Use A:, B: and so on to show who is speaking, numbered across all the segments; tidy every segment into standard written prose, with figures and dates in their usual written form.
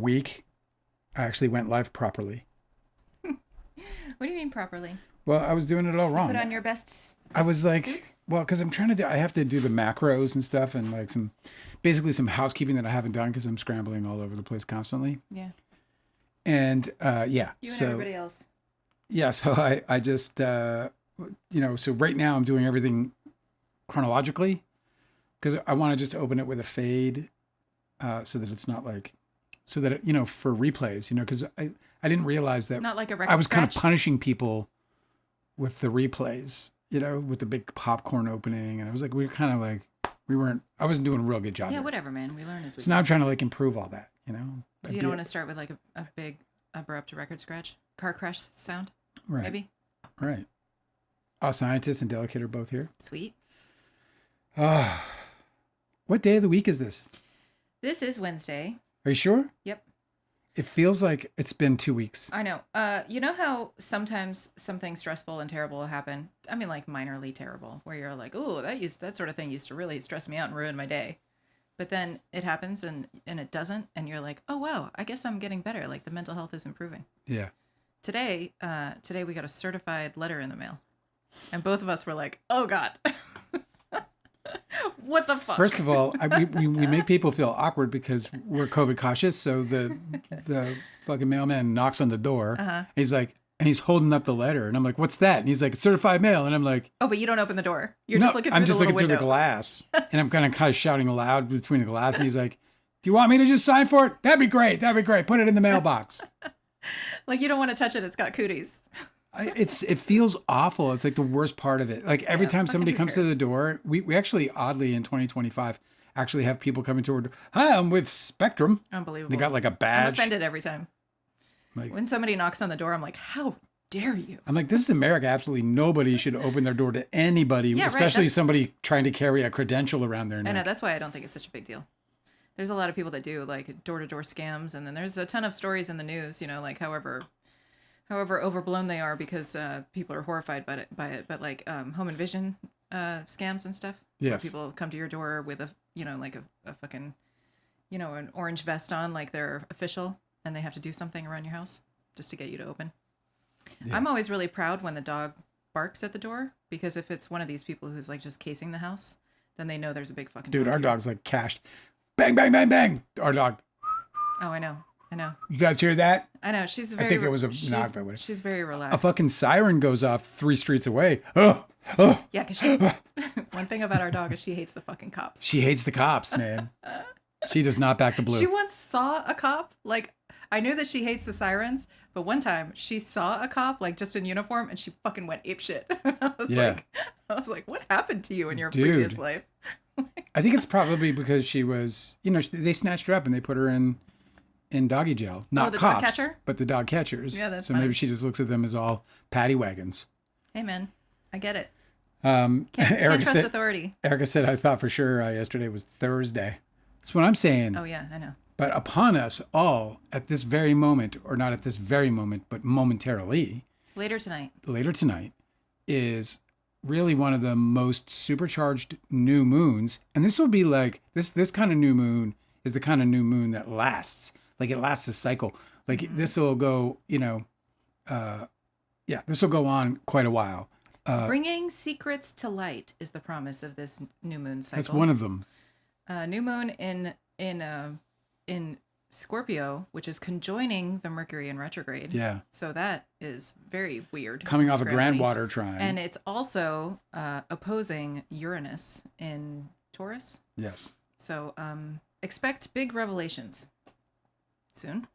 A: week, I actually went live properly.
B: What do you mean properly?
A: Well, I was doing it all wrong.
B: Put on your best
A: I was like,
B: suit?
A: well, because I have to do the macros and stuff and like basically some housekeeping that I haven't done because I'm scrambling all over the place constantly.
B: Yeah.
A: And yeah.
B: You and everybody else.
A: Yeah, so I just, so right now I'm doing everything chronologically because I want to just open it with a fade so that it's not like, so that, for replays, because I didn't realize that
B: Not like a record
A: I was kind of
B: scratch?
A: punishing people with the replays, with the big popcorn opening. And I was like, I wasn't doing a real good job.
B: Yeah,
A: there.
B: whatever, man. We learn as we
A: So now I'm trying to like improve all that,
B: So you don't want to start with like a big abrupt record scratch? Car crash sound?
A: Right.
B: Maybe?
A: Right. Our scientist and delicate are both here.
B: Sweet.
A: What day of the week is this?
B: This is Wednesday.
A: Are you sure?
B: Yep.
A: It feels like it's been 2 weeks.
B: I know. You know how sometimes something stressful and terrible will happen? I mean, like minorly terrible, where you're like, "Oh, that sort of thing used to really stress me out and ruin my day." But then it happens and it doesn't, and you're like, "Oh wow, I guess I'm getting better. Like the mental health is improving."
A: Yeah.
B: Today we got a certified letter in the mail, and both of us were like, "Oh God." What the fuck?
A: First of all, we make people feel awkward because we're COVID cautious. So the fucking mailman knocks on the door.
B: Uh-huh.
A: And he's holding up the letter, and I'm like, "What's that?" And he's like, "Certified mail." And I'm like,
B: Oh, but you don't open the door. You're
A: "No,
B: just looking through
A: I'm
B: the
A: just
B: little
A: looking through
B: window.
A: the glass."
B: Yes.
A: And I'm kind of shouting aloud between the glass. And he's like, "Do you want me to just sign for it? That'd be great. That'd be great. Put it in the mailbox."
B: Like you don't want to touch it. It's got cooties.
A: It feels awful. It's like the worst part of it. Like every time
B: fucking
A: somebody
B: who
A: comes to
B: cares?
A: the door, we actually oddly in 2025 actually have people coming to our door. Hi, I'm with Spectrum.
B: Unbelievable.
A: They got like a
B: I'm
A: badge.
B: offended every time.
A: Like,
B: When somebody knocks on the door, I'm like, how dare you?
A: I'm like, this is America. Absolutely nobody should open their door to anybody,
B: Yeah, right,
A: especially
B: that's-
A: somebody trying to carry a credential around their
B: I
A: neck.
B: know, that's why I don't think it's such a big deal. There's a lot of people that do like door-to-door scams, and then there's a ton of stories in the news, like however overblown they are because people are horrified by it, but like home invasion scams and stuff. Where
A: Yes.
B: people come to your door with like a fucking, an orange vest on, like they're official, and they have to do something around your house just to get you to open.
A: Yeah.
B: I'm always really proud when the dog barks at the door, because if it's one of these people who's like just casing the house, then they know there's a big fucking
A: Dude,
B: dog
A: our
B: here.
A: dog's like cashed. Bang, bang, bang, bang. Our dog.
B: Oh, I know.
A: You guys hear that?
B: I know. She's very.
A: think it was a
B: she's,
A: knock, but whatever.
B: she's very relaxed.
A: A fucking siren goes off 3 streets away. Oh.
B: Yeah, because she. One thing about our dog is she hates the fucking cops.
A: She hates the cops, man. She does not back the blue.
B: She once saw a cop. Like, I knew that she hates the sirens, but one time she saw a cop like just in uniform, and she fucking went apeshit. I was like, what happened to you in your previous life?
A: I think it's probably because she was, they snatched her up and they put her in doggy jail. Not
B: the
A: cops,
B: dog catcher?
A: but the dog catchers.
B: Yeah, that's
A: so
B: funny.
A: maybe she just looks at them as all paddy wagons.
B: Hey, man, I get it.
A: Can't
B: Can't trust authority.
A: Erica said, I thought for sure yesterday was Thursday. That's what I'm saying.
B: Oh yeah, I know.
A: But upon us all at this very moment, or not at this very moment, but momentarily,
B: Later tonight.
A: is really one of the most supercharged new moons. And this will be like, this kind of new moon is the kind of new moon that lasts. Like it lasts a cycle. Like this will go, this will go on quite a while.
B: Bringing secrets to light is the promise of this new moon cycle.
A: That's one of them.
B: New moon in Scorpio, which is conjoining the Mercury in retrograde.
A: Yeah.
B: So that is very weird.
A: Coming off a
B: scrambly.
A: grand water trine.
B: And it's also opposing Uranus in Taurus.
A: Yes.
B: So expect big revelations soon.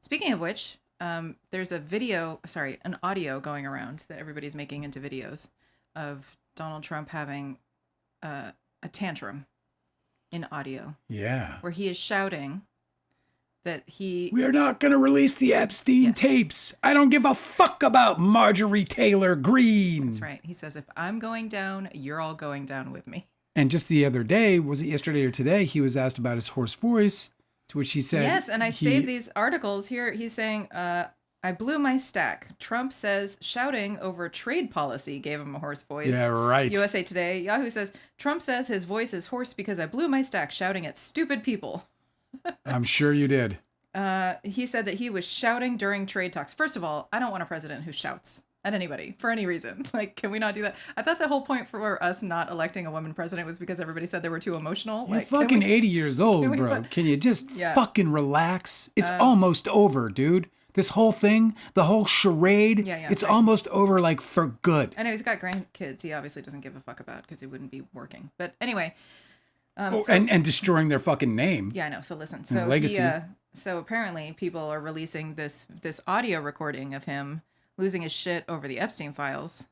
B: Speaking of which, there's an audio going around that everybody's making into videos of Donald Trump having a tantrum in audio.
A: Yeah.
B: Where he is shouting that
A: we are not going to release the Epstein tapes. I don't give a fuck about Marjorie Taylor Greene.
B: That's right. He says, if I'm going down, you're all going down with me.
A: And just the other day, was it yesterday or today, he was asked about his hoarse voice, to which he said...
B: Yes, and I saved these articles here. He's saying, I blew my stack. Trump says shouting over trade policy gave him a hoarse voice.
A: Yeah, right.
B: USA Today. Yahoo says, Trump says his voice is hoarse because I blew my stack shouting at stupid people.
A: I'm sure you did.
B: He said that he was shouting during trade talks. First of all, I don't want a president who shouts at anybody for any reason. Like, can we not do that? I thought the whole point for us not electing a woman president was because everybody said they were too emotional.
A: You're
B: like,
A: fucking 80 years old, bro. Can you just fucking relax? It's almost over, dude. This whole thing, the whole charade, it's almost over, like, for good.
B: I know he's got grandkids he obviously doesn't give a fuck about because he wouldn't be working. But anyway.
A: And destroying their fucking name.
B: Yeah, I know. So listen. So
A: legacy.
B: So apparently people are releasing this audio recording of him losing his shit over the Epstein files.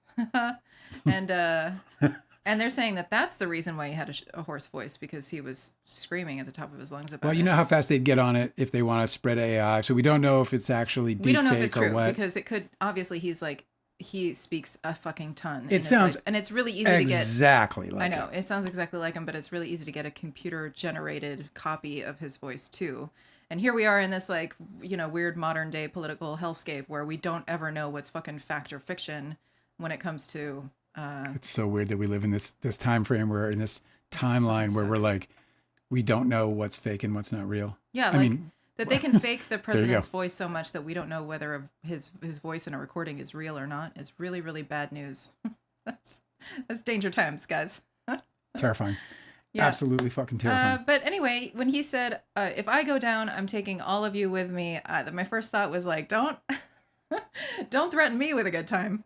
B: And they're saying that that's the reason why he had a hoarse voice, because he was screaming at the top of his lungs about it.
A: Well, you know how fast they'd get on it if they want to spread AI. So we don't know if it's actually deep
B: We don't know
A: fake
B: if it's
A: or
B: true
A: what.
B: because it could, obviously he speaks a fucking ton.
A: It sounds
B: and it's really easy to get.
A: Exactly like
B: I know, it sounds exactly like him, but it's really easy to get a computer generated copy of his voice too. And here we are in this, like, you know, weird modern day political hellscape where we don't ever know what's fucking fact or fiction when it comes to.
A: It's so weird that we live in this time frame where in this timeline where we're like, we don't know what's fake and what's not real.
B: Yeah, I mean, that they can fake the president's voice so much that we don't know whether his voice in a recording is real or not is really, really bad news. That's danger times, guys.
A: Terrifying. Yeah. Absolutely fucking terrifying.
B: But anyway, when he said, if I go down, I'm taking all of you with me, my first thought was like, don't threaten me with a good time.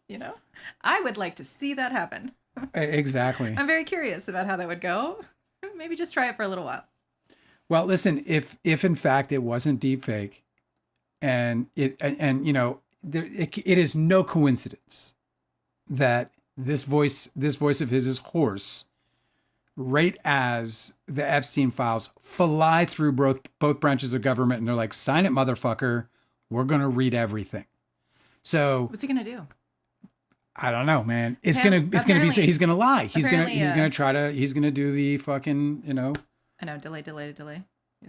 B: You know, I would like to see that happen.
A: Exactly.
B: I'm very curious about how that would go. Maybe just try it for a little while.
A: Well, listen, if in fact it wasn't deep fake, and you know, it is no coincidence that this voice of his is hoarse, right as the Epstein files fly through both branches of government, and they're like, sign it, motherfucker. We're gonna read everything. So
B: what's he gonna do?
A: I don't know, man. He's gonna lie. He's gonna do the fucking, you know.
B: I know, delay.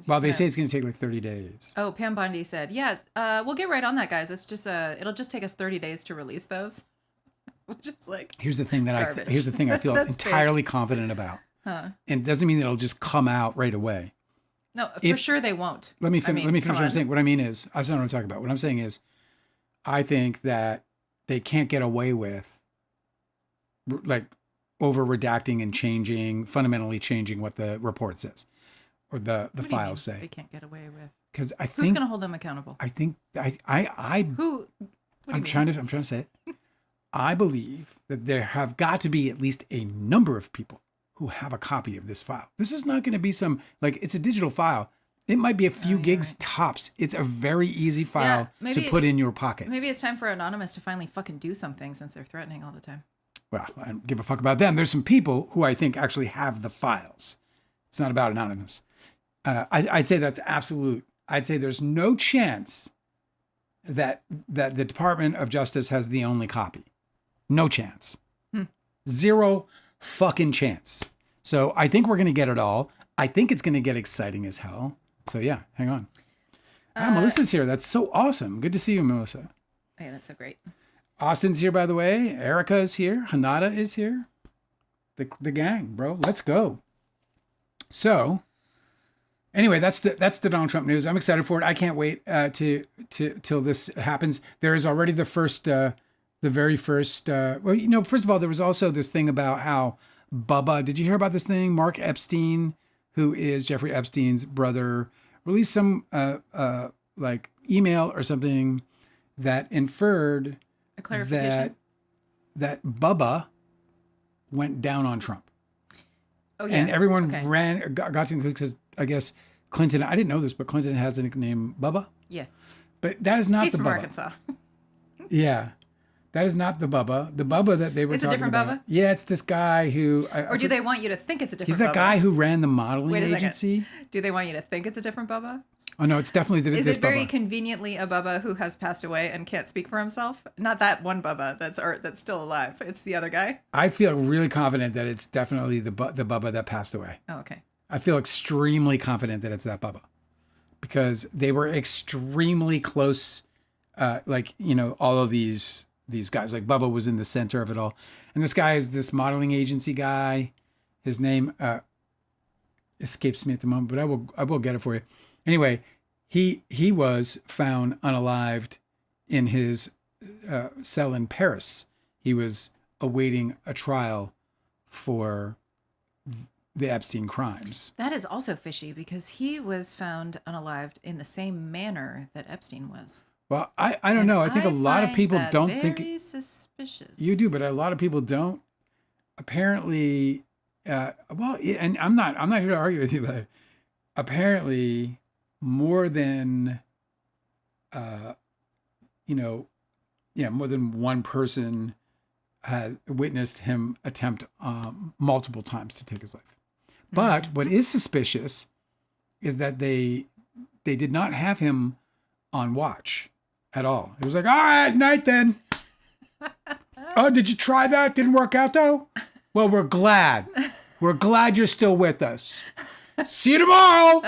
A: Well, they say it's gonna take like 30 days.
B: Oh, Pam Bondi said, yeah, we'll get right on that, guys. It's just it'll just take us 30 days to release those. Which is like
A: here's the thing I feel entirely confident about.
B: Huh.
A: And it doesn't mean that it'll just come out right away.
B: No, for sure they won't.
A: Let me finish what I'm saying. What I mean is, that's not what I'm talking about. What I'm saying is, I think that they can't get away with, like, over redacting and fundamentally changing what the report says, or the files say.
B: They can't get away with.
A: Because I think
B: who's going to hold them accountable?
A: I think
B: who?
A: I'm trying to say it. I believe that there have got to be at least a number of people who have a copy of this file. This is not going to be some, like, it's a digital file. It might be a few gigs tops. It's a very easy file to put in your pocket.
B: Maybe it's time for Anonymous to finally fucking do something since they're threatening all the time.
A: Well, I don't give a fuck about them. There's some people who I think actually have the files. It's not about Anonymous. I'd say that's absolute. I'd say there's no chance that the Department of Justice has the only copy. No chance. Zero fucking chance. So I think we're going to get it all. I think it's going to get exciting as hell. So yeah, hang on. Melissa's here. That's so awesome. Good to see you, Melissa.
B: Yeah, that's so great.
A: Austin's here, by the way. Erica is here. Hanada is here. The gang, bro. Let's go. So anyway, that's the Donald Trump news. I'm excited for it. I can't wait till this happens. There is already the very first. Well, you know, first of all, there was also this thing about how Bubba. Did you hear about this thing? Mark Epstein, who is Jeffrey Epstein's brother, released some like email or something that inferred
B: a clarification
A: that Bubba went down on Trump.
B: Oh yeah,
A: and everyone got to conclude, because I guess Clinton. I didn't know this, but Clinton has a nickname, Bubba.
B: Yeah,
A: but that is not
B: He's
A: the
B: from
A: Bubba.
B: Arkansas.
A: Yeah. That is not the Bubba. The Bubba that they were talking about. It's a different Bubba? Yeah, it's this guy who...
B: Or do they want you to think it's a different Bubba?
A: He's that guy who ran the modeling agency.
B: Do they want you to think it's a different Bubba?
A: Oh, no, it's definitely this Bubba.
B: Is it very conveniently a Bubba who has passed away and can't speak for himself? Not that one Bubba that's still alive. It's the other guy?
A: I feel really confident that it's definitely the Bubba that passed away.
B: Oh, okay.
A: I feel extremely confident that it's that Bubba. Because they were extremely close, like, you know, all of these guys. Like, Bubba was in the center of it all. And this guy is this modeling agency guy. His name escapes me at the moment, but I will get it for you. Anyway, he was found unalived in his cell in Paris. He was awaiting a trial for the Epstein crimes.
B: That is also fishy because he was found unalived in the same manner that Epstein was.
A: Well, I don't know. I think a lot of people don't think
B: very suspicious.
A: you do, but a lot of people don't. Apparently, and I'm not here to argue with you, but apparently, more than, more than one person has witnessed him attempt multiple times to take his life. But what is suspicious is that they did not have him on watch at all. It was like, all right, night then. Oh, did you try that? Didn't work out though? Well, we're glad. We're glad you're still with us. See you tomorrow.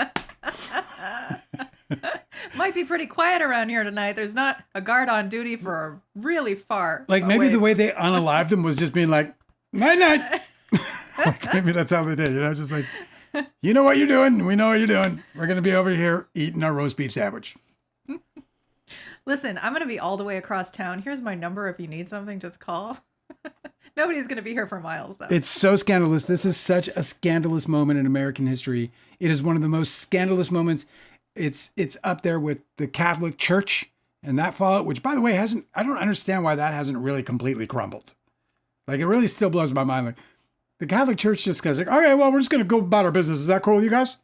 B: Might be pretty quiet around here tonight. There's not a guard on duty for really far.
A: Like maybe
B: away.
A: the way they unalived him was just being like, night night. Maybe that's how they did, just like, you know what you're doing. We know what you're doing. We're going to be over here eating our roast beef sandwich.
B: Listen, I'm going to be all the way across town. Here's my number. If you need something, just call. Nobody's going to be here for miles, though.
A: It's so scandalous. This is such a scandalous moment in American history. It is one of the most scandalous moments. It's up there with the Catholic Church and that fallout, which, by the way, I don't understand why that hasn't really completely crumbled. Like, it really still blows my mind. Like, the Catholic Church just goes like, okay, well, we're just going to go about our business. Is that cool with you guys?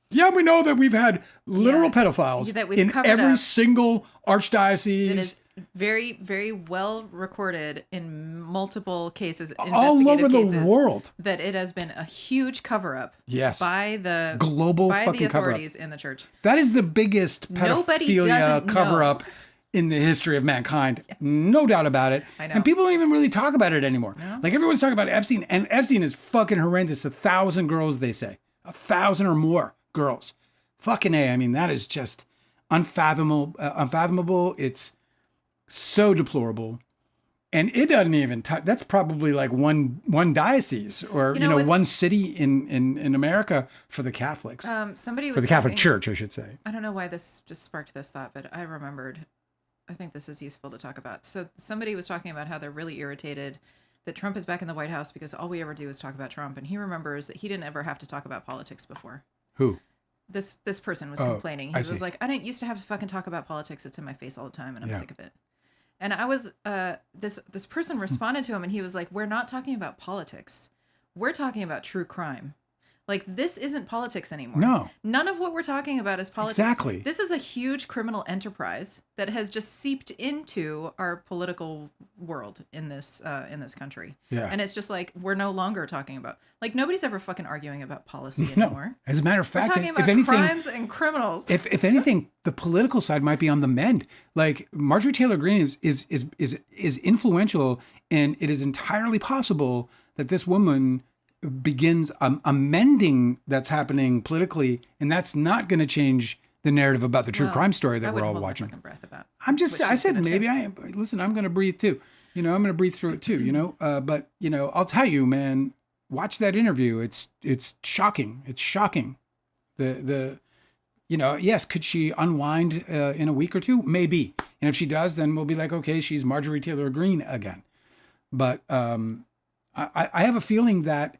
A: Yeah, we know that we've had literal pedophiles in every single archdiocese.
B: It is very, very well recorded in multiple cases,
A: all over the world.
B: That it has been a huge cover-up.
A: Yes.
B: By the
A: global
B: by
A: fucking
B: the
A: cover-up
B: authorities in the church.
A: That is the biggest pedophilia cover-up in the history of mankind. Yes. No doubt about it.
B: I know.
A: And people don't even really talk about it anymore.
B: No?
A: Like everyone's talking about Epstein, and Epstein is fucking horrendous. 1,000 girls, they say. 1,000 or more girls. Fucking A. I mean, that is just unfathomable. It's so deplorable. And it doesn't even touch, that's probably like one diocese or, one city in America for the Catholics.
B: Somebody was
A: for the Catholic Church, I should say.
B: I don't know why this just sparked this thought, but I remembered. I think this is useful to talk about. So somebody was talking about how they're really irritated that Trump is back in the White House because all we ever do is talk about Trump. And he remembers that he didn't ever have to talk about politics before.
A: Who?
B: This person was complaining. He was
A: see.
B: like, I didn't used to have to fucking talk about politics. It's in my face all the time and I'm sick of it. And I was, this person responded to him and he was like, we're not talking about politics. We're talking about true crime. Like, this isn't politics anymore.
A: No.
B: None of what we're talking about is politics.
A: Exactly.
B: This is a huge criminal enterprise that has just seeped into our political world in this country.
A: Yeah.
B: And it's just like, we're no longer talking about, like, nobody's ever fucking arguing about policy anymore.
A: No. As a matter of fact,
B: we're talking about
A: if anything,
B: crimes and criminals.
A: If anything, the political side might be on the mend. Like Marjorie Taylor Greene is influential, and it is entirely possible that this woman begins a mending that's happening politically, and that's not going to change the narrative about the true crime story that we're all watching. I'm going to breathe too. I'm going to breathe through it too, but I'll tell you, man, watch that interview. It's shocking. It's shocking. Yes, could she unwind in a week or two? Maybe. And if she does, then we'll be like, okay, she's Marjorie Taylor Greene again. But I have a feeling that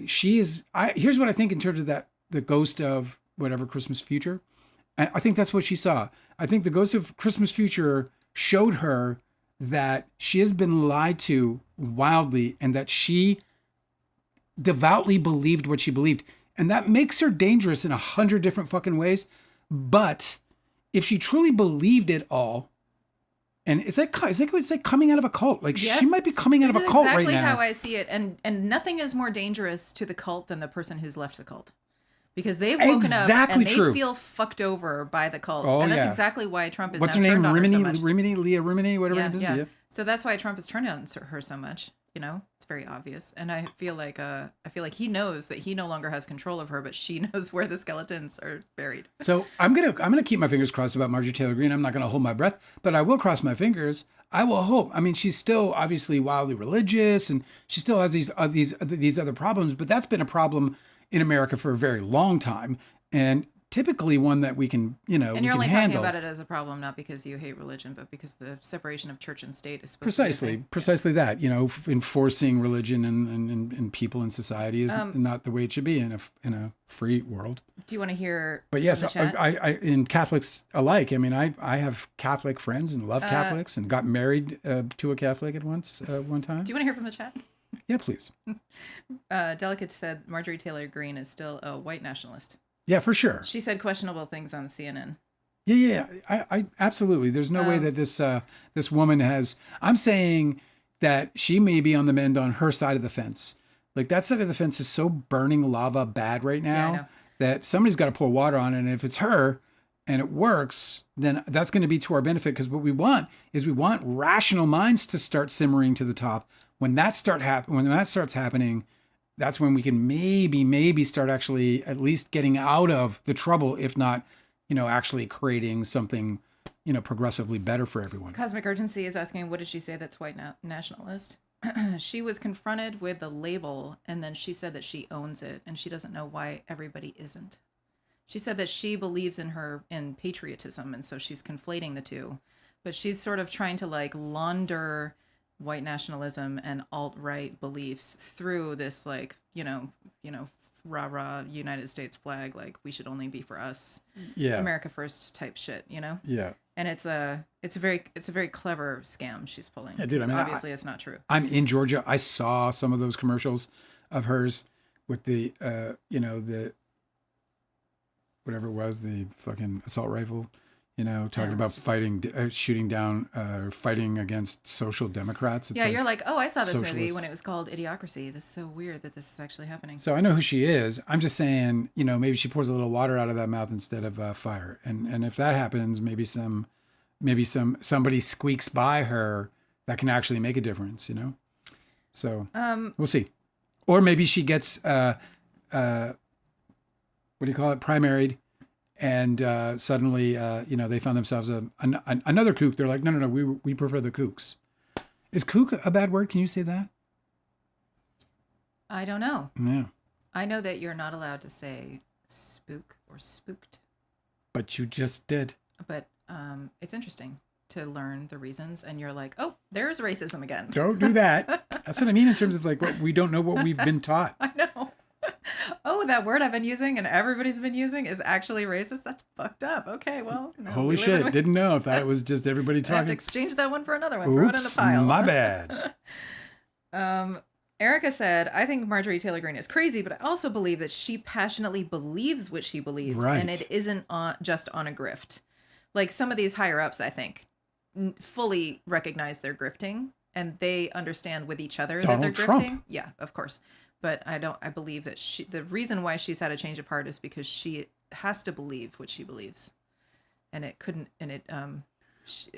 A: she is. Here's what I think in terms of the ghost of whatever Christmas Future. I think that's what she saw. I think the ghost of Christmas Future showed her that she has been lied to wildly, and that she devoutly believed what she believed. And that makes her dangerous in 100 different fucking ways. But if she truly believed it all, and it's like coming out of a cult. Like, she might be coming out of a cult right now.
B: This is exactly how I see it. And nothing is more dangerous to the cult than the person who's left the cult. Because they've woken up and they feel fucked over by the cult.
A: Oh,
B: and that's exactly why Trump is
A: What's
B: now
A: her name?
B: turned on her so much.
A: Leah Remini, whatever it is.
B: Yeah. So that's why Trump is turned on her so much. It's very obvious. And I feel like he knows that he no longer has control of her, but she knows where the skeletons are buried.
A: So I'm gonna keep my fingers crossed about Marjorie Taylor Greene. I'm not gonna hold my breath, but I will cross my fingers. I will hope. I mean, she's still obviously wildly religious, and she still has these other problems. But that's been a problem in America for a very long time. And typically one that we can,
B: And you're only talking
A: handle.
B: about it as a problem, not because you hate religion, but because the separation of church and state is supposed to be a thing.
A: Precisely that. Enforcing religion and people in society is not the way it should be in a free world.
B: Do you want to hear?
A: But yes,
B: from the chat?
A: I in Catholics alike. I mean, I have Catholic friends and love Catholics and got married to a Catholic at one time.
B: Do you want to hear from the chat?
A: Yeah, please.
B: Delicate said Marjorie Taylor Greene is still a white nationalist.
A: Yeah, for sure.
B: She said questionable things on CNN.
A: Yeah. I absolutely. There's no way that this woman has. I'm saying that she may be on the mend on her side of the fence. Like that side of the fence is so burning lava bad right now that somebody's got to pour water on it. And if it's her and it works, then that's going to be to our benefit. Because what we want is rational minds to start simmering to the top. When that starts happening, that's when we can maybe start actually at least getting out of the trouble, if not, actually creating something, progressively better for everyone.
B: Cosmic Urgency is asking, what did she say that's white nationalist? She was confronted with the label, and then she said that she owns it, and she doesn't know why everybody isn't. She said that she believes in patriotism, and so she's conflating the two. But she's sort of trying to launder white nationalism and alt-right beliefs through this rah-rah United States flag, we should only be for us, America first type shit,
A: Yeah.
B: And it's a very clever scam she's pulling.
A: Yeah, dude,
B: obviously it's not true.
A: I'm in Georgia. I saw some of those commercials of hers with the the whatever it was, the fucking assault rifle. Talking about shooting down, fighting against social democrats. It's
B: you're like, oh, I saw this movie
A: socialists.
B: when it was called Idiocracy. This is so weird that this is actually happening.
A: So I know who she is. I'm just saying, maybe she pours a little water out of that mouth instead of fire. And if that happens, maybe somebody squeaks by her that can actually make a difference. So we'll see. Or maybe she gets what do you call it? Primaried. And suddenly, they found themselves another kook. They're like, no, we prefer the kooks. Is kook a bad word? Can you say that?
B: I don't know.
A: Yeah.
B: I know that you're not allowed to say spook or spooked.
A: But you just did.
B: But it's interesting to learn the reasons. And you're like, oh, there's racism again.
A: Don't do that. That's what I mean in terms of we don't know what we've been taught.
B: I know. Oh, that word I've been using and everybody's been using is actually racist. That's fucked up. Okay, well. No,
A: Holy shit. Didn't know. I thought it was just everybody talking.
B: I have to exchange that one for another one. Throw it in the pile.
A: My bad.
B: Erica said, I think Marjorie Taylor Greene is crazy, but I also believe that she passionately believes what she believes.
A: Right.
B: And it isn't just on a grift. Like some of these higher ups, I think, fully recognize they're grifting and they understand with each other that they're
A: Trump.
B: grifting. Yeah, of course. But I believe that the reason why she's had a change of heart is because she has to believe what she believes. And it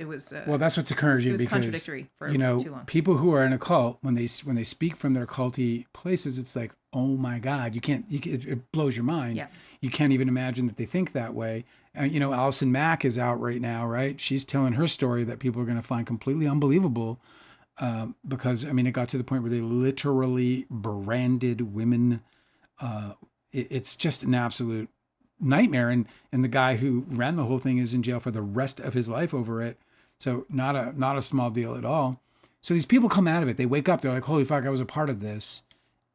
B: was
A: well, that's what's encouraging.
B: It was
A: because,
B: contradictory for too long.
A: People who are in a cult, when they speak from their culty places, it's like, oh my God, it blows your mind.
B: Yeah.
A: You can't even imagine that they think that way. And, Allison Mack is out right now, right? She's telling her story that people are going to find completely unbelievable. Because it got to the point where they literally branded women. It's just an absolute nightmare. And the guy who ran the whole thing is in jail for the rest of his life over it. So not a small deal at all. So these people come out of it. They wake up. They're like, holy fuck, I was a part of this.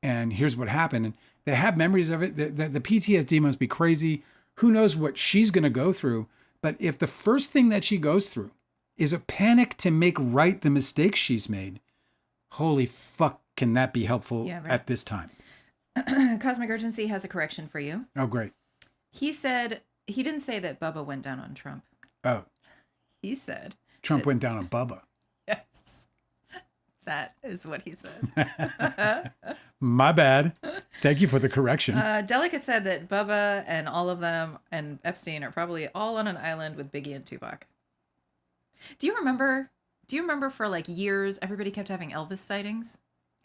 A: And here's what happened. And they have memories of it. The PTSD must be crazy. Who knows what she's going to go through. But if the first thing that she goes through is a panic to make right the mistakes she's made, holy fuck, can that be helpful at this time?
B: Cosmic Urgency has a correction for you.
A: Oh, great.
B: He didn't say that Bubba went down on Trump.
A: Oh.
B: He said
A: Trump went down on Bubba.
B: Yes. That is what he said.
A: My bad. Thank you for the correction.
B: Delicate said that Bubba and all of them and Epstein are probably all on an island with Biggie and Tupac. Do you remember for years everybody kept having Elvis sightings?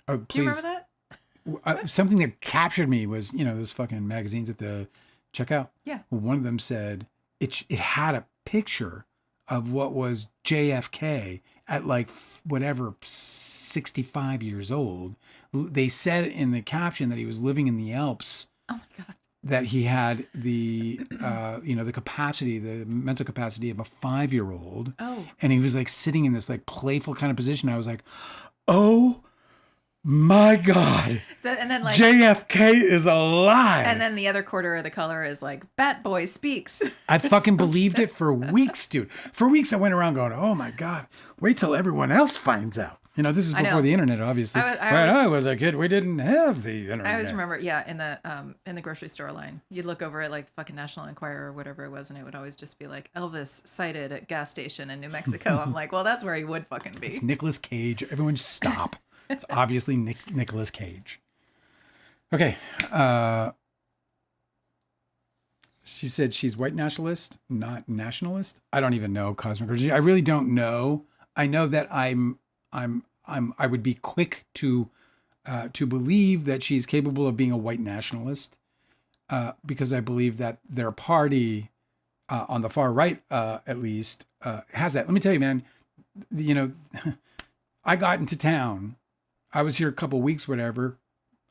A: Oh, please.
B: Do you remember
A: that? Something that captured me was, those fucking magazines at the checkout.
B: Yeah.
A: Well, one of them said it had a picture of what was JFK at 65 years old. They said in the caption that he was living in the Alps.
B: Oh my God.
A: that he had the the capacity, the mental capacity of a 5-year-old.
B: Oh.
A: And he was like sitting in this like playful kind of position. I was like, oh my God.
B: And then like
A: JFK is alive.
B: and then the other quarter of the color is like Bat Boy speaks.
A: I fucking believed it for weeks, dude. For weeks I went around going, oh my God, wait till everyone else finds out. This is before the internet, obviously. When I was a kid, we didn't have the internet.
B: I always remember, in the grocery store line, you'd look over at like the fucking National Enquirer or whatever it was, and it would always just be like Elvis sighted at gas station in New Mexico. I'm like, well, that's where he would fucking be.
A: It's Nicolas Cage. Everyone stop. It's obviously Nicolas Cage. Okay. She said she's white nationalist, not nationalist. I don't even know cosmic origin. I really don't know. I know that I would be quick to believe that she's capable of being a white nationalist, because I believe that their party, on the far right, at least, has that. Let me tell you, man. I got into town. I was here a couple of weeks, whatever.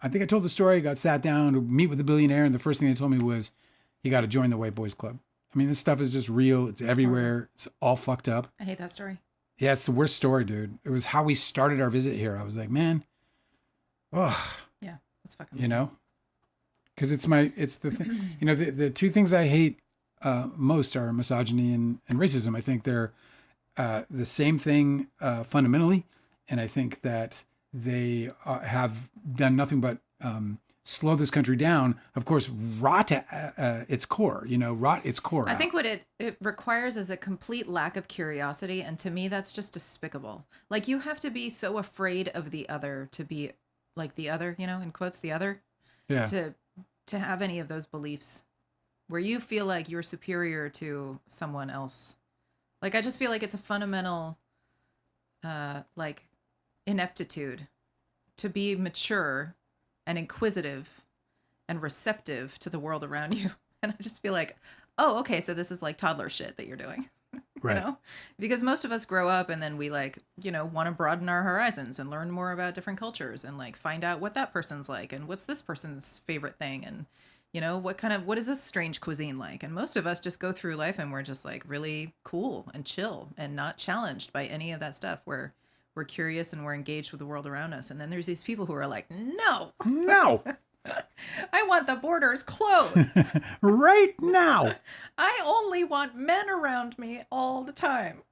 A: I think I told the story. I got sat down to meet with a billionaire, and the first thing they told me was, "You got to join the White Boys Club." I mean, this stuff is just real. It's everywhere. It's all fucked up.
B: I hate that story.
A: Yeah, it's the worst story, dude. It was how we started our visit here. I was like, man, oh,
B: yeah, that's fucking.
A: Because it's the thing. The two things I hate most are misogyny and racism. I think they're the same thing fundamentally, and I think that they have done nothing but slow this country down. Of course, rot its core. Rot its core.
B: I think what it requires is a complete lack of curiosity, and to me, that's just despicable. Like, you have to be so afraid of the other to be like the other, in quotes, the other.
A: Yeah.
B: To have any of those beliefs, where you feel like you're superior to someone else. Like, I just feel like it's a fundamental, like, ineptitude to be mature and inquisitive and receptive to the world around you. And I just feel like, oh, okay, so this is like toddler shit that you're doing.
A: Right.
B: Because most of us grow up and then we like, want to broaden our horizons and learn more about different cultures and like find out what that person's like and what's this person's favorite thing and what is this strange cuisine like? And most of us just go through life and we're just like really cool and chill and not challenged by any of that stuff. We're curious and we're engaged with the world around us. And then there's these people who are like, no, I want the borders closed
A: right now.
B: I only want men around me all the time.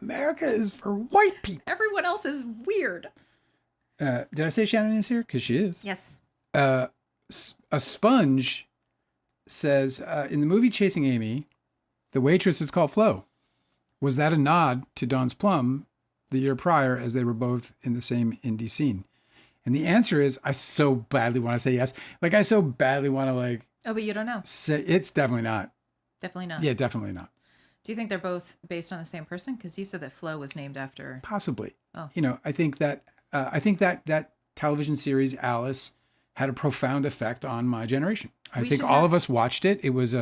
A: America is for white people.
B: Everyone else is weird.
A: Did I say Shannon is here? Because she is.
B: Yes.
A: A sponge says, in the movie Chasing Amy, the waitress is called Flo. Was that a nod to Dawn's Plum the year prior, as they were both in the same indie scene? And the answer is, I so badly want to say yes. Like, I so badly want to like.
B: Oh, but you don't know.
A: Say it's definitely not.
B: Definitely not.
A: Yeah, definitely not.
B: Do you think they're both based on the same person? Because you said that Flo was named after.
A: Possibly.
B: Oh.
A: I think that television series Alice had a profound effect on my generation. I think all of us watched it. It was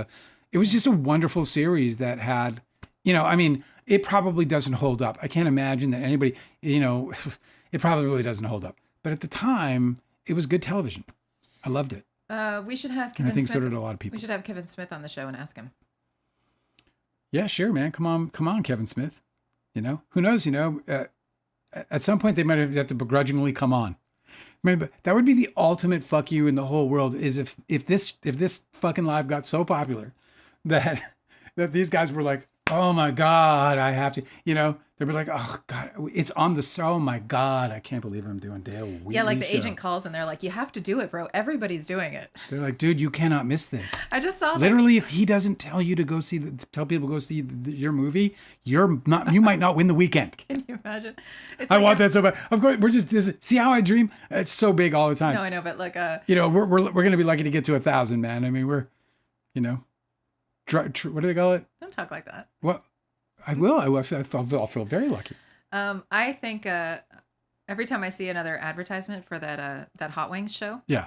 A: just a wonderful series that had, it probably doesn't hold up. I can't imagine that anybody, it probably really doesn't hold up. But at the time, it was good television. I loved it.
B: We should have Kevin
A: and I think
B: Smith.
A: so did a lot of people.
B: We should have Kevin Smith on the show and ask him.
A: Yeah, sure, man. Come on, Kevin Smith. Who knows? At some point they might have to begrudgingly come on. I mean, that would be the ultimate fuck you in the whole world. Is if this fucking live got so popular that these guys were like, oh my God, I have to, they'd be like, oh God, it's on the, oh my God, I can't believe I'm doing Dale Wheatley.
B: Yeah, like the agent calls and they're like, you have to do it, bro. Everybody's doing it.
A: They're like, dude, you cannot miss this.
B: I just saw
A: literally, if he doesn't tell you to go tell people to go see your movie, you might not win the weekend.
B: Can you imagine?
A: I want that so bad. Of course, see how I dream? It's so big all the time.
B: No, I know, but like,
A: we're going to be lucky to get to 1,000, man. I mean, we're, what do they call it?
B: Don't talk like that.
A: What? I will. I'll feel very lucky.
B: I think every time I see another advertisement for that Hot Wings show,
A: yeah,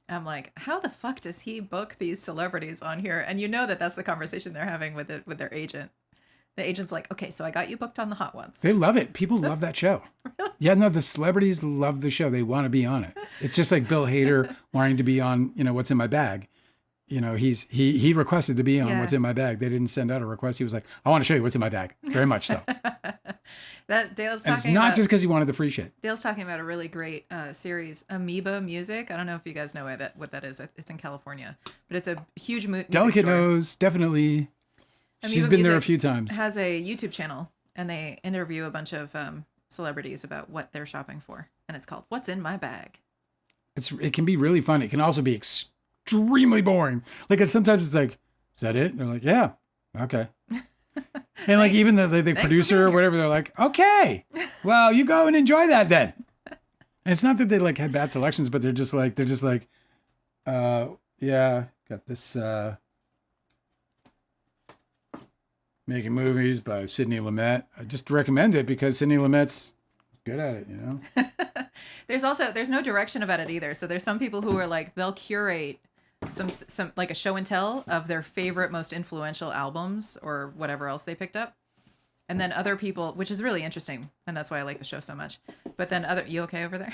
B: I'm like, how the fuck does he book these celebrities on here? And that's the conversation they're having with their agent. The agent's like, okay, so I got you booked on the Hot Ones.
A: They love it. People love that show.
B: Really?
A: Yeah, no, the celebrities love the show. They want to be on it. It's just like Bill Hader wanting to be on, What's in My Bag. you know, he requested to be on
B: Yeah.
A: What's in My Bag. They didn't send out a request. He was like, I want to show you what's in my bag. Very much so.
B: That Dale's
A: And it's
B: talking
A: not
B: about,
A: just because he wanted the free shit.
B: Dale's talking about a really great series, Amoeba Music. I don't know if you guys know what that is. It's in California, but it's a huge music
A: Delicate
B: store.
A: Nose, definitely. She's
B: Amoeba
A: been there a
B: Music
A: few times.
B: Has a YouTube channel, and they interview a bunch of celebrities about what they're shopping for, and it's called "What's in My Bag."
A: It can be really fun. It can also be extremely boring. Like sometimes it's like, is that it? And they're like, yeah, okay. And like even the producer or whatever, they're like, okay, well, you go and enjoy that then. And it's not that they like had bad selections, but they're just like, yeah, got this Making Movies by Sidney Lumet. I just recommend it because Sidney Lumet's good at it, you know?
B: There's no direction about it either. So there's some people who are like, they'll curate some like a show and tell of their favorite, most influential albums or whatever else they picked up. And then other people, which is really interesting. And that's why I like the show so much. But then you okay over there?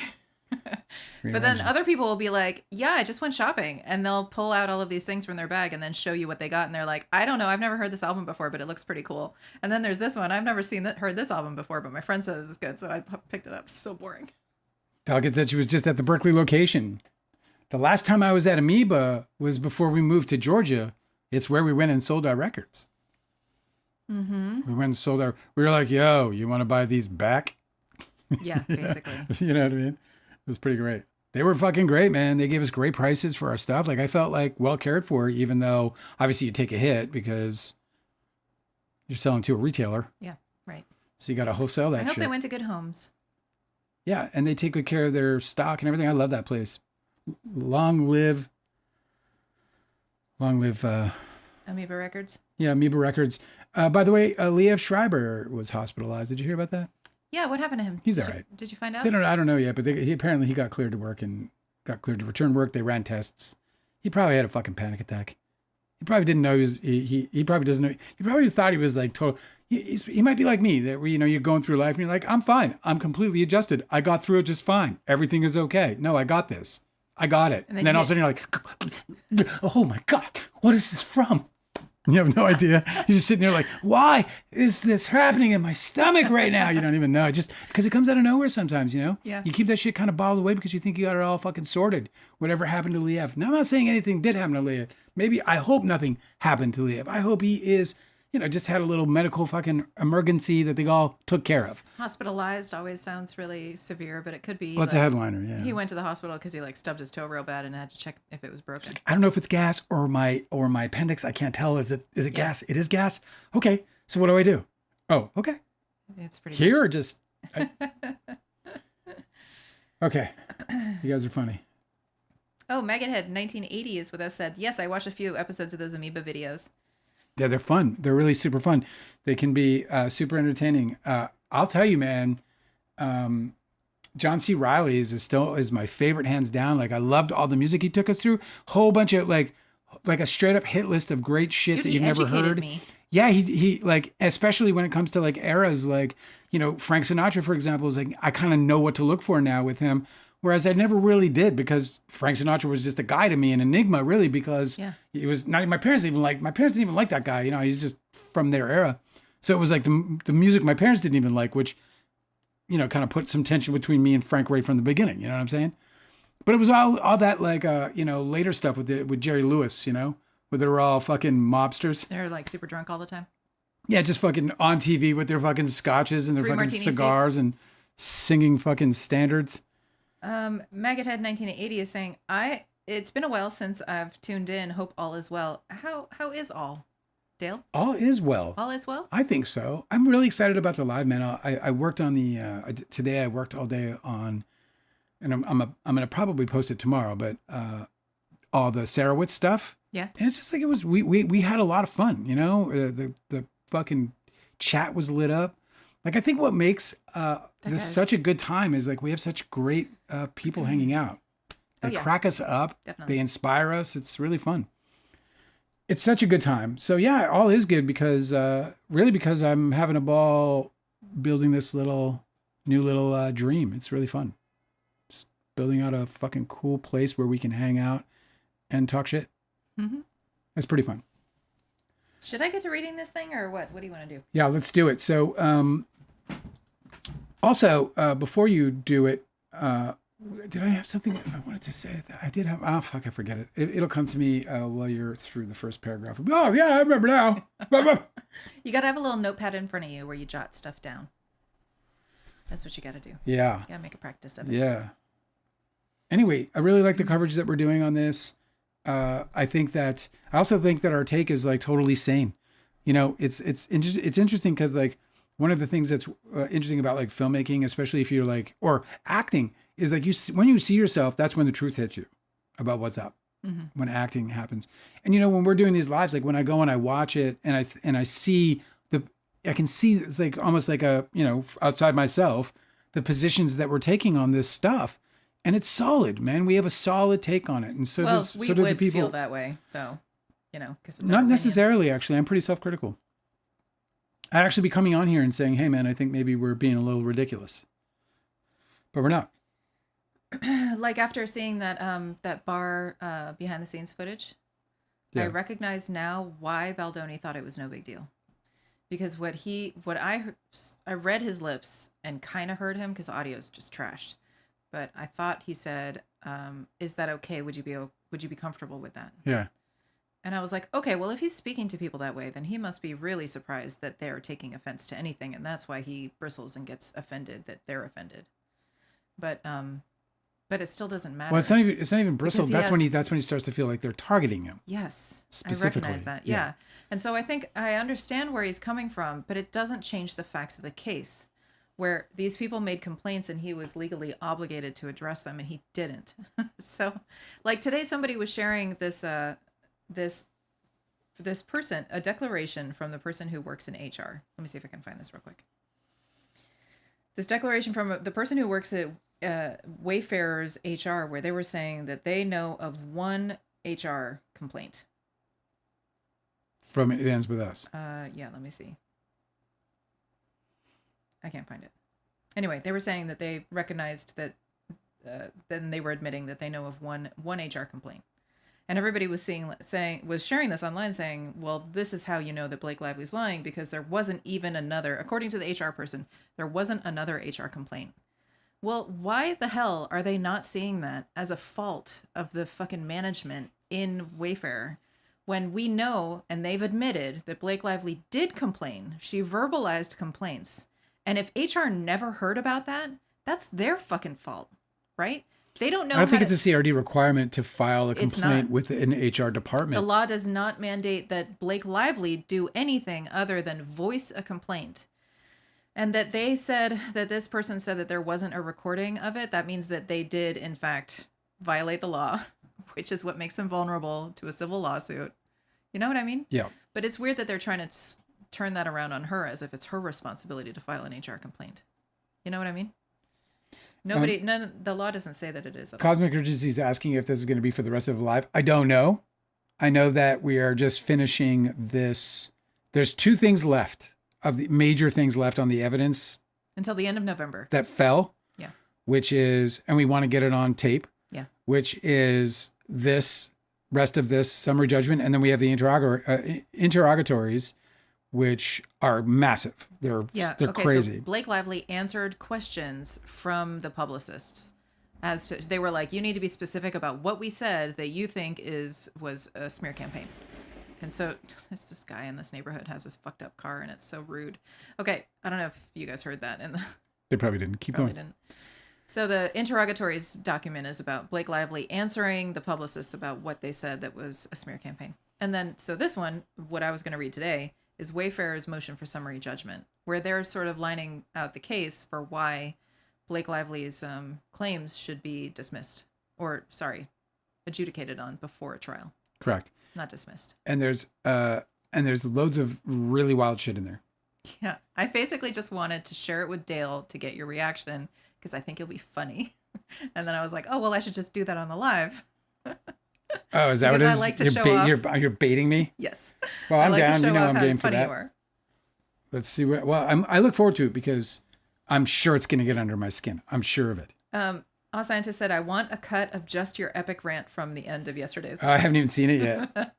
B: But then other people will be like, yeah, I just went shopping, and they'll pull out all of these things from their bag and then show you what they got. And they're like, I don't know. I've never heard this album before, but it looks pretty cool. And then there's this one. I've never heard this album before, but my friend says it's good. So I picked it up. It's so boring.
A: Falcon said she was just at the Berkeley location. The last time I was at Amoeba was before we moved to Georgia. It's where we went and sold our records. Mm-hmm. We went and sold we were like, yo, you want to buy these back?
B: Yeah, basically.
A: You know what I mean? It was pretty great. They were fucking great, man. They gave us great prices for our stuff. Like I felt like well cared for, even though obviously you take a hit because you're selling to a retailer.
B: Yeah, right.
A: So you got to wholesale that shit.
B: I hope they went to good homes.
A: Yeah, and they take good care of their stock and everything. I love that place. Long live
B: Amoeba Records.
A: Yeah, Amoeba Records. By the way, Liev Schreiber was hospitalized. Did you hear about that?
B: Yeah, what happened to him?
A: He's all right.
B: Did you find out?
A: I don't know yet, but he apparently he got cleared to work and got cleared to return work. They ran tests. He probably had a fucking panic attack. He probably didn't know he probably doesn't know. He probably thought he was like total. He might be like me that you know you're going through life and you're like, I'm fine. I'm completely adjusted. I got through it just fine. Everything is okay. No, I got this. I got it. And then all of a sudden you're like, oh my God, what is this from? You have no idea. You're just sitting there like, why is this happening in my stomach right now? You don't even know. Just because it comes out of nowhere sometimes, you know?
B: Yeah.
A: You keep that shit kind of bottled away because you think you got it all fucking sorted. Whatever happened to Liev. Now, I'm not saying anything did happen to Liev. Maybe I hope nothing happened to Liev. I hope he is, you know, just had a little medical fucking emergency that they all took care of.
B: Hospitalized always sounds really severe, but it could be.
A: Well, it's a headliner, yeah.
B: He went to the hospital because he like stubbed his toe real bad and had to check if it was broken.
A: I don't know if it's gas or my appendix. I can't tell. Is it gas? It is gas. Okay. So what do I do? Oh, okay.
B: It's pretty
A: here
B: much.
A: or just. Okay. You guys are funny.
B: Oh, Maggothead 1980 is with us said, yes, I watched a few episodes of those Amoeba videos.
A: Yeah, they're fun. They're really super fun. They can be super entertaining. I'll tell you, man, John C. Reilly is my favorite, hands down. Like I loved all the music he took us through. Whole bunch of like a straight up hit list of great shit.
B: Dude,
A: that you've never heard.
B: Me.
A: Yeah, he like, especially when it comes to like eras, like, you know, Frank Sinatra, for example, is like, I kind of know what to look for now with him. Whereas I never really did, because Frank Sinatra was just a guy to me, an enigma, really, because it was not. My parents didn't even like that guy. You know, he's just from their era. So it was like the music my parents didn't even like, which, you know, kind of put some tension between me and Frank right from the beginning. You know what I'm saying? But it was all that like you know, later stuff with Jerry Lewis, you know, where they were all fucking mobsters.
B: They're like super drunk all the time.
A: Yeah, just fucking on TV with their fucking scotches and their fucking cigars and singing fucking standards.
B: Maggothead 1980 is saying, it's been a while since I've tuned in. Hope all is well. How is all? Dale?
A: All is well.
B: All is well?
A: I think so. I'm really excited about the live, man. I worked on today I worked all day on, and I'm gonna probably post it tomorrow, but all the Sarowitz stuff.
B: Yeah.
A: And it's just like we had a lot of fun, you know? The fucking chat was lit up. Like, I think what makes this such a good time is like we have such great people hanging out. They crack us up.
B: Definitely.
A: They inspire us. It's really fun. It's such a good time. So yeah, all is good because because I'm having a ball building this new little dream. It's really fun. Just building out a fucking cool place where we can hang out and talk shit.
B: Mm-hmm.
A: It's pretty fun.
B: Should I get to reading this thing or what? What do you want to do?
A: Yeah, let's do it. So, also, before you do it, did I have something I wanted to say? That I did have. Oh, fuck, I forget it. It'll come to me while you're through the first paragraph. Oh, yeah, I remember now.
B: You got to have a little notepad in front of you where you jot stuff down. That's what you got to do.
A: Yeah.
B: You got to make a practice of it.
A: Yeah. Anyway, I really like the coverage that we're doing on this. I also think that our take is like totally sane. You know, it's interesting because like one of the things that's interesting about like filmmaking, especially if you're like, or acting, is like when you see yourself, that's when the truth hits you about what's up. Mm-hmm. When acting happens. And you know, when we're doing these lives, like when I go and I watch it and I see I can see it's like almost like a, you know, outside myself, the positions that we're taking on this stuff. And it's solid, man. We have a solid take on it. And so
B: we
A: do
B: would
A: the people
B: feel that way, though, you know, because it's
A: not necessarily, actually. I'm pretty self-critical. I'd actually be coming on here and saying, hey, man, I think maybe we're being a little ridiculous. But we're not.
B: Like after seeing that bar behind the scenes footage, yeah. I recognize now why Baldoni thought it was no big deal. Because I read his lips and kind of heard him because the audio is just trashed. But I thought he said, "Is that okay? Would you be comfortable with that?"
A: Yeah.
B: And I was like, okay, well, if he's speaking to people that way, then he must be really surprised that they're taking offense to anything, and that's why he bristles and gets offended that they're offended. But it still doesn't matter.
A: Well, it's not even bristle. That's when he starts to feel like they're targeting him.
B: Yes,
A: specifically.
B: I recognize that. Yeah. And so I think I understand where he's coming from, but it doesn't change the facts of the case, where these people made complaints and he was legally obligated to address them, and he didn't. So, like today, somebody was sharing this person, a declaration from the person who works in HR. Let me see if I can find this real quick. This declaration from the person who works at Wayfarer's HR, where they were saying that they know of one HR complaint.
A: From It Ends With Us.
B: Yeah, let me see. I can't find it. Anyway, they were saying that they recognized that, then they were admitting that they know of one HR complaint. And everybody was sharing this online saying, well, this is how you know that Blake Lively's lying, because there wasn't even another, according to the HR person, there wasn't another HR complaint. Well, why the hell are they not seeing that as a fault of the fucking management in Wayfarer when we know, and they've admitted, that Blake Lively did complain? She verbalized complaints. And if HR never heard about that, that's their fucking fault, right? They don't know. I
A: don't think it's a CRD requirement to file a complaint with an HR department.
B: The law does not mandate that Blake Lively do anything other than voice a complaint. And that they said that this person said that there wasn't a recording of it. That means that they did, in fact, violate the law, which is what makes them vulnerable to a civil lawsuit. You know what I mean?
A: Yeah.
B: But it's weird that they're trying to turn that around on her as if it's her responsibility to file an HR complaint. You know what I mean? The law doesn't say that it is.
A: Cosmic Urgency is asking if this is going to be for the rest of the life. I don't know. I know that we are just finishing this. There's two things left of the major things left on the evidence.
B: Until the end of November.
A: That fell.
B: Yeah.
A: Which is, and we want to get it on tape.
B: Yeah.
A: Which is this rest of this summary judgment. And then we have the interrogatories, which are massive. They're crazy.
B: So Blake Lively answered questions from the publicists as to, they were like, you need to be specific about what we said that you think was a smear campaign. And so this guy in this neighborhood has this fucked up car and it's so rude. Okay. I don't know if you guys heard that.
A: They probably didn't. Keep going.
B: Didn't. So the interrogatories document is about Blake Lively answering the publicists about what they said that was a smear campaign. And then, so this one, what I was going to read today, is Wayfarer's motion for summary judgment, where they're sort of lining out the case for why Blake Lively's claims should be dismissed, adjudicated on before a trial.
A: Correct.
B: Not dismissed.
A: And there's loads of really wild shit in there.
B: Yeah, I basically just wanted to share it with Dale to get your reaction because I think it'll be funny. And then I was like, oh well, I should just do that on the live.
A: Oh, is that what it is?
B: I like to show off.
A: You're baiting me?
B: Yes.
A: Well, I'm down. You know, I'm game for
B: funny
A: that.
B: You are.
A: Let's see. I look forward to it because I'm sure it's going to get under my skin. I'm sure of it.
B: Scientist said, I want a cut of just your epic rant from the end of yesterday's.
A: I haven't even seen it yet.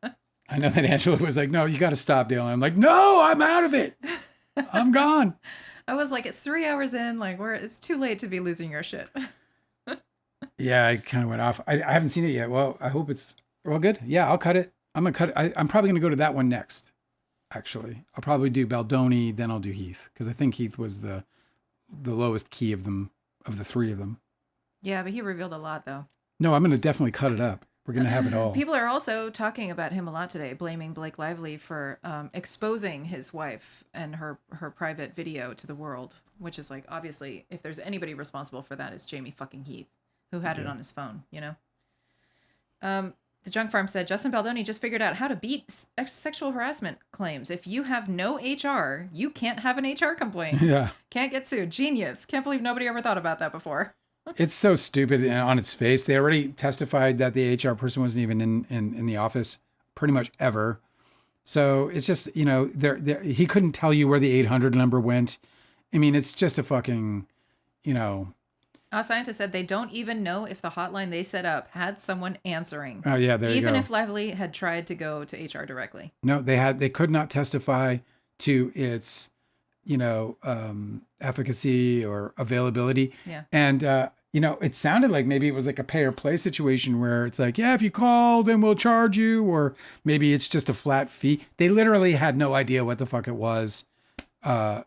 A: I know that Angela was like, no, you got to stop, Dale. And I'm like, no, I'm out of it. I'm gone.
B: I was like, it's 3 hours in. Like, it's too late to be losing your shit.
A: Yeah, I kind of went off. I haven't seen it yet. Well, I hope it's well good. Yeah, I'll cut it. I'm going to cut it. I'm probably going to go to that one next, actually. I'll probably do Baldoni, then I'll do Heath. Because I think Heath was the lowest key of them, of the three of them.
B: Yeah, but he revealed a lot, though.
A: No, I'm going to definitely cut it up. We're going to have it all.
B: People are also talking about him a lot today, blaming Blake Lively for exposing his wife and her private video to the world, which is like, obviously, if there's anybody responsible for that, it's Jamie fucking Heath, who had it on his phone, you know? The Junk Farm said, Justin Baldoni just figured out how to beat sexual harassment claims. If you have no HR, you can't have an HR complaint.
A: Yeah.
B: Can't get sued. Genius. Can't believe nobody ever thought about that before.
A: It's so stupid on its face. They already testified that the HR person wasn't even in the office pretty much ever. So it's just, you know, he couldn't tell you where the 800 number went. I mean, it's just a fucking, you know.
B: A scientist said they don't even know if the hotline they set up had someone answering.
A: Oh, yeah, there you go.
B: Even if Lively had tried to go to HR directly.
A: No, they could not testify to its, you know, efficacy or availability.
B: Yeah.
A: And, you know, it sounded like maybe it was like a pay or play situation where it's like, yeah, if you call, then we'll charge you. Or maybe it's just a flat fee. They literally had no idea what the fuck it was. And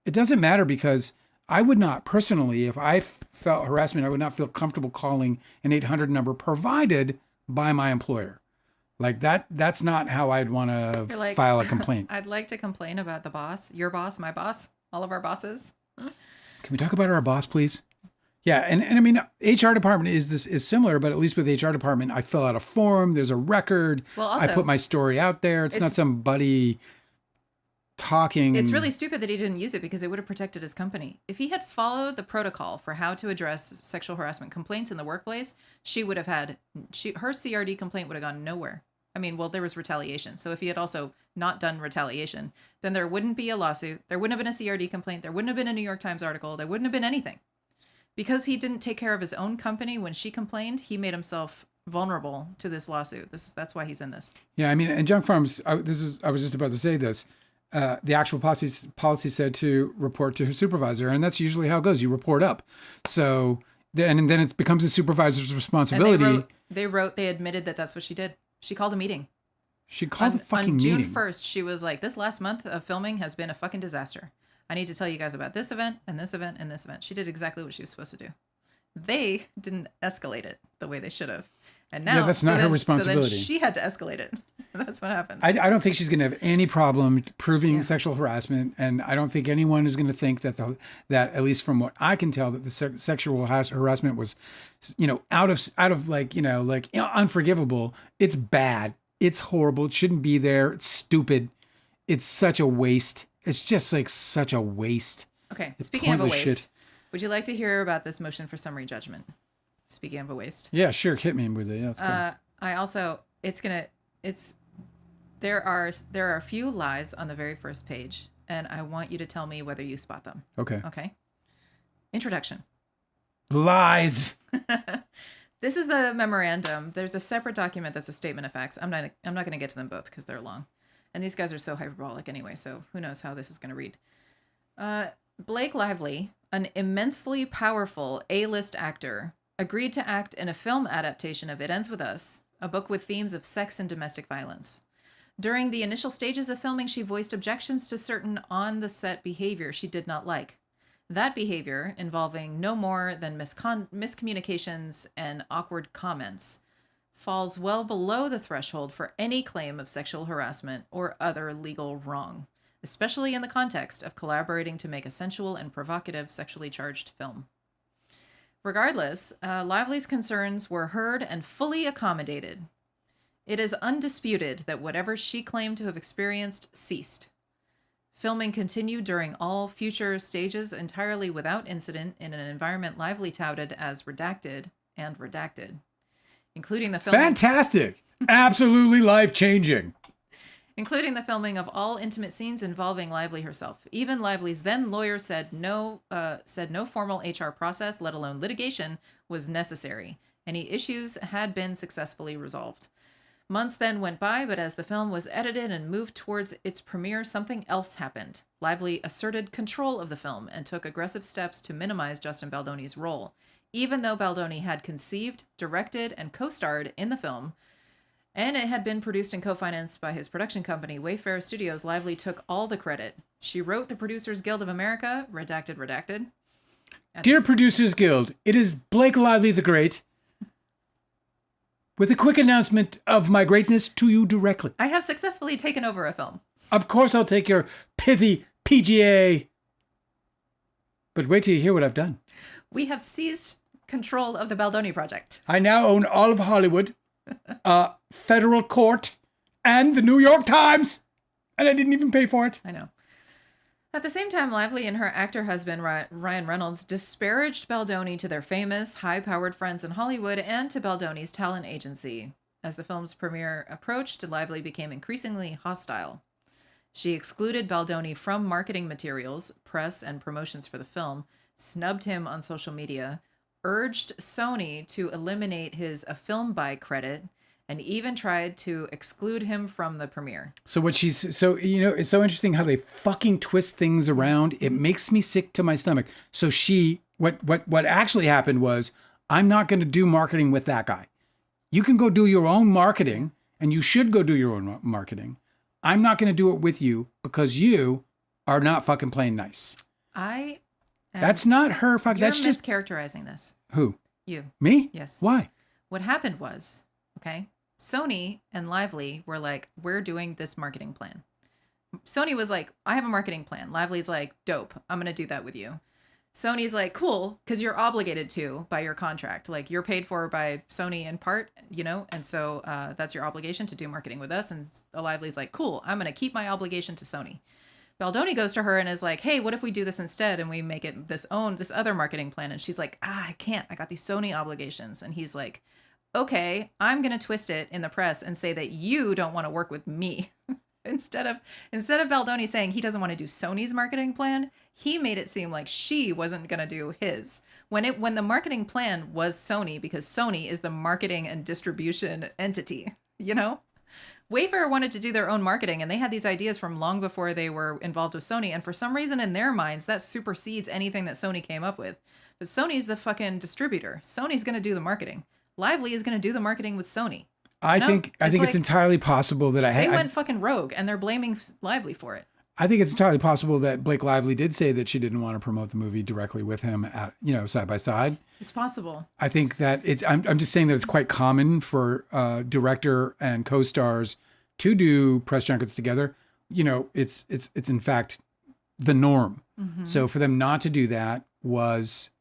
A: it doesn't matter because I would not personally, if I felt harassment, I would not feel comfortable calling an 800 number provided by my employer. Like that's not how I'd want to
B: like,
A: file a complaint.
B: I'd like to complain about the boss, your boss, my boss, all of our bosses.
A: Can we talk about our boss, please? Yeah, and I mean, HR department is similar, but at least with HR department, I fill out a form. There's a record.
B: Well, also,
A: I put my story out there. It's not somebody talking.
B: It's really stupid that he didn't use it because it would have protected his company. If he had followed the protocol for how to address sexual harassment complaints in the workplace, she would have had her CRD complaint would have gone nowhere. I mean, well, there was retaliation. So if he had also not done retaliation, then there wouldn't be a lawsuit. There wouldn't have been a CRD complaint. There wouldn't have been a New York Times article. There wouldn't have been anything. Because he didn't take care of his own company when she complained, he made himself vulnerable to this lawsuit. That's why he's in this.
A: Yeah, I mean, and Junk Farms, I was just about to say this. The actual policy said to report to her supervisor, and that's usually how it goes. You report up. So then it becomes the supervisor's responsibility.
B: And they admitted that that's what she did. She called a meeting.
A: She called a fucking meeting.
B: On June 1st, she was like, this last month of filming has been a fucking disaster. I need to tell you guys about this event and this event and this event. She did exactly what she was supposed to do. They didn't escalate it the way they should have. And now
A: that's not her responsibility.
B: So then she had to escalate it. That's what happened.
A: I don't think she's going to have any problem proving sexual harassment. And I don't think anyone is going to think that at least from what I can tell, that the sexual harassment was, you know, out of like, you know, like unforgivable. It's bad. It's horrible. It shouldn't be there. It's stupid. It's such a waste. It's just like such a waste.
B: Okay. Speaking of a waste, would you like to hear about this motion for summary judgment? Speaking of a waste.
A: Yeah, sure. Hit me with it. Yeah,
B: there are a few lies on the very first page, and I want you to tell me whether you spot them.
A: Okay.
B: Okay. Introduction.
A: Lies.
B: This is the memorandum. There's a separate document that's a statement of facts. I'm not going to get to them both because they're long. And these guys are so hyperbolic anyway, so who knows how this is going to read. Blake Lively, an immensely powerful A-list actor, agreed to act in a film adaptation of It Ends With Us, a book with themes of sex and domestic violence. During the initial stages of filming, she voiced objections to certain on-the-set behavior she did not like. That behavior, involving no more than miscommunications and awkward comments, falls well below the threshold for any claim of sexual harassment or other legal wrong, especially in the context of collaborating to make a sensual and provocative sexually charged film. Regardless, Lively's concerns were heard and fully accommodated. It is undisputed that whatever she claimed to have experienced ceased. Filming continued during all future stages entirely without incident in an environment Lively touted as redacted and redacted, including the filming.
A: Fantastic. Absolutely life-changing.
B: including the filming of all intimate scenes involving Lively herself. Even Lively's then lawyer said no formal HR process, let alone litigation, was necessary. Any issues had been successfully resolved. Months then went by, but as the film was edited and moved towards its premiere, something else happened. Lively asserted control of the film and took aggressive steps to minimize Justin Baldoni's role. Even though Baldoni had conceived, directed, and co-starred in the film, and it had been produced and co-financed by his production company, Wayfarer Studios, Lively took all the credit. She wrote the Producers Guild of America, redacted.
A: Dear Producers Guild, it is Blake Lively the Great, with a quick announcement of my greatness to you directly.
B: I have successfully taken over a film.
A: Of course I'll take your pithy PGA. But wait till you hear what I've done.
B: We have seized control of the Baldoni project.
A: I now own all of Hollywood, federal court, and the New York Times. And I didn't even pay for it.
B: I know. At the same time, Lively and her actor husband, Ryan Reynolds, disparaged Baldoni to their famous, high-powered friends in Hollywood and to Baldoni's talent agency. As the film's premiere approached, Lively became increasingly hostile. She excluded Baldoni from marketing materials, press, and promotions for the film, snubbed him on social media, urged Sony to eliminate his A Film By credit, and even tried to exclude him from the premiere.
A: So it's so interesting how they fucking twist things around. It makes me sick to my stomach. So what actually happened was, I'm not going to do marketing with that guy. You can go do your own marketing, and you should go do your own marketing. I'm not going to do it with you because you are not fucking playing nice. That's not her fucking.
B: You're
A: that's just
B: mischaracterizing this.
A: Who?
B: You.
A: Me?
B: Yes.
A: Why?
B: What happened was, okay, Sony and Lively were like, we're doing this marketing plan. Sony was like, I have a marketing plan. Lively's like, dope. I'm going to do that with you. Sony's like, cool, because you're obligated to by your contract. Like, you're paid for by Sony in part, and so that's your obligation to do marketing with us. And Lively's like, cool, I'm going to keep my obligation to Sony. Baldoni goes to her and is like, hey, what if we do this instead and we make it this other marketing plan? And she's like, I can't. I got these Sony obligations. And he's like, okay, I'm going to twist it in the press and say that you don't want to work with me. Instead of Baldoni saying he doesn't want to do Sony's marketing plan, he made it seem like she wasn't going to do his. When the marketing plan was Sony, because Sony is the marketing and distribution entity, Wayfarer wanted to do their own marketing, and they had these ideas from long before they were involved with Sony. And for some reason in their minds, that supersedes anything that Sony came up with. But Sony's the fucking distributor. Sony's going to do the marketing. Lively is going to do the marketing with Sony.
A: I think it's entirely possible that
B: they went fucking rogue, and they're blaming Lively for it.
A: I think it's entirely possible that Blake Lively did say that she didn't want to promote the movie directly with him side by side.
B: It's possible.
A: I think that I'm just saying that it's quite common for director and co-stars to do press junkets together. It's in fact the norm. Mm-hmm. So for them not to do that was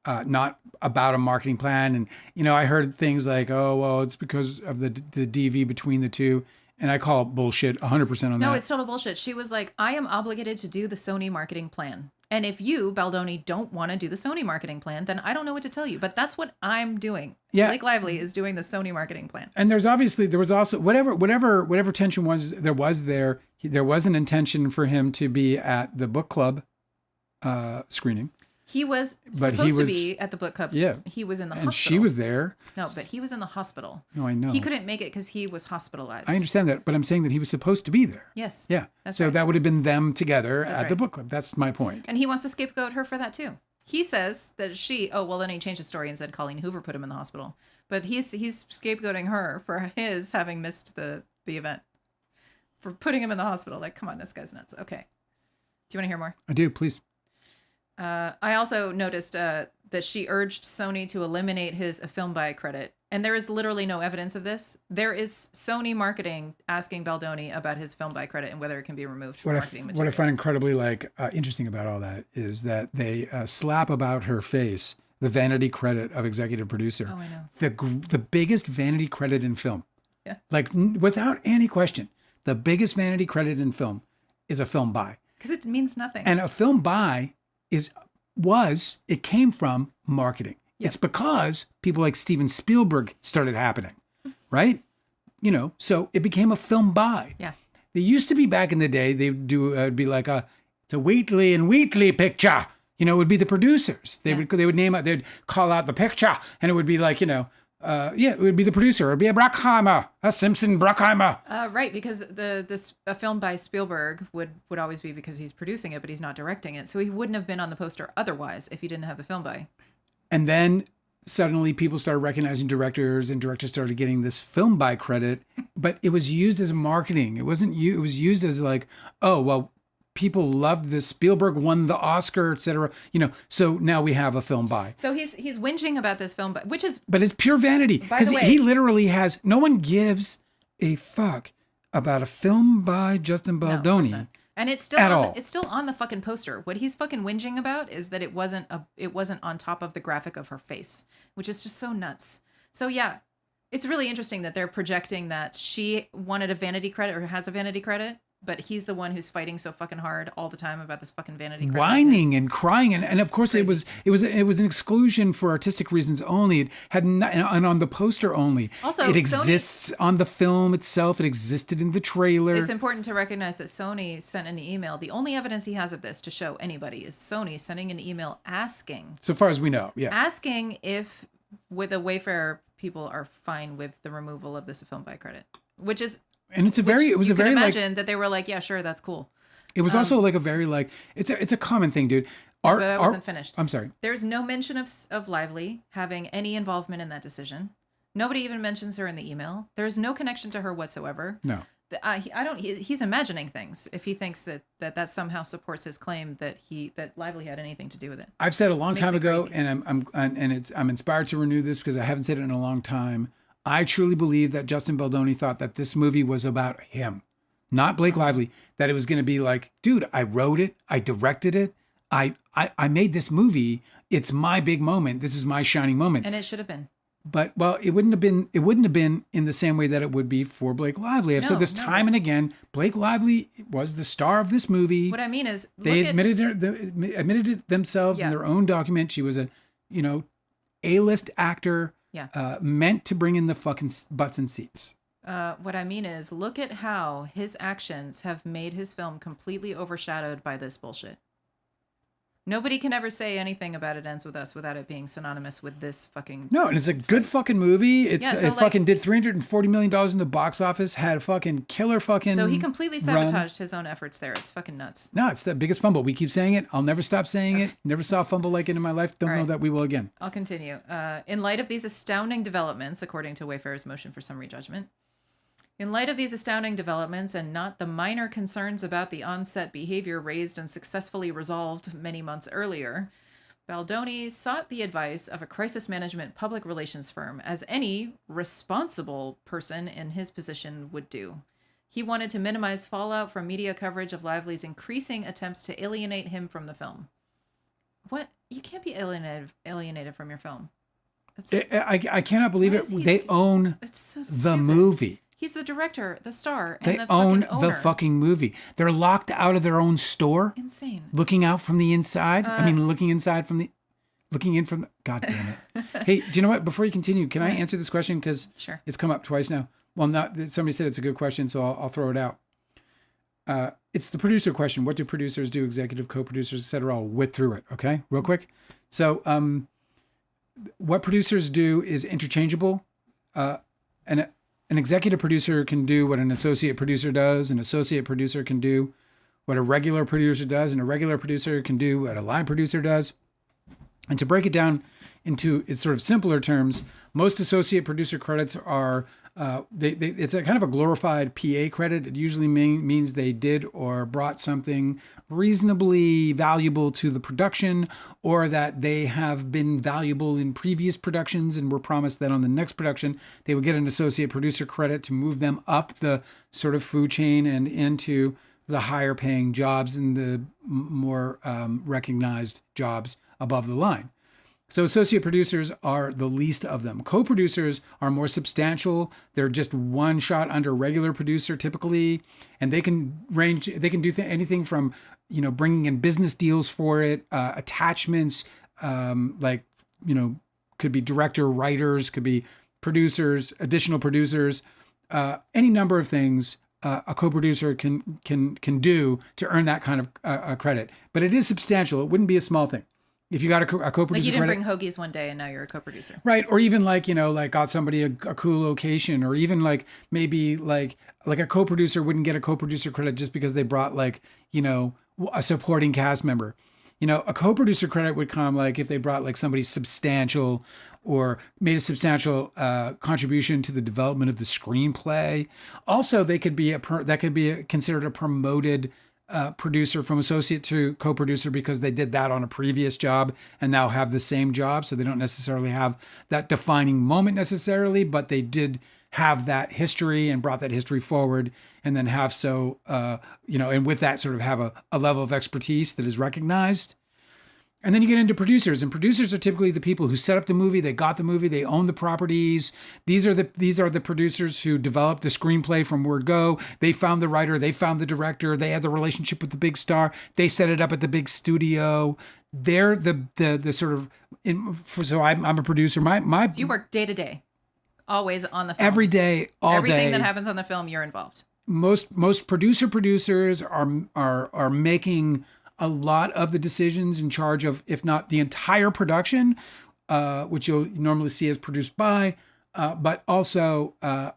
A: not about a marketing plan. And, I heard things like, oh, well, it's because of the DV between the two. And I call bullshit 100% on that.
B: No, it's total bullshit. She was like, I am obligated to do the Sony marketing plan. And if you, Baldoni, don't want to do the Sony marketing plan, then I don't know what to tell you. But that's what I'm doing. Yeah. Blake Lively is doing the Sony marketing plan.
A: And there was also whatever tension there was an intention for him to be at the book club screening.
B: He was supposed to be at the book club. Yeah. He was in the hospital.
A: And she was there.
B: No, but he was in the hospital.
A: No, I know.
B: He couldn't make it because he was hospitalized.
A: I understand that, but I'm saying that he was supposed to be there.
B: Yes.
A: Yeah. So that would have been them together at the book club. That's my point.
B: And he wants to scapegoat her for that too. He says that then he changed the story and said Colleen Hoover put him in the hospital. But he's scapegoating her for his having missed the event. For putting him in the hospital. Like, come on, this guy's nuts. Okay. Do you want to hear more?
A: I do, please.
B: I also noticed that she urged Sony to eliminate his A Film By credit. And there is literally no evidence of this. There is Sony marketing asking Baldoni about his Film By credit and whether it can be removed from marketing materials.
A: What I find incredibly interesting about all that is that they slap about her face the vanity credit of executive producer.
B: Oh, I know.
A: The biggest vanity credit in film.
B: Yeah.
A: Like, without any question, the biggest vanity credit in film is A Film By.
B: Because it means nothing.
A: And A Film By it came from marketing. Yep. It's because people like Steven Spielberg started happening, right? So it became A Film By.
B: Yeah.
A: They used to be back in the day. They would do it'd be like it's a Wheatley and Wheatley picture. You know, it would be the producers. They would name it. They'd call out the picture, and it would be like, you know, it would be the producer. It'd be a Bruckheimer, a Simpson Bruckheimer.
B: Right, because a film by Spielberg would always be because he's producing it, but he's not directing it. So he wouldn't have been on the poster otherwise if he didn't have the film by.
A: And then suddenly people started recognizing directors, and directors started getting this film by credit, but it was used as marketing. It wasn't it was used as like, oh, well, people loved this. Spielberg won the Oscar, etc. You know, so now we have a film by.
B: So he's whinging about this film, which is,
A: but it's pure vanity,
B: by
A: because
B: the way,
A: he literally has no one gives a fuck about a film by Justin
B: no, of course
A: Baldoni.
B: not. And it's still
A: At
B: on
A: all.
B: it's still on the fucking poster. What he's fucking whinging about is that it wasn't on top of the graphic of her face, which is just so nuts. So yeah, it's really interesting that they're projecting that she wanted a vanity credit or has a vanity credit, but he's the one who's fighting so fucking hard all the time about this fucking vanity credit.
A: Whining and crying, and of course it was an exclusion for artistic reasons only. It had and on the poster only.
B: Also,
A: it exists on the film itself. It existed in the trailer.
B: It's important to recognize that Sony sent an email. The only evidence he has of this to show anybody is Sony sending an email asking,
A: so far as we know,
B: asking if with the Wayfair people are fine with the removal of this film by credit, which is.
A: And it was a very
B: imagine that they were like, yeah, sure, that's cool.
A: It was also like a very like it's a common thing, dude.
B: But I wasn't finished.
A: I'm sorry.
B: There's no mention of Lively having any involvement in that decision. Nobody even mentions her in the email. There's no connection to her whatsoever.
A: No.
B: He's imagining things if he thinks that somehow supports his claim that Lively had anything to do with it.
A: I've said a long time ago,
B: crazy.
A: and I'm inspired to renew this because I haven't said it in a long time. I truly believe that Justin Baldoni thought that this movie was about him, not Blake Lively. That it was going to be like, dude, I wrote it, I directed it, I made this movie. It's my big moment. This is my shining moment.
B: And it should have been.
A: But well, it wouldn't have been in the same way that it would be for Blake Lively. I've said this time and again. Blake Lively was the star of this movie.
B: What I mean is,
A: they admitted it themselves in their own document. She was a, A-list actor.
B: Yeah.
A: Meant to bring in the fucking butts and seats.
B: What I mean is, look at how his actions have made his film completely overshadowed by this bullshit. Nobody can ever say anything about It Ends With Us without it being synonymous with this fucking...
A: No, and it's a good fucking movie. It fucking did $340 million in the box office, had a fucking killer fucking...
B: So he completely sabotaged his own efforts there. It's fucking nuts.
A: No, it's the biggest fumble. We keep saying it. I'll never stop saying it. Never saw a fumble like it in my life. Don't know that we will again.
B: I'll continue. In light of these astounding developments, according to Wayfair's motion for summary judgment, in light of these astounding developments and not the minor concerns about the on-set behavior raised and successfully resolved many months earlier, Baldoni sought the advice of a crisis management public relations firm, as any responsible person in his position would do. He wanted to minimize fallout from media coverage of Lively's increasing attempts to alienate him from the film. What? You can't be alienated from your film.
A: I cannot believe it. They own the movie.
B: He's the director, the star, and
A: they
B: the fucking owner.
A: The fucking movie. They're locked out of their own store.
B: Insane.
A: Looking out from the inside. Looking in from the... God damn it. Hey, do you know what? Before you continue, can I answer this question? Because it's come up twice now. Well, somebody said it's a good question, so I'll throw it out. It's the producer question. What do producers do? Executive co-producers, etc. I'll whip through it, okay? Real quick. So what producers do is interchangeable. And an executive producer can do what an associate producer does. An associate producer can do what a regular producer does. And a regular producer can do what a line producer does. And to break it down into its sort of simpler terms, most associate producer credits are, it's a kind of a glorified PA credit. It usually means they did or brought something reasonably valuable to the production, or that they have been valuable in previous productions and were promised that on the next production they would get an associate producer credit to move them up the sort of food chain and into the higher paying jobs and the more recognized jobs above the line. So associate producers are the least of them. Co-producers are more substantial. They're just one shot under regular producer typically, and they can do anything from, bringing in business deals for it, attachments, could be director, writers, could be producers, additional producers, any number of things. a co-producer can do to earn that kind of credit. But it is substantial. It wouldn't be a small thing. If you got a co-producer
B: Like you didn't
A: credit,
B: bring hoagies one day and now you're a co-producer.
A: right? Or even like, like got somebody a cool location, or even like maybe like a co-producer wouldn't get a co-producer credit just because they brought like, a supporting cast member. A co-producer credit would come like if they brought like somebody substantial or made a substantial contribution to the development of the screenplay. Also, they could be considered a promoted producer from associate to co-producer because they did that on a previous job and now have the same job. So they don't necessarily have that defining moment necessarily, but they did have that history and brought that history forward, and then have and with that sort of have a level of expertise that is recognized. And then you get into producers, and producers are typically the people who set up the movie, they got the movie, they own the properties. These are the producers who developed the screenplay from word go. They found the writer, they found the director, they had the relationship with the big star, they set it up at the big studio. They're the sort of so I'm a producer. So
B: you work day to day, always on the film.
A: Every day, all
B: Everything
A: day.
B: Everything that happens on the film, you're involved.
A: Most producers are making a lot of the decisions, in charge of, if not the entire production, which you'll normally see as produced by, but also, if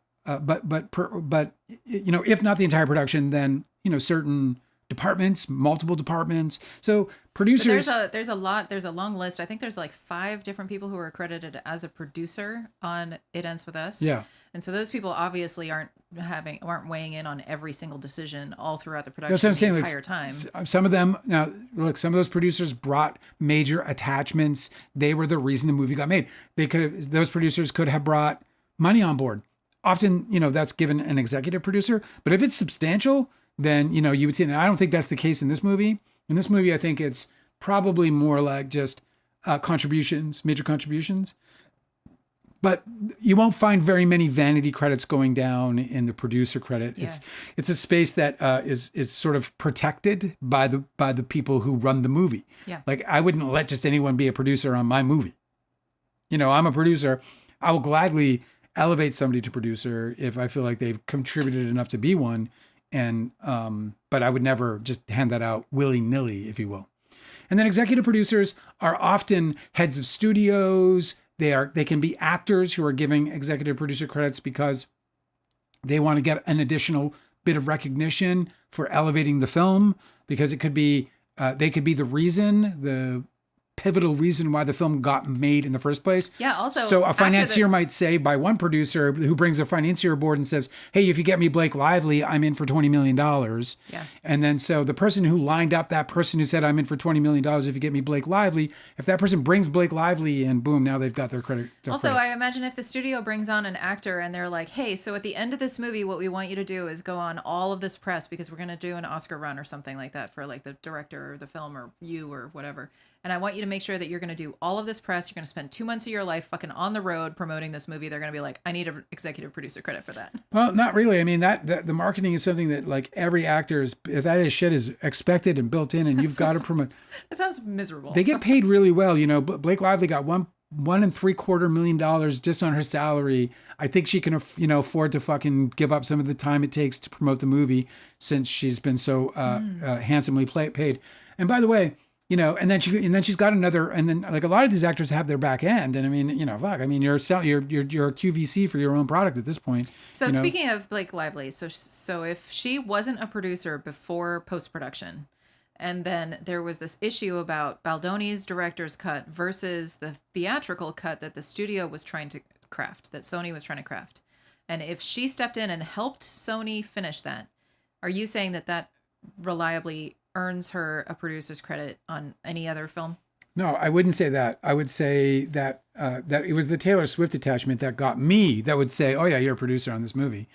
A: not the entire production, then certain departments, multiple departments. So producers.
B: But there's a long list. I think there's like 5 different people who are accredited as a producer on It Ends With Us.
A: Yeah.
B: And so those people obviously aren't weighing in on every single decision all throughout the production.
A: That's what I'm saying.
B: Entire time.
A: Some of them, now look, some of those producers brought major attachments. They were the reason the movie got made. Those producers could have brought money on board. Often, that's given an executive producer, but if it's substantial, then, you would see it. And I don't think that's the case in this movie. In this movie, I think it's probably more like just major contributions. But you won't find very many vanity credits going down in the producer credit.
B: Yeah.
A: It's a space that is sort of protected by the people who run the movie.
B: Yeah.
A: Like, I wouldn't let just anyone be a producer on my movie. I'm a producer. I will gladly elevate somebody to producer if I feel like they've contributed enough to be one. And but I would never just hand that out willy-nilly, if you will. And then executive producers are often heads of studios. They can be actors who are giving executive producer credits because they want to get an additional bit of recognition for elevating the film, because it could be they could be the pivotal reason why the film got made in the first place.
B: Yeah, also,
A: so a financier might say, by one producer who brings a financier aboard and says, hey, if you get me Blake Lively, I'm in for $20 million.
B: Yeah.
A: And then so the person who lined up that person who said, I'm in for $20 million if you get me Blake Lively, if that person brings Blake Lively in, boom, now they've got their credit.
B: Also, I imagine if the studio brings on an actor and they're like, hey, so at the end of this movie, what we want you to do is go on all of this press because we're going to do an Oscar run or something like that for like the director or the film or you or whatever. And I want you to make sure that you're going to do all of this press. You're going to spend 2 months of your life fucking on the road promoting this movie. They're going to be like, I need an executive producer credit for that.
A: Well, not really. I mean, that the marketing is something that like every actor shit is expected and built in, and you've got to promote.
B: That sounds miserable.
A: They get paid really well. Blake Lively got $1.75 million just on her salary. I think she can, afford to fucking give up some of the time it takes to promote the movie, since she's been so handsomely paid. And by the way, and then she's got another, and then like a lot of these actors have their back end, and I mean, you're a QVC for your own product at this point.
B: So speaking of Blake Lively, so if she wasn't a producer before post-production, and then there was this issue about Baldoni's director's cut versus the theatrical cut that the studio was trying to craft, that Sony was trying to craft, and if she stepped in and helped Sony finish that, are you saying that reliably earns her a producer's credit on any other film?
A: No, I wouldn't say that. I would say that that it was the Taylor Swift attachment that got me, that would say, oh yeah, you're a producer on this movie.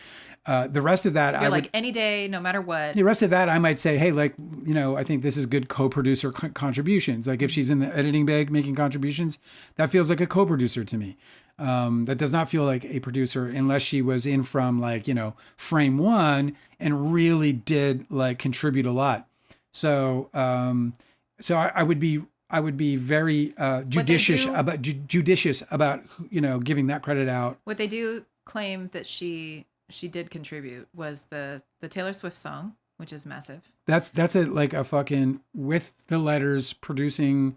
A: The rest of that,
B: any day, no matter what.
A: The rest of that, I might say, hey, like, I think this is good co-producer contributions. Like if she's in the editing bag making contributions, that feels like a co-producer to me. That does not feel like a producer unless she was in from like, frame one and really did like contribute a lot. So, I would be very judicious about giving that credit out.
B: What they do claim that she she did contribute was the Taylor Swift song, which is massive.
A: That's like a fucking with the letters producing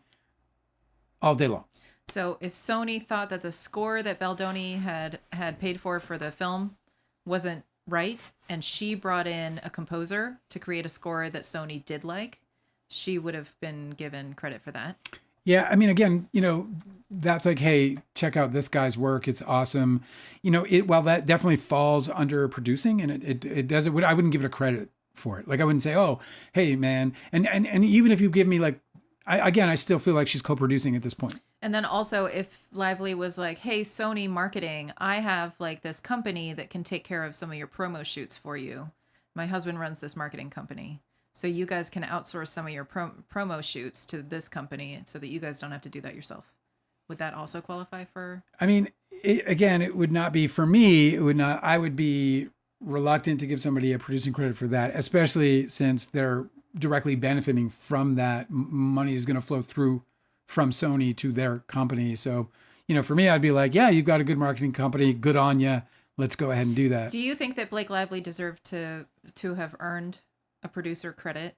A: all day long.
B: So if Sony thought that the score that Baldoni had paid for the film wasn't right, and she brought in a composer to create a score that Sony did like, she would have been given credit for that.
A: Yeah, I mean, again, that's like, hey, check out this guy's work. It's awesome. While that definitely falls under producing, and it does it. I wouldn't give it a credit for it. Like, I wouldn't say, oh, hey, man. And even if you give me like, I still feel like she's co-producing at this point.
B: And then also, if Lively was like, hey, Sony marketing, I have like this company that can take care of some of your promo shoots for you. My husband runs this marketing company. So you guys can outsource some of your promo shoots to this company so that you guys don't have to do that yourself. Would that also qualify for?
A: I mean, it would not be for me. It would not. I would be reluctant to give somebody a producing credit for that, especially since they're directly benefiting from that. Money is going to flow through from Sony to their company. So, for me, I'd be like, yeah, you've got a good marketing company. Good on you. Let's go ahead and do that.
B: Do you think that Blake Lively deserved to have earned a producer credit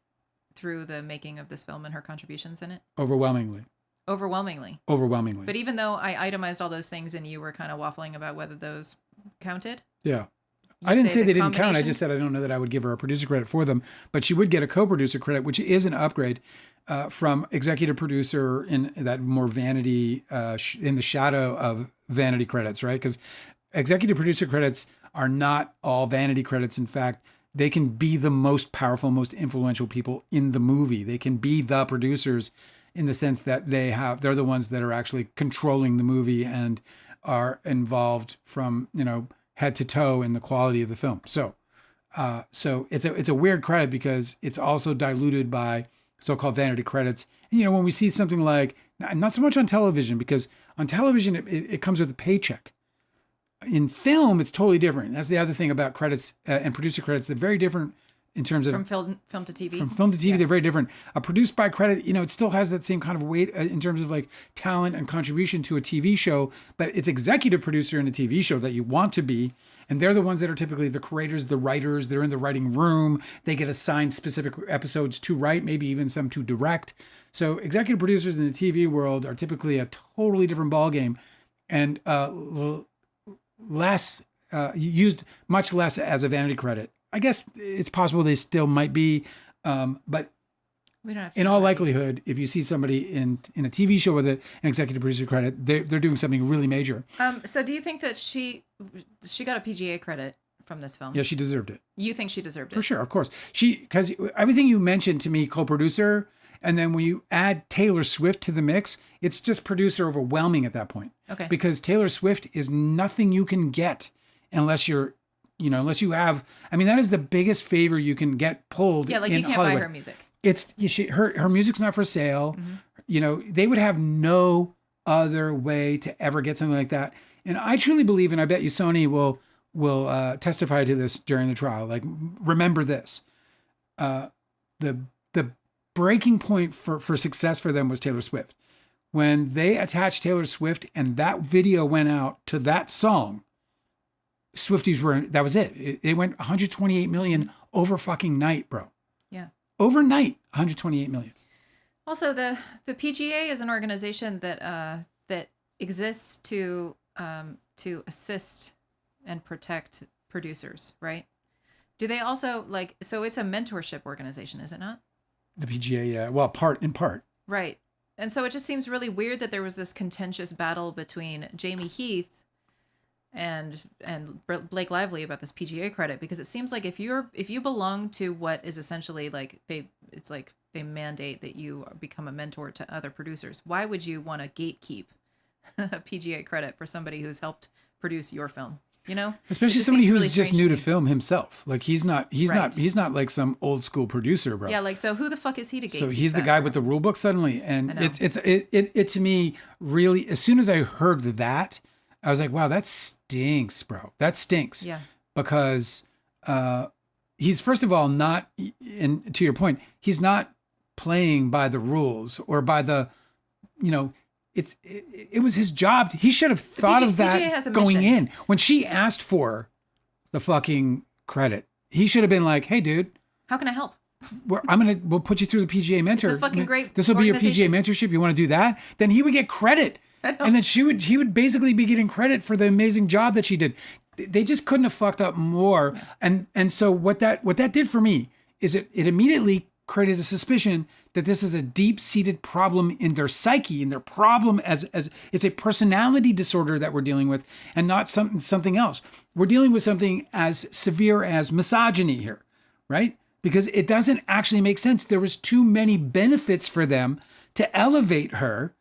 B: through the making of this film and her contributions in it?
A: Overwhelmingly.
B: But even though I itemized all those things and you were kind of waffling about whether those counted.
A: Yeah. I didn't say they didn't count. I just said I don't know that I would give her a producer credit for them, but she would get a co-producer credit, which is an upgrade from executive producer in that more vanity, in the shadow of vanity credits, right? Because executive producer credits are not all vanity credits. In fact, they can be the most powerful, most influential people in the movie. They can be the producers in the sense that they're the ones that are actually controlling the movie and are involved from, head to toe in the quality of the film. So it's a weird credit because it's also diluted by so-called vanity credits. And, when we see something like, not so much on television, because on television, it comes with a paycheck. In film, it's totally different. That's the other thing about credits and producer credits. They're very different in terms of
B: from film to TV.
A: From film to TV, yeah. They're very different. Produced by credit, it still has that same kind of weight in terms of like talent and contribution to a TV show, but it's executive producer in a TV show that you want to be. And they're the ones that are typically the creators, the writers. They're in the writing room. They get assigned specific episodes to write, maybe even some to direct. So executive producers in the TV world are typically a totally different ballgame, and used much less as a vanity credit. I guess it's possible they still might be, but
B: we don't have to
A: in all likelihood, if you see somebody in a TV show with an executive producer credit, they're doing something really major.
B: So do you think that she got a PGA credit from this film?
A: Yeah, she deserved it.
B: You think she deserved it?
A: For sure, of course. Because everything you mentioned to me, co-producer, and then when you add Taylor Swift to the mix, it's just producer overwhelming at that point.
B: Okay.
A: Because Taylor Swift is nothing you can get unless you have, that is the biggest favor you can get pulled.
B: Yeah, like
A: in
B: you can't
A: Hollywood.
B: buy her music.
A: Her music's not for sale. Mm-hmm. They would have no other way to ever get something like that. And I truly believe, and I bet you Sony will testify to this during the trial. Like, remember this: the breaking point for success for them was Taylor Swift. When they attached Taylor Swift and that video went out to that song, Swifties that was it. It went 128 million over fucking night, bro.
B: Yeah.
A: Overnight, 128 million.
B: Also, the PGA is an organization that exists to assist and protect producers, right? Do they also so it's a mentorship organization, is it not?
A: The PGA, yeah. Well, in part.
B: Right. And so it just seems really weird that there was this contentious battle between Jamie Heath and Blake Lively about this PGA credit, because it seems like if you belong to what is essentially they mandate that you become a mentor to other producers, why would you want to gatekeep a PGA credit for somebody who's helped produce your film?
A: Especially somebody who's really just new to film himself. Like he's not like some old school producer, bro.
B: Yeah, so who the fuck is he to gatekeep?
A: So he's the guy with the rule book suddenly, and it to me really, as soon as I heard that, I was like, wow, that stinks, bro. That stinks.
B: Yeah.
A: Because he's, first of all, not, and to your point, he's not playing by the rules or by the, it was his job. He should have thought of that going in. When she asked for the fucking credit. He should have been like, hey, dude,
B: How can I help?
A: we'll put you through the PGA mentor.
B: It's a fucking great
A: This will be your PGA
B: organization.
A: mentorship. You want to do that? Then he would get credit. And then he would basically be getting credit for the amazing job that she did. They just couldn't have fucked up more. Yeah. And so what that did for me is it immediately created a suspicion that this is a deep-seated problem in their psyche, in their problem as it's a personality disorder that we're dealing with, and not something else. We're dealing with something as severe as misogyny here, right? Because it doesn't actually make sense. There was too many benefits for them to elevate her,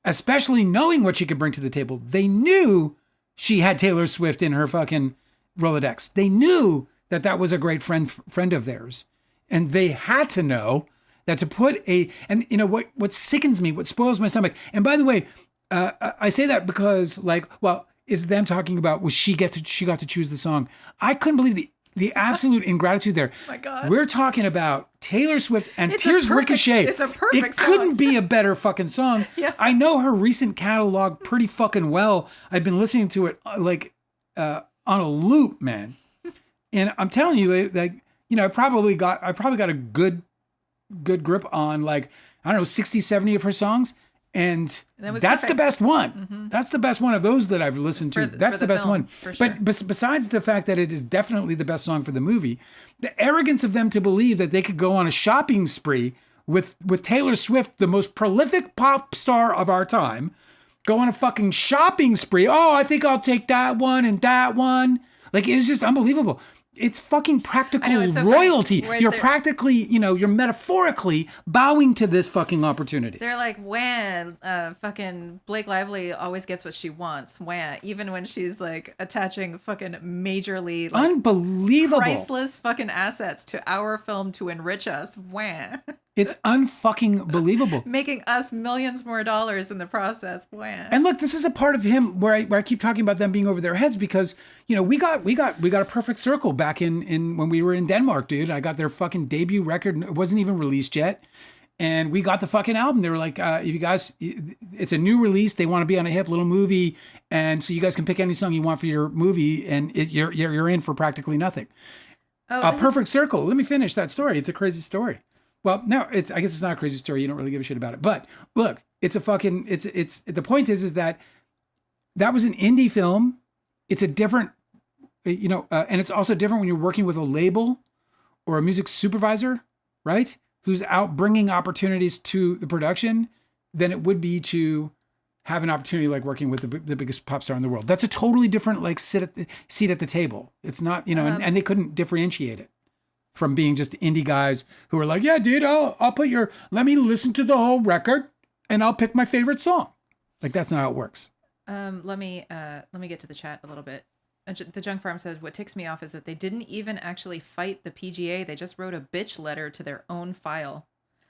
A: especially knowing what she could bring to the table. They knew she had Taylor Swift in her fucking Rolodex. They knew that was a great friend of theirs. And they had to know that to put and you know what sickens me, what spoils my stomach. And by the way, I say that because like, well, is them talking about she got to choose the song. I couldn't believe the absolute ingratitude there.
B: Oh my God.
A: We're talking about Taylor Swift and Tears Ricochet.
B: It's a perfect song.
A: It couldn't be a better fucking song.
B: Yeah.
A: I know her recent catalog pretty fucking well. I've been listening to it like on a loop, man. And I'm telling you, like, you know, I probably got a good grip on like, I don't know, 60, 70 of her songs. And that's the best one. Mm-hmm. That's the best one of those that I've listened to. That's the best one.
B: For sure.
A: But besides the fact that it is definitely the best song for the movie, the arrogance of them to believe that they could go on a shopping spree with Taylor Swift, the most prolific pop star of our time, go on a fucking shopping spree. Oh, I think I'll take that one and that one. Like, it was just unbelievable. It's fucking practical royalty. You're practically, you know, you're metaphorically bowing to this fucking opportunity.
B: They're like, when fucking Blake Lively always gets what she wants. When even when she's like attaching fucking majorly like,
A: unbelievable
B: priceless fucking assets to our film to enrich us. When
A: it's unfucking believable,
B: making us millions more dollars in the process. When
A: and look, this is a part of him where I keep talking about them being over their heads because you know we got a perfect circle back in when we were in Denmark, dude. I got their fucking debut record. It wasn't even released yet. And we got the fucking album. They were like, if you guys, it's a new release. They want to be on a hip little movie. And so you guys can pick any song you want for your movie. And you're in for practically nothing. A perfect circle. Let me finish that story. It's a crazy story. Well, no, I guess it's not a crazy story. You don't really give a shit about it. But look, it's a fucking, it's the point is that was an indie film. It's a different, you know, and it's also different when you're working with a label or a music supervisor, right? Who's out bringing opportunities to the production than it would be to have an opportunity like working with the biggest pop star in the world. That's a totally different like seat at the table. It's not, you know, and they couldn't differentiate it from being just indie guys who are like, yeah, dude, I'll put let me listen to the whole record and I'll pick my favorite song. Like that's not how it works.
B: Let me get to the chat a little bit. The Junk Farm says, what ticks me off is that they didn't even actually fight the PGA. They just wrote a bitch letter to their own file.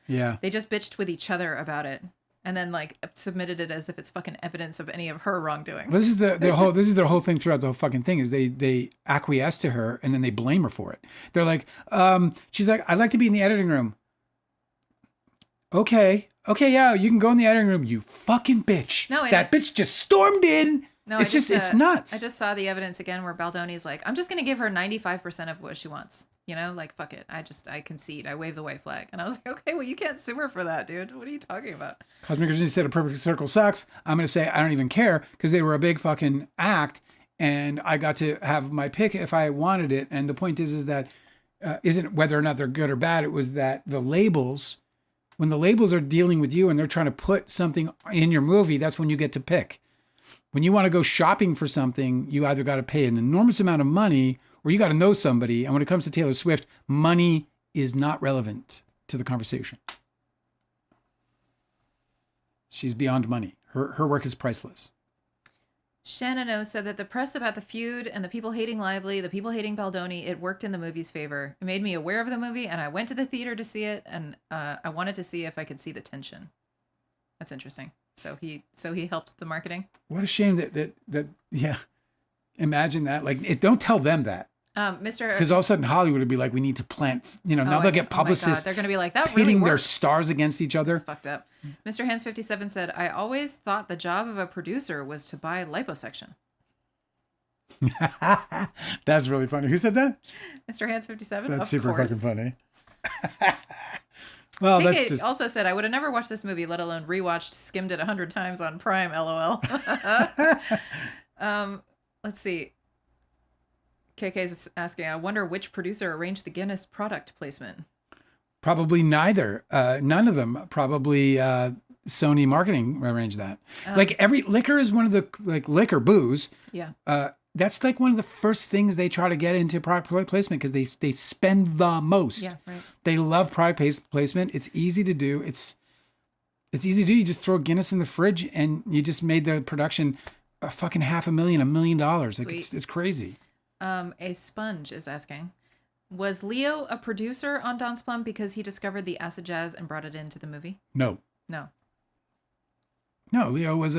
A: Yeah.
B: They just bitched with each other about it. And then like submitted it as if it's fucking evidence of any of her wrongdoing.
A: This is their whole thing throughout the whole fucking thing is they acquiesce to her and then they blame her for it. They're like, she's like, I'd like to be in the editing room. Okay, yeah, you can go in the editing room, you fucking bitch. No, that bitch just stormed in. No, it's it's nuts.
B: I just saw the evidence again where Baldoni's like, I'm just going to give her 95% of what she wants. You know, like, fuck it. I concede. I wave the white flag. And I was like, okay, well, you can't sue her for that, dude. What are you talking about?
A: Cosmic Urgency said a perfect circle sucks. I'm going to say I don't even care because they were a big fucking act and I got to have my pick if I wanted it. And the point is that isn't whether or not they're good or bad. It was that the labels, when the labels are dealing with you and they're trying to put something in your movie, that's when you get to pick. When you want to go shopping for something, you either got to pay an enormous amount of money or you got to know somebody. And when it comes to Taylor Swift, money is not relevant to the conversation. She's beyond money. Her work is priceless.
B: Shannon O said that the press about the feud and the people hating Lively, the people hating Baldoni, it worked in the movie's favor. It made me aware of the movie and I went to the theater to see it and I wanted to see if I could see the tension. That's interesting. So he helped the marketing.
A: What a shame that yeah. Imagine that. Like, don't tell them that. Because all of a sudden Hollywood would be like, we need to plant, you know, now they'll get publicists.
B: They're going to be like, that
A: pitting
B: really
A: their stars against each other.
B: It's fucked up. Mr. Hands 57 said, I always thought the job of a producer was to buy liposuction.
A: That's really funny. Who said that?
B: Mr. Hands 57.
A: That's
B: of
A: super
B: course.
A: fucking funny. Well,
B: KK
A: that's just
B: also said, I would have never watched this movie, let alone rewatched, skimmed it 100 times on Prime, LOL. Let's see. KK's asking, I wonder which producer arranged the Guinness product placement.
A: probably neither. None of them. Probably Sony marketing arranged that. Like every liquor is one of the liquor booze.
B: Yeah.
A: That's like one of the first things they try to get into product placement because they spend the most.
B: Yeah, right.
A: They love product placement. It's easy to do. It's easy to do. You just throw Guinness in the fridge and you just made the production a fucking $500,000, $1 million. Like it's crazy.
B: A Sponge is asking, was Leo a producer on Don's Plum because he discovered the acid jazz and brought it into the movie?
A: No.
B: No.
A: Leo was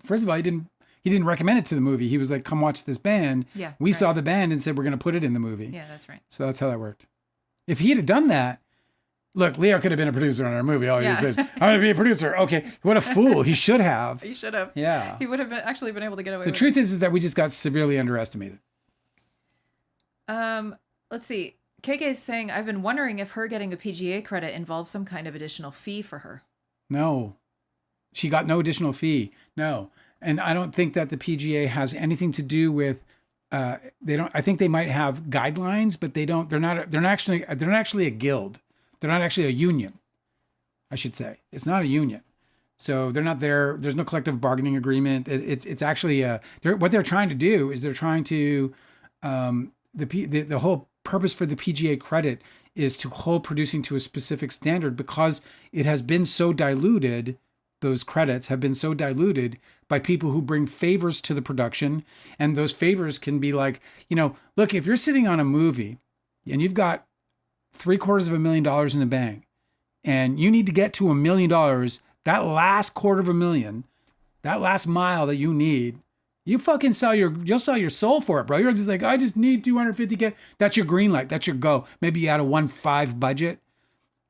A: first of all, he didn't recommend it to the movie. He was like, come watch this band.
B: Yeah.
A: We saw the band and said, we're going to put it in the movie.
B: Yeah, that's right.
A: So that's how that worked. If he had done that, look, Leo could have been a producer on our movie. All he says, I'm going to be a producer. Okay. What a fool. He should have.
B: He should have.
A: Yeah.
B: He would have actually been able to get away with it.
A: The truth is that we just got severely underestimated.
B: Let's see. KK is saying, I've been wondering if her getting a PGA credit involves some kind of additional fee for her.
A: No. She got no additional fee. No. And I don't think that the PGA has anything to do with they don't. I think they might have guidelines, but they don't. They're not actually a guild. They're not actually a union. I should say it's not a union. So they're not there. There's no collective bargaining agreement. It's actually what they're trying to do is they're trying to the whole purpose for the PGA credit is to hold producing to a specific standard because it has been so diluted. Those credits have been so diluted by people who bring favors to the production. And those favors can be like, look, if you're sitting on a movie and you've got $750,000 in the bank and you need to get to $1 million, that last $250,000, that last mile that you need, you'll sell your soul for it, bro. You're just like, I just need 250K. That's your green light. That's your go. Maybe you had a 1.5 budget.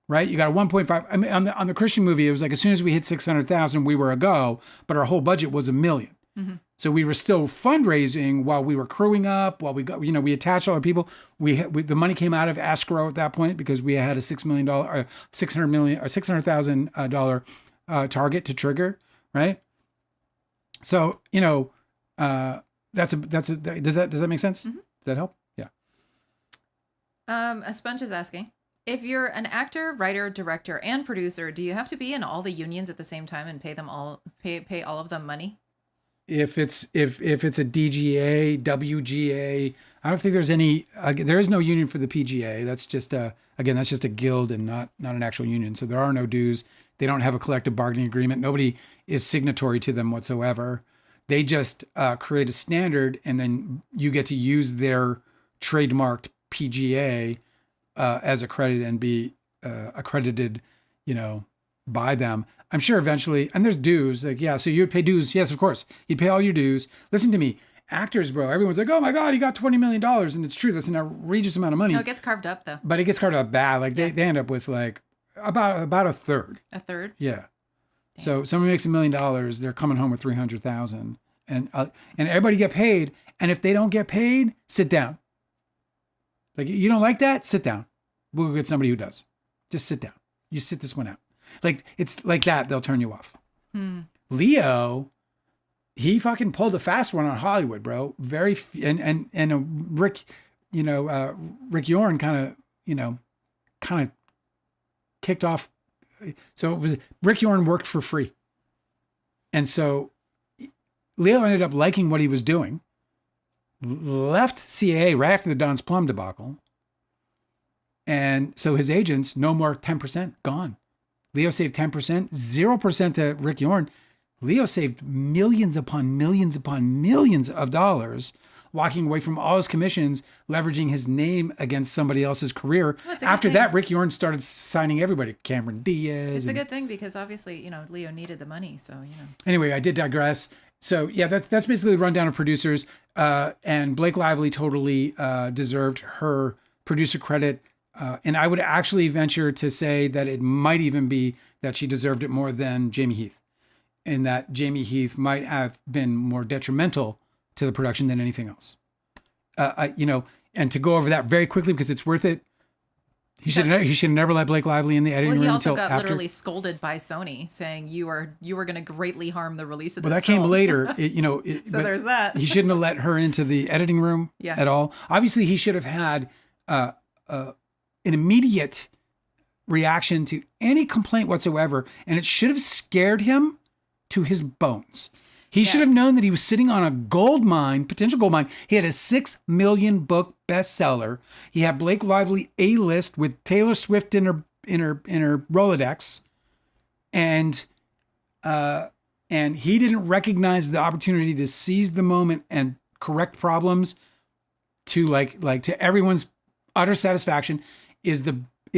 A: Right? You got a 1.5. I mean, on the Christian movie, it was like as soon as we hit 600,000, we were a go, but our whole budget was $1 million. Mm-hmm. So we were still fundraising while we were crewing up, while we got, we attached all our people. The money came out of escrow at that point because we had a $6 million, or $600,000 target to trigger. Right? So does that make sense? Mm-hmm. Does that help? Yeah.
B: A Sponge is asking, if you're an actor, writer, director, and producer, do you have to be in all the unions at the same time and pay all of them money?
A: If it's a DGA, WGA, I don't think there's any. There is no union for the PGA. That's just that's just a guild and not an actual union. So there are no dues. They don't have a collective bargaining agreement. Nobody is signatory to them whatsoever. They just create a standard, and then you get to use their trademarked PGA as accredited and be accredited, by them. I'm sure eventually, and there's dues, so you'd pay dues. Yes, of course. You'd pay all your dues. Listen to me. Actors, bro, everyone's like, oh my God, he got $20 million. And it's true. That's an outrageous amount of money.
B: No, it gets carved up though.
A: But it gets carved up bad. Like they end up with like about a third.
B: A third?
A: Yeah.
B: Damn.
A: So somebody makes $1 million, they're coming home with 300,000 and everybody get paid. And if they don't get paid, sit down. Like, you don't like that? Sit down. We'll get somebody who does. Just sit down. You sit this one out. Like, it's like that. They'll turn you off. Leo, he fucking pulled a fast one on Hollywood, bro. Rick, Rick Yorn kind of kicked off. So it was Rick Yorn worked for free. And so Leo ended up liking what he was doing. Left CAA right after the Don's Plum debacle. And so his agents, no more 10%, gone. Leo saved 10%, 0% to Rick Yorn. Leo saved millions upon millions upon millions of dollars, walking away from all his commissions, leveraging his name against somebody else's career. After that, Rick Yorn started signing everybody, Cameron Diaz.
B: It's a good thing because obviously, Leo needed the money. So,
A: Anyway, I did digress. So yeah, that's basically the rundown of producers. And Blake Lively totally deserved her producer credit. And I would actually venture to say that it might even be that she deserved it more than Jamie Heath, in that Jamie Heath might have been more detrimental to the production than anything else. and to go over that very quickly because it's worth it. He should have never let Blake Lively in the editing room
B: He also
A: until
B: got
A: after.
B: literally scolded by Sony, saying you were going to greatly harm the release of this.
A: Well, that
B: film.
A: came later.
B: So there's that.
A: He shouldn't have let her into the editing room at all. Obviously, he should have had an immediate reaction to any complaint whatsoever, and it should have scared him to his bones. He should have known that he was sitting on a gold mine, potential gold mine. He had a 6 million book bestseller. He had Blake Lively A-list with Taylor Swift in her Rolodex, and he didn't recognize the opportunity to seize the moment and correct problems to to everyone's utter satisfaction. Is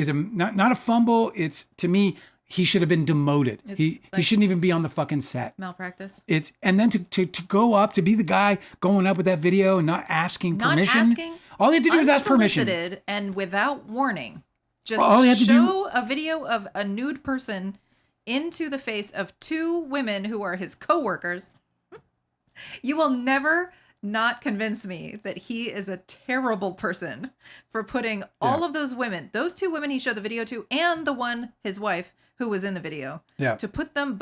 A: not a fumble. It's, to me, he should have been demoted. He shouldn't even be on the fucking set.
B: Malpractice.
A: And then to go up, to be the guy going up with that video and not asking permission. All he had to do was ask permission.
B: Unsolicited and without warning. Just show a video of a nude person into the face of 2 women who are his co-workers. You will never not convince me that he is a terrible person for putting all of those women, those 2 women he showed the video to, and the one, his wife, who was in the video, to put them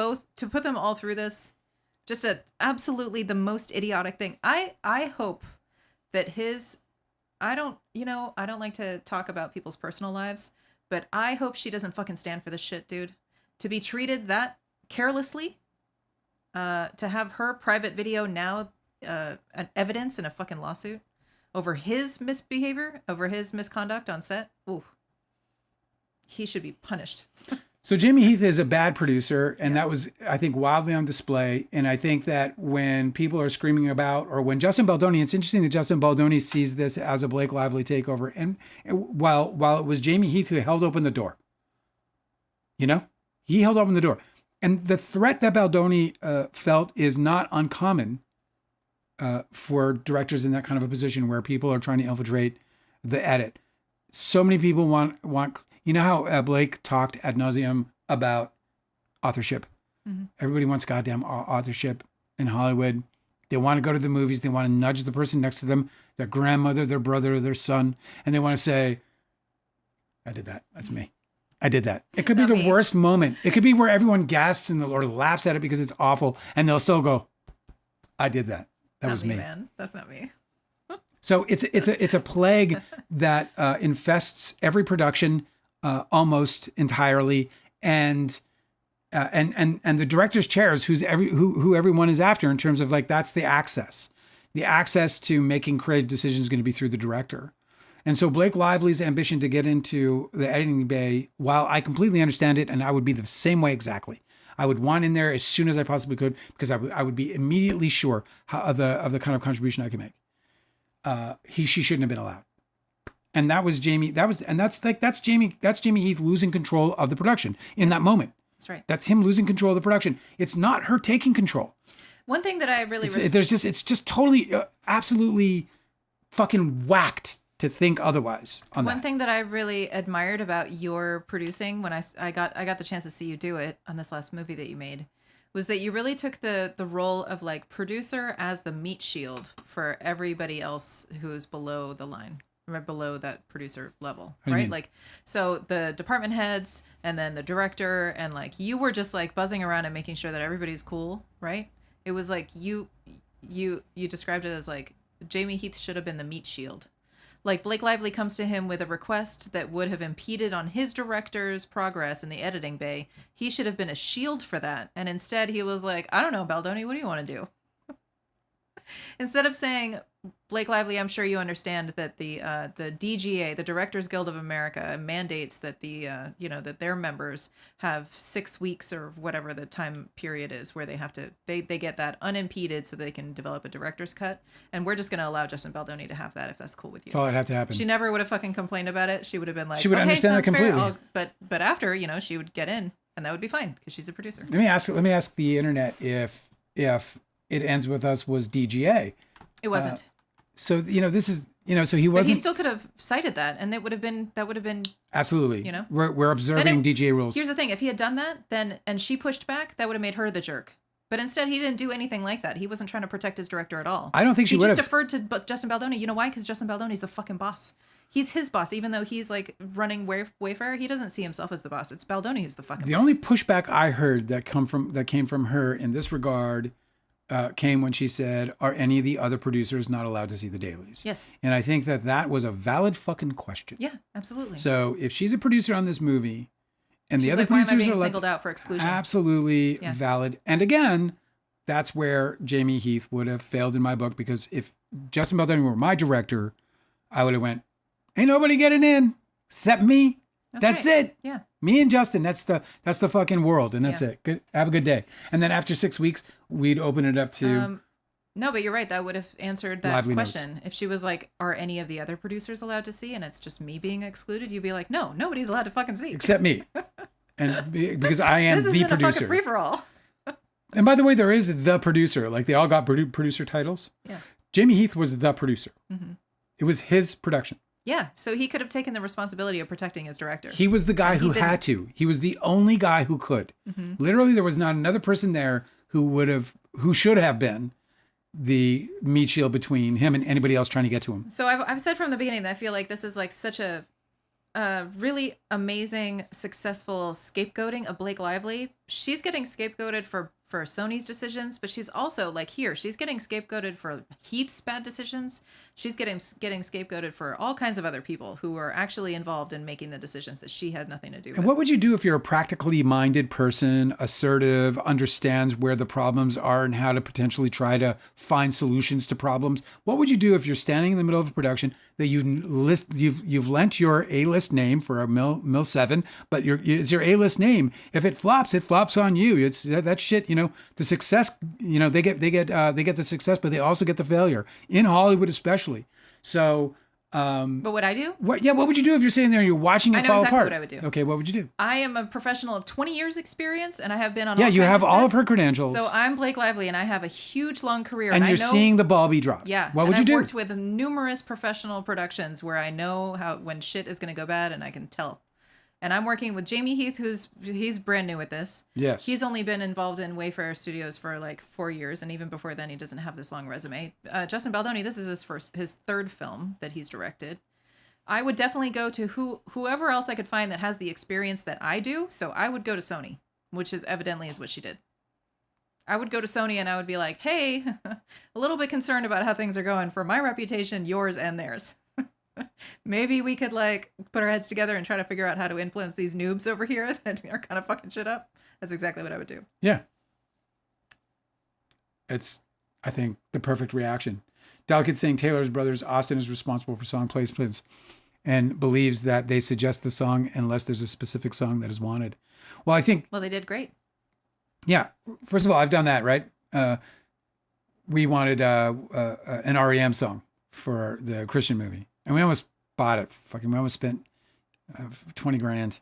B: all through this. Just absolutely the most idiotic thing. I hope that I don't like to talk about people's personal lives, but I hope she doesn't fucking stand for this shit, dude. To be treated that carelessly, to have her private video now an evidence in a fucking lawsuit over his misbehavior, over his misconduct on set. Ooh, he should be punished.
A: So Jamie Heath is a bad producer, and that was, I think, wildly on display. And I think that when people are screaming about, or when Justin Baldoni, it's interesting that Justin Baldoni sees this as a Blake Lively takeover, and while it was Jamie Heath who held open the door, he held open the door, and the threat that Baldoni felt is not uncommon for directors in that kind of a position where people are trying to infiltrate the edit. So many people want. You know how Blake talked ad nauseum about authorship. Mm-hmm. Everybody wants goddamn authorship in Hollywood. They want to go to the movies. They want to nudge the person next to them, their grandmother, their brother, their son, and they want to say, "I did that. That's me. I did that." It could be the worst moment. It could be where everyone gasps and or laughs at it because it's awful, and they'll still go, "I did that. That was me,
B: man. That's not me."
A: So it's a plague that infests every production. Almost entirely, and the director's chairs, who everyone is after in terms of that's the access to making creative decisions is going to be through the director. And so Blake Lively's ambition to get into the editing bay, while I completely understand it, and I would be the same way exactly. I would want in there as soon as I possibly could because I would be immediately sure of the kind of contribution I could make. She shouldn't have been allowed. And that's Jamie Heath losing control of the production in that moment.
B: That's right. That's
A: him losing control of the production. It's not her taking control.
B: One thing that I really
A: it's just totally absolutely fucking whacked to think otherwise on that.
B: One thing that I really admired about your producing when I got the chance to see you do it on this last movie that you made was that you really took the role of producer as the meat shield for everybody else who's below the line. Right below that producer level, right? So the department heads and then the director and you were just buzzing around and making sure that everybody's cool, right? It was you described it as Jamie Heath should have been the meat shield. Blake Lively comes to him with a request that would have impeded on his director's progress in the editing bay. He should have been a shield for that. And instead he was I don't know, Baldoni, what do you want to do? Instead of saying, Blake Lively, I'm sure you understand that the DGA, the Directors Guild of America, mandates that that their members have 6 weeks or whatever the time period is where they have to they get that unimpeded so they can develop a director's cut, and we're just going to allow Justin Baldoni to have that if that's cool with you.
A: That's all that had to happen.
B: She never would have fucking complained about it. She would have been
A: she would understand that completely.
B: But after she would get in, and that would be fine because she's a producer.
A: Let me ask the internet if It Ends With Us was DGA.
B: It wasn't.
A: So this is so he wasn't.
B: But he still could have cited that, and that would have been
A: absolutely. We're observing DGA rules.
B: Here's the thing: if he had done that, then and she pushed back, that would have made her the jerk. But instead, he didn't do anything like that. He wasn't trying to protect his director at all.
A: I don't think she would
B: He
A: have.
B: just deferred to Justin Baldoni. You know why? Because Justin Baldoni's the fucking boss. He's his boss, even though he's like running Wayfarer. He doesn't see himself as the boss. It's Baldoni who's the fucking
A: The
B: boss.
A: only pushback I heard that came from her in this regard came when she said, "Are any of the other producers not allowed to see the dailies?"
B: Yes.
A: And I think that was a valid fucking question.
B: Yeah, absolutely.
A: So if she's a producer on this movie, and
B: She's
A: the other
B: like, why am I
A: producers
B: being
A: are
B: singled out for exclusion?
A: absolutely
B: Yeah.
A: valid. And again, that's where Jamie Heath would have failed in my book, because if Justin Baldoni were my director, I would have went, "Ain't nobody getting in except me. That's
B: right.
A: it.
B: Yeah.
A: Me and Justin. That's the fucking world, and that's
B: Yeah.
A: it. Good. Have a good day." And then after 6 weeks, we'd open it up to
B: No, but you're right. That would have answered that
A: Lively
B: question. If she was like, are any of the other producers allowed to see? And it's just me being excluded. You'd be like, no, nobody's allowed to fucking see.
A: except me, and because I am
B: This
A: the
B: isn't a fucking
A: producer.
B: free-for-all.
A: And by the way, there is the producer. Like they all got producer titles.
B: Yeah.
A: Jamie Heath was the producer.
B: Mm-hmm.
A: It was his production.
B: Yeah. So he could have taken the responsibility of protecting his director.
A: He was the guy
B: And he
A: who had to. He was the only guy who could.
B: Mm-hmm.
A: Literally, there was not another person there who should have been the meat shield between him and anybody else trying to get to him.
B: So I've said from the beginning that I feel like this is like such a really amazing, successful scapegoating of Blake Lively. She's getting scapegoated for Sony's decisions, but she's also like she's getting scapegoated for Heath's bad decisions. She's getting scapegoated for all kinds of other people who were actually involved in making the decisions that she had nothing to do with.
A: And what would you do if you're a practically minded person, assertive, understands where the problems are and how to potentially try to find solutions to problems? What would you do if you're standing in the middle of a production that you've lent your A-list name for a Mill 7, but it's your A-list name. If it flops on you. It's that shit, the success, they get the success, but they also get the failure in Hollywood especially. So
B: but what I do?
A: what would you do if you're sitting there and you're watching it
B: I know
A: fall
B: exactly
A: apart?
B: what I would do.
A: Okay, what would you do?
B: I am a professional of 20 years experience, and I have been on
A: Yeah,
B: all
A: you
B: kinds
A: have
B: of
A: all of
B: sets.
A: her credentials.
B: So I'm Blake Lively, and I have a huge, long career.
A: and
B: I
A: you're
B: know,
A: seeing the ball be dropped.
B: Yeah.
A: What would
B: and
A: you
B: I've
A: do?
B: worked with numerous professional productions where I know when shit is going to go bad, and I can tell. And I'm working with Jamie Heath, he's brand new at this.
A: Yes.
B: He's only been involved in Wayfarer Studios for like 4 years, and even before then, he doesn't have this long resume. Justin Baldoni, this is his third film that he's directed. I would definitely go to whoever else I could find that has the experience that I do. So I would go to Sony, which is evidently what she did. I would go to Sony and I would be like, hey, a little bit concerned about how things are going for my reputation, yours, and theirs. Maybe we could like put our heads together and try to figure out how to influence these noobs over here that are kind of fucking shit up. That's exactly what I would do.
A: Yeah. It's, I think, the perfect reaction. Delicate saying Taylor's brothers, Austin is responsible for song placements and believes that they suggest the song unless there's a specific song that is wanted. Well, I think...
B: Well, they did great.
A: Yeah. First of all, I've done that, right? We wanted an REM song for the Christian movie. And we almost bought it. We almost spent 20 grand.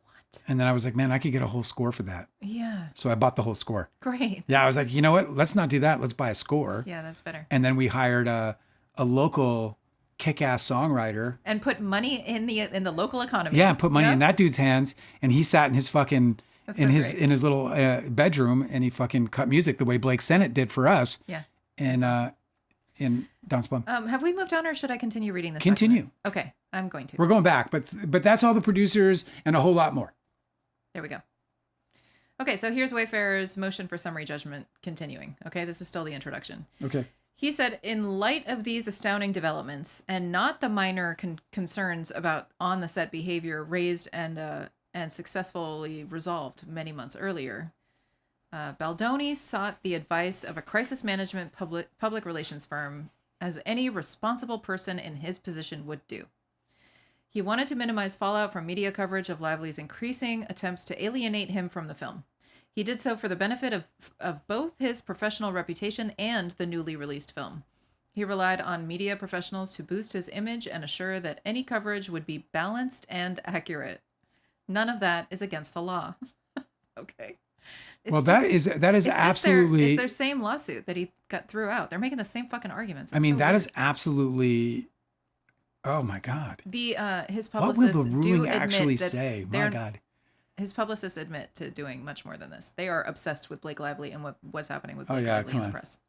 B: What?
A: And then I was like, man, I could get a whole score for that.
B: Yeah.
A: So I bought the whole score.
B: Great.
A: Yeah, I was like, you know what? Let's not do that. Let's buy a score.
B: Yeah, that's better.
A: And then we hired a local kick-ass songwriter.
B: And put money in the local economy.
A: Yeah, put money in that dude's hands. And he sat in his fucking...
B: That's
A: in
B: so
A: his
B: great.
A: in his little bedroom, and he fucking cut music the way Blake Sennett did for us.
B: Yeah.
A: And in Don Spum.
B: Have we moved on, or should I continue reading this?
A: Continue.
B: Document? Okay, I'm going to.
A: We're going back, but that's all the producers and a whole lot more.
B: There we go. Okay, so here's Wayfarer's motion for summary judgment continuing. Okay, this is still the introduction.
A: Okay.
B: He said, in light of these astounding developments, and not the minor concerns about on-the-set behavior raised and successfully resolved many months earlier, Baldoni sought the advice of a crisis management public relations firm, as any responsible person in his position would do. He wanted to minimize fallout from media coverage of Lively's increasing attempts to alienate him from the film. He did so for the benefit of both his professional reputation and the newly released film. He relied on media professionals to boost his image and assure that any coverage would be balanced and accurate. None of that is against the law. Okay.
A: Well, that is absolutely...
B: It's their same lawsuit that he got threw out. They're making the same fucking arguments.
A: I mean, that is absolutely... Oh, my God.
B: His
A: What will
B: publicists
A: the
B: do
A: ruling
B: admit
A: actually
B: that
A: say? My God.
B: his publicists admit to doing much more than this. They are obsessed with Blake Lively and what's happening with Blake Lively in the press.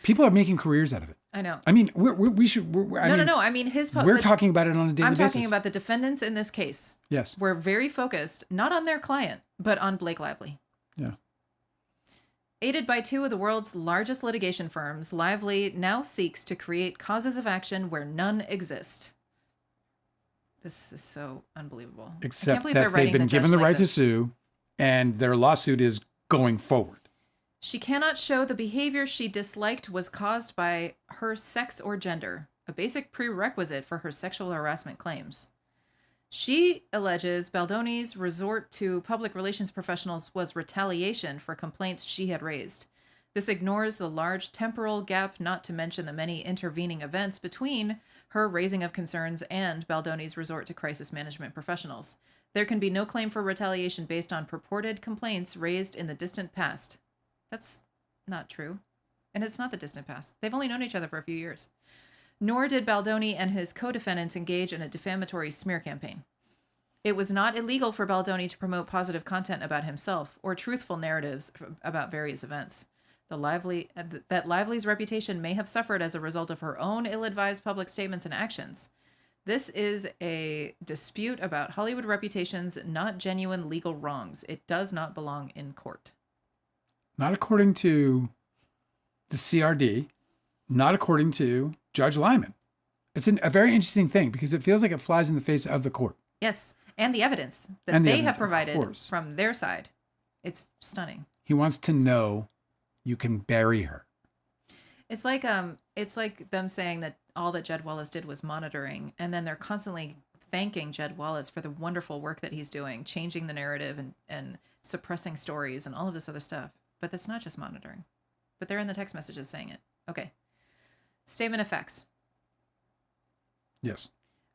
A: People are making careers out of it.
B: I know.
A: I mean, we should.
B: No. I mean,
A: we're talking about it on a daily basis.
B: I'm talking about the defendants in this case.
A: Yes.
B: Were very focused, not on their client, but on Blake Lively.
A: Yeah.
B: Aided by two of the world's largest litigation firms, Lively now seeks to create causes of action where none exist. This is so unbelievable.
A: Except that they've been given the right to sue, and their lawsuit is going forward.
B: She cannot show the behavior she disliked was caused by her sex or gender, a basic prerequisite for her sexual harassment claims. She alleges Baldoni's resort to public relations professionals was retaliation for complaints she had raised. This ignores the large temporal gap, not to mention the many intervening events between her raising of concerns and Baldoni's resort to crisis management professionals. There can be no claim for retaliation based on purported complaints raised in the distant past. That's not true. And it's not the distant past. They've only known each other for a few years. Nor did Baldoni and his co-defendants engage in a defamatory smear campaign. It was not illegal for Baldoni to promote positive content about himself or truthful narratives about various events. That Lively's reputation may have suffered as a result of her own ill-advised public statements and actions. This is a dispute about Hollywood reputations, not genuine legal wrongs. It does not belong in court.
A: Not according to the CRD, not according to Judge Lyman. It's a very interesting thing because it feels like it flies in the face of the court.
B: Yes, and the evidence that they have provided from their side. It's stunning.
A: He wants to know you can bury her.
B: It's like them saying that all that Jed Wallace did was monitoring, and then they're constantly thanking Jed Wallace for the wonderful work that he's doing, changing the narrative and suppressing stories and all of this other stuff. But that's not just monitoring. But they're in the text messages saying it. Okay. Statement of facts.
A: Yes.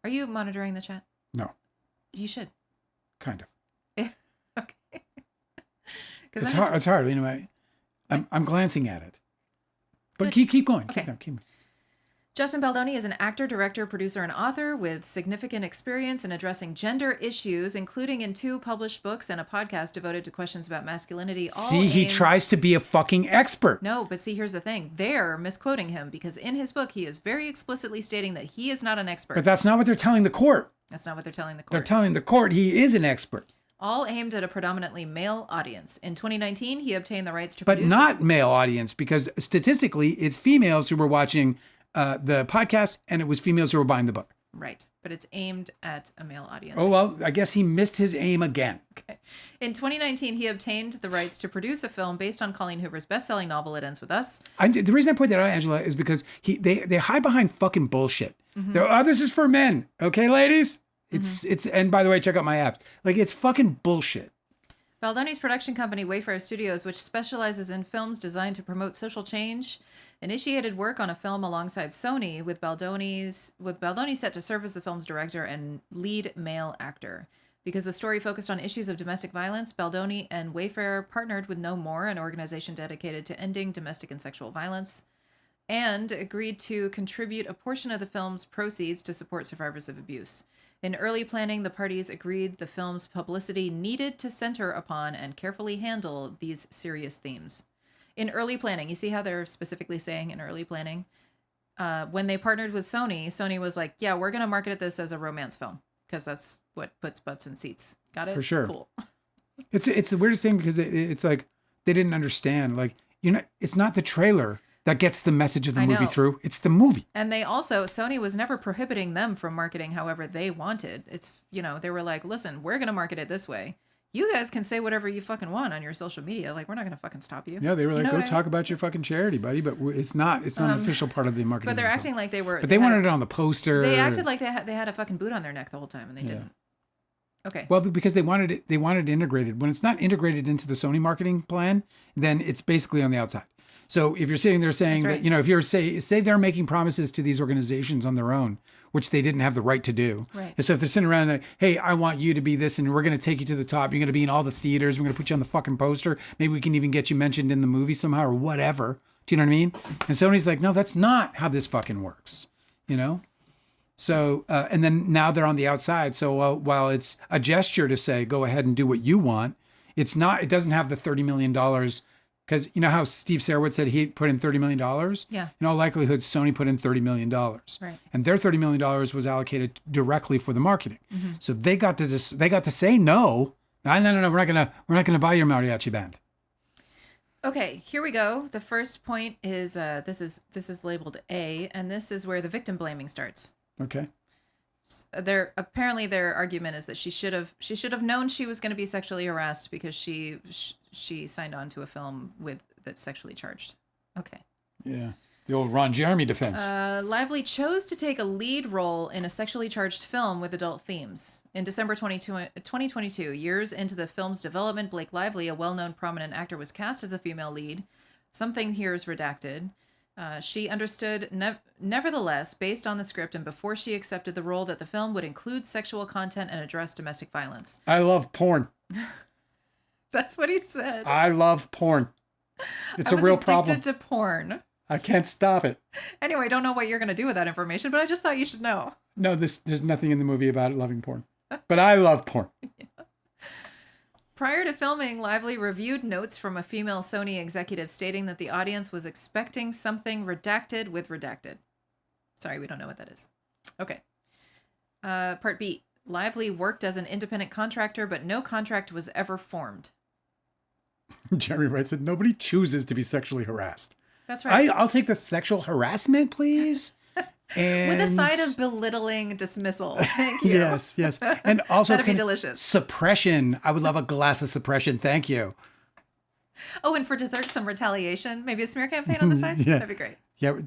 B: Are you monitoring the chat?
A: No.
B: You should.
A: Kind of.
B: Okay.
A: It's hard. Anyway, I'm glancing at it. But keep going.
B: Okay.
A: Keep going.
B: Justin Baldoni is an actor, director, producer, and author with significant experience in addressing gender issues, including in 2 published books and a podcast devoted to questions about masculinity.
A: He tries to be a fucking expert.
B: No, but see, here's the thing. They're misquoting him because in his book, he is very explicitly stating that he is not an expert.
A: But that's not what they're telling the court.
B: That's not what they're telling the court.
A: They're telling the court he is an expert.
B: All aimed at a predominantly male audience. In 2019, he obtained the rights to produce...
A: But not male audience, because statistically, it's females who were watching the podcast, and it was females who were buying the book.
B: Right. But it's aimed at a male audience.
A: Oh, well, I guess he missed his aim again.
B: Okay. In 2019, he obtained the rights to produce a film based on Colleen Hoover's best-selling novel, It Ends With Us.
A: The reason I point that out, Angela, is because they hide behind fucking bullshit. Mm-hmm. This is for men. Okay, ladies? It's and by the way, check out my apps. Like, it's fucking bullshit.
B: Baldoni's production company, Wayfarer Studios, which specializes in films designed to promote social change, initiated work on a film alongside Sony with Baldoni set to serve as the film's director and lead male actor. Because the story focused on issues of domestic violence, Baldoni and Wayfarer partnered with No More, an organization dedicated to ending domestic and sexual violence, and agreed to contribute a portion of the film's proceeds to support survivors of abuse. In early planning, the parties agreed the film's publicity needed to center upon and carefully handle these serious themes. In early planning, you see how they're specifically saying in early planning? When they partnered with Sony, Sony was like, yeah, we're going to market this as a romance film because that's what puts butts in seats. Got it?
A: For sure.
B: Cool.
A: It's the weirdest thing because it's like they didn't understand. Like, it's not the trailer that gets the message of the movie through. It's the movie.
B: And Sony was never prohibiting them from marketing however they wanted. It's, they were like, listen, we're going to market it this way. You guys can say whatever you fucking want on your social media. Like, we're not going to fucking stop you.
A: Yeah, they were like, go talk about your fucking charity, buddy. But it's not an official part of the marketing.
B: But they're acting like they were.
A: But they wanted it on the poster.
B: They acted like they had a fucking boot on their neck the whole time, and they didn't. Okay.
A: Well, because they wanted it integrated. When it's not integrated into the Sony marketing plan, then it's basically on the outside. So if you're sitting there saying that, if you're say they're making promises to these organizations on their own, which they didn't have the right to do.
B: Right.
A: And so if they're sitting around like, hey, I want you to be this and we're going to take you to the top. You're going to be in all the theaters. We're going to put you on the fucking poster. Maybe we can even get you mentioned in the movie somehow or whatever. Do you know what I mean? And Sony's like, no, that's not how this fucking works. So, and then now they're on the outside. So while it's a gesture to say, go ahead and do what you want, it's not, it doesn't have the $30 million. Because you know how Steve Sarowitz said he put in $30 million?
B: Yeah.
A: In all likelihood, Sony put in $30 million.
B: Right.
A: And their $30 million was allocated directly for the marketing. So they got to say no. No, we're not gonna buy your mariachi band.
B: Okay, here we go. The first point is this is labeled A, and this is where the victim blaming starts.
A: Okay.
B: Their argument is that she should have known she was going to be sexually harassed because she signed on to a film that's sexually charged. Okay. Yeah.
A: The old Ron Jeremy defense.
B: Lively chose to take a lead role in a sexually charged film with adult themes. In December 2022, years into the film's development, Blake Lively, a well-known prominent actor, was cast as a female lead. Something here is redacted. She understood, nevertheless, based on the script and before she accepted the role, that the film would include sexual content and address domestic violence.
A: I love porn.
B: That's what he said.
A: I love porn. It's a real problem.
B: I was addicted to porn.
A: I can't stop it.
B: Anyway, I don't know what you're going to do with that information, but I just thought you should know.
A: No, there's nothing in the movie about loving porn. But I love porn.
B: Yeah. Prior to filming, Lively reviewed notes from a female Sony executive stating that the audience was expecting something redacted with redacted. Sorry, we don't know what that is. Okay. Part B. Lively worked as an independent contractor, but no contract was ever formed.
A: Jeremy writes that nobody chooses to be sexually harassed.
B: That's right.
A: I'll take the sexual harassment, please. And
B: with a side of belittling dismissal. Thank you.
A: Yes. And also
B: that'd be delicious.
A: Suppression. I would love a glass of suppression. Thank you.
B: Oh, and for dessert, some retaliation. Maybe a smear campaign on the side?
A: Yeah.
B: That'd be great.
A: Yeah.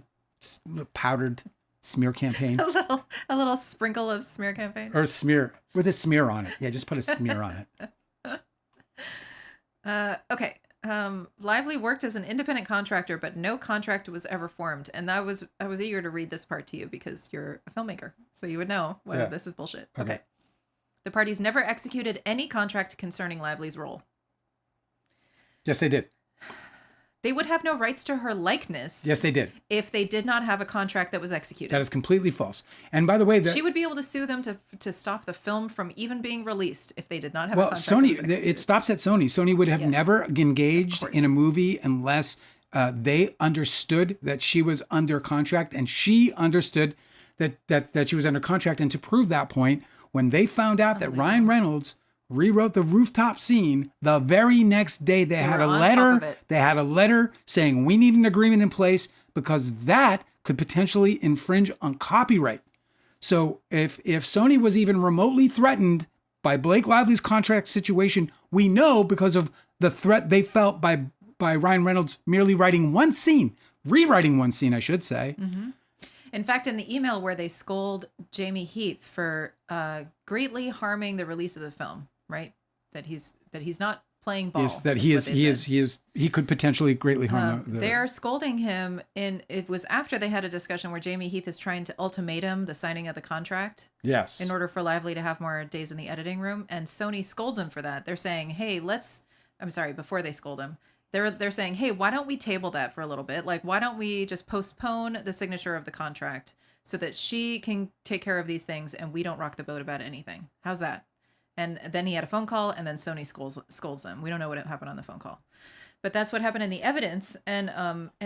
A: Powdered smear campaign.
B: A little sprinkle of smear campaign.
A: Or smear with a smear on it. Yeah, just put a smear on
B: it. Okay. Lively worked as an independent contractor, but no contract was ever formed. And I was eager to read this part to you because you're a filmmaker, so you would know whether this is bullshit. Okay. The parties never executed any contract concerning Lively's role.
A: Yes, they did.
B: They would have no rights to her likeness.
A: Yes, they did.
B: If they did not have a contract that was executed.
A: That is completely false. And by the way,
B: she would be able to sue them to stop the film from even being released if they did not have a contract.
A: Well, Sony, it stops at Sony. Sony would have never engaged in a movie unless they understood that she was under contract, and she understood that she was under contract. And to prove that point, when they found out that Ryan Reynolds rewrote the rooftop scene, the very next day they had a letter. They had a letter saying we need an agreement in place because that could potentially infringe on copyright. So if Sony was even remotely threatened by Blake Lively's contract situation, we know because of the threat they felt by Ryan Reynolds merely rewriting one scene, I should say.
B: Mm-hmm. In fact, in the email where they scold Jamie Heath for greatly harming the release of the film. Right, that he's not playing ball.
A: Yes, that he could potentially greatly harm.
B: They're scolding him. It was after they had a discussion where Jamie Heath is trying to ultimatum the signing of the contract.
A: Yes.
B: In order for Lively to have more days in the editing room, and Sony scolds him for that. They're saying, "Hey, before they scold him, they're saying, "Hey, why don't we table that for a little bit? Like, why don't we just postpone the signature of the contract so that she can take care of these things and we don't rock the boat about anything? How's that?" And then he had a phone call, and then Sony scolds them. We don't know what happened on the phone call, but that's what happened in the evidence. And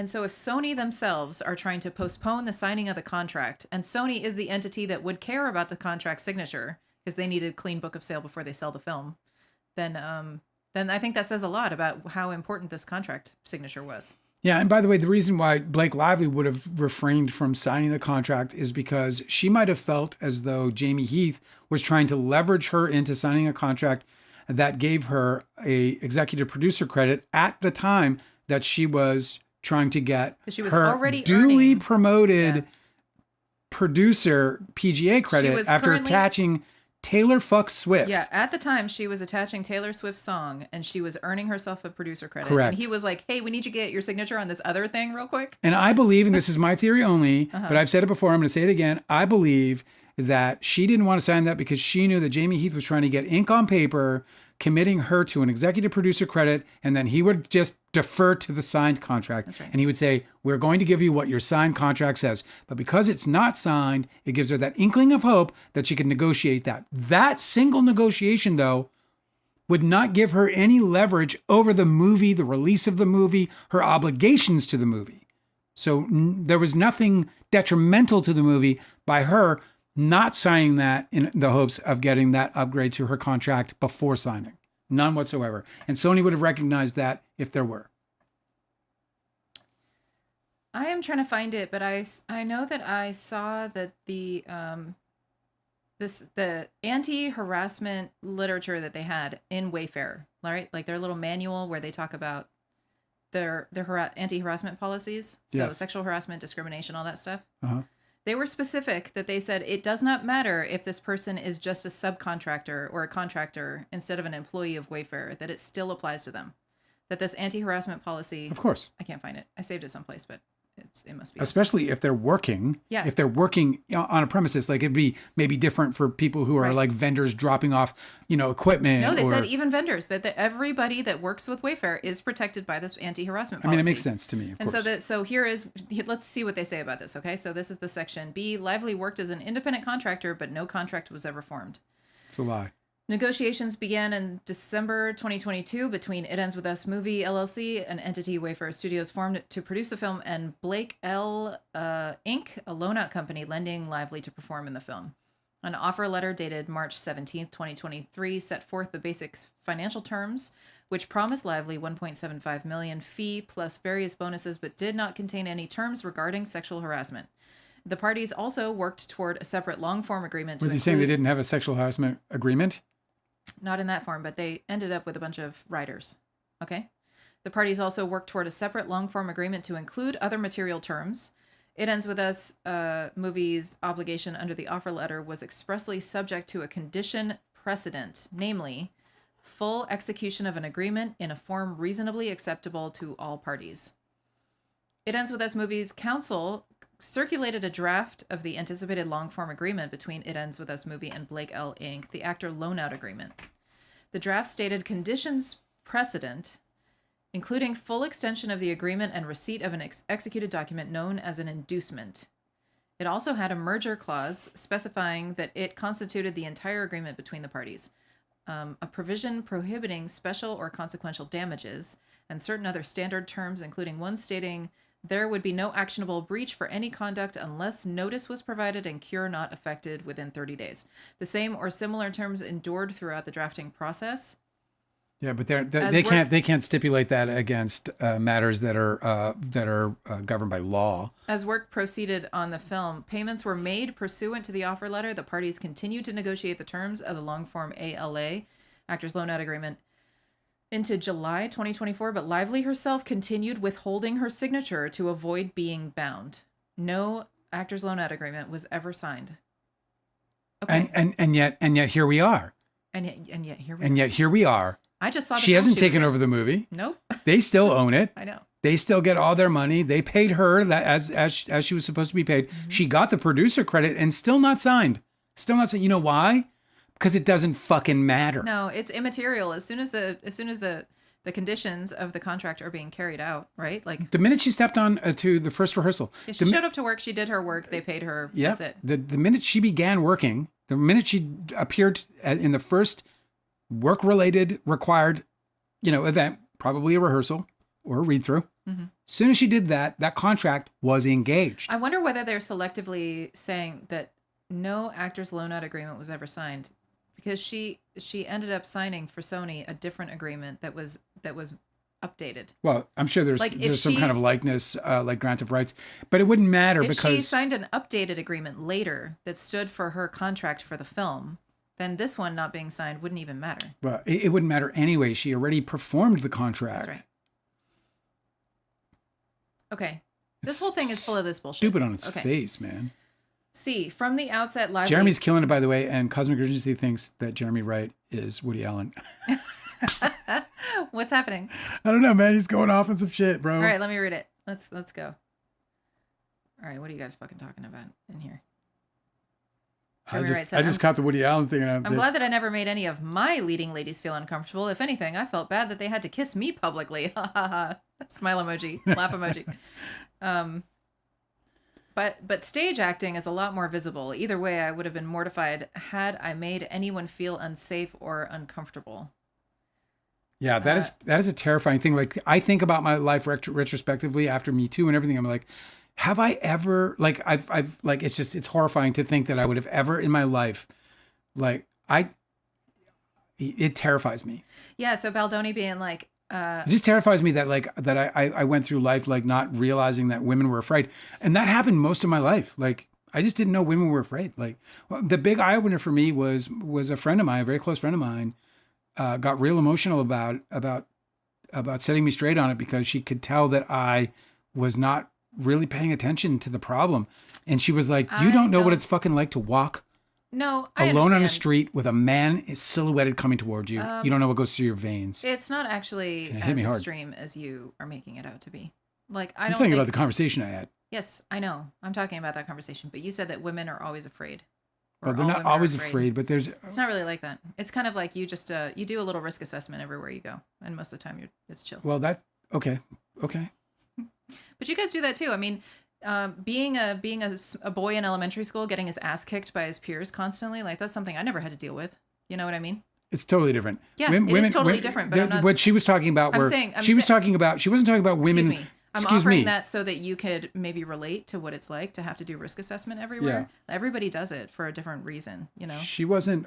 B: so if Sony themselves are trying to postpone the signing of the contract, and Sony is the entity that would care about the contract signature because they need a clean book of sale before they sell the film, then I think that says a lot about how important this contract signature was.
A: Yeah, and by the way, the reason why Blake Lively would have refrained from signing the contract is because she might have felt as though Jamie Heath was trying to leverage her into signing a contract that gave her a executive producer credit at the time that she was trying to get her already duly promoted producer PGA credit after attaching Taylor Swift.
B: Yeah, at the time she was attaching Taylor Swift's song and she was earning herself a producer credit.
A: Correct.
B: And he was like, "Hey, we need you to get your signature on this other thing real quick."
A: And I believe, and this is my theory only, but I've said it before, I'm going to say it again. I believe that she didn't want to sign that because she knew that Jamie Heath was trying to get ink on paper committing her to an executive producer credit, and then he would just defer to the signed contract.
B: That's right.
A: And he would say, we're going to give you what your signed contract says. But because it's not signed, it gives her that inkling of hope that she can negotiate that. That single negotiation, though, would not give her any leverage over the movie, the release of the movie, her obligations to the movie. So there was nothing detrimental to the movie by her not signing that in the hopes of getting that upgrade to her contract before signing. None whatsoever. And Sony would have recognized that if there were.
B: I am trying to find it, but I know that I saw that the anti-harassment literature that they had in Wayfair, right? Like their little manual where they talk about their anti-harassment policies. So
A: Yes.
B: sexual harassment, discrimination, all that stuff.
A: Uh-huh.
B: They were specific that they said it does not matter if this person is just a subcontractor or a contractor instead of an employee of Wayfair, that it still applies to them. That this anti-harassment policy,
A: Of course.
B: I can't find it. I saved it someplace, but it must be.
A: Especially if they're working.
B: Yeah.
A: If they're working on a premises, like it'd be maybe different for people who are
B: Right.
A: like vendors dropping off, equipment.
B: No, they
A: or,
B: said even vendors, that everybody that works with Wayfair is protected by this anti-harassment policy.
A: I mean, it makes sense to me, of
B: And
A: course.
B: so let's see what they say about this, okay? So this is the section B. Lively worked as an independent contractor, but no contract was ever formed.
A: It's a lie.
B: Negotiations began in December 2022 between It Ends With Us Movie LLC, an entity Wayfair Studios formed to produce the film, and Blake L. Inc., a loan-out company lending Lively to perform in the film. An offer letter dated March 17th, 2023 set forth the basic financial terms, which promised Lively $1.75 million fee plus various bonuses, but did not contain any terms regarding sexual harassment. The parties also worked toward a separate long-form agreement to
A: Were they saying they didn't have a sexual harassment agreement?
B: Not in that form, but they ended up with a bunch of writers. Okay? The parties also worked toward a separate long-form agreement to include other material terms. It Ends With Us movie's obligation under the offer letter was expressly subject to a condition precedent, namely, full execution of an agreement in a form reasonably acceptable to all parties. It Ends With Us movie's counsel circulated a draft of the anticipated long-form agreement between It Ends With Us movie and Blake L. Inc., the actor loan-out agreement. The draft stated conditions precedent, including full extension of the agreement and receipt of an executed document known as an inducement. It also had a merger clause specifying that it constituted the entire agreement between the parties, a provision prohibiting special or consequential damages, and certain other standard terms, including one stating there would be no actionable breach for any conduct unless notice was provided and cure not effected within 30 days. The same or similar terms endured throughout the drafting process.
A: Yeah, but they can't stipulate that against matters that are governed by law.
B: As work proceeded on the film, payments were made pursuant to the offer letter. The parties continued to negotiate the terms of the long-form ALA, Actors Loan-Out Agreement, into July 2024, but Lively herself continued withholding her signature to avoid being bound. No Actors Loan-Out Agreement was ever signed. Okay.
A: And yet here we are.
B: And yet
A: here we are.
B: I just saw
A: she hasn't taken over the movie.
B: Nope.
A: They still own it.
B: I know.
A: They still get all their money. They paid her that as she was supposed to be paid. Mm-hmm. She got the producer credit and still not signed. Still not signed. You know why? Because it doesn't fucking matter.
B: No, it's immaterial. As soon as the conditions of the contract are being carried out, right? Like
A: the minute she stepped on to the first rehearsal,
B: she showed up to work. She did her work. They paid her.
A: Yeah,
B: that's it.
A: The minute she began working, the minute she appeared in the first work-related required, event, probably a rehearsal or a read-through. Mm-hmm. As soon as she did that, that contract was engaged.
B: I wonder whether they're selectively saying that no Actors Loan-Out Agreement was ever signed, because she ended up signing for Sony a different agreement that was updated.
A: Well, I'm sure there's some kind of likeness, like grant of rights, but it wouldn't matter
B: if
A: because
B: she signed an updated agreement later that stood for her contract for the film, then this one not being signed wouldn't even matter.
A: Well, it wouldn't matter anyway. She already performed the contract.
B: That's right. Okay. This whole thing is full of this bullshit.
A: Stupid on its face, man.
B: C, from the outset, Lively...
A: Jeremy's killing it, by the way, and Cosmic Urgency thinks that Jeremy Wright is Woody Allen.
B: What's happening?
A: I don't know, man. He's going off on some shit, bro.
B: All right, let me read it. Let's go. All right, what are you guys fucking talking about in here? Jeremy Wright said,
A: I just caught the Woody Allen thing.
B: I'm glad that I never made any of my leading ladies feel uncomfortable. If anything, I felt bad that they had to kiss me publicly. Smile emoji, laugh emoji. But stage acting is a lot more visible. Either way, I would have been mortified had I made anyone feel unsafe or uncomfortable.
A: Yeah, that is a terrifying thing. Like, I think about my life retrospectively after Me Too and everything. I'm like, have I ever, like, I've like, it's horrifying to think that I would have ever in my life, like, it terrifies me.
B: Yeah. So Baldoni being like,
A: it just terrifies me that I went through life like not realizing that women were afraid, and that happened most of my life. Like, I just didn't know women were afraid. Like, the big eye opener for me was a friend of mine, a very close friend of mine, got real emotional about setting me straight on it because she could tell that I was not really paying attention to the problem, and she was like, "You don't know what it's fucking like to walk."
B: No,
A: alone on a street with a man silhouetted coming towards you. You don't know what goes through your veins.
B: It's not actually as extreme as you are making it out to be. Like, I'm
A: talking about the conversation I had.
B: Yes, I know. I'm talking about that conversation. But you said that women are always afraid.
A: Well, they're not always afraid, but there's...
B: It's not really like that. It's kind of like you just, you do a little risk assessment everywhere you go. And most of the time it's chill.
A: Well, okay.
B: But you guys do that too. I mean... being a boy in elementary school, getting his ass kicked by his peers constantly, like, that's something I never had to deal with. You know what I mean?
A: It's totally different.
B: Yeah, it is totally different. But I'm not,
A: what she was talking about, she wasn't talking about women.
B: Excuse me. I'm offering that so that you could maybe relate to what it's like to have to do risk assessment everywhere. Yeah. Everybody does it for a different reason, you know.
A: She wasn't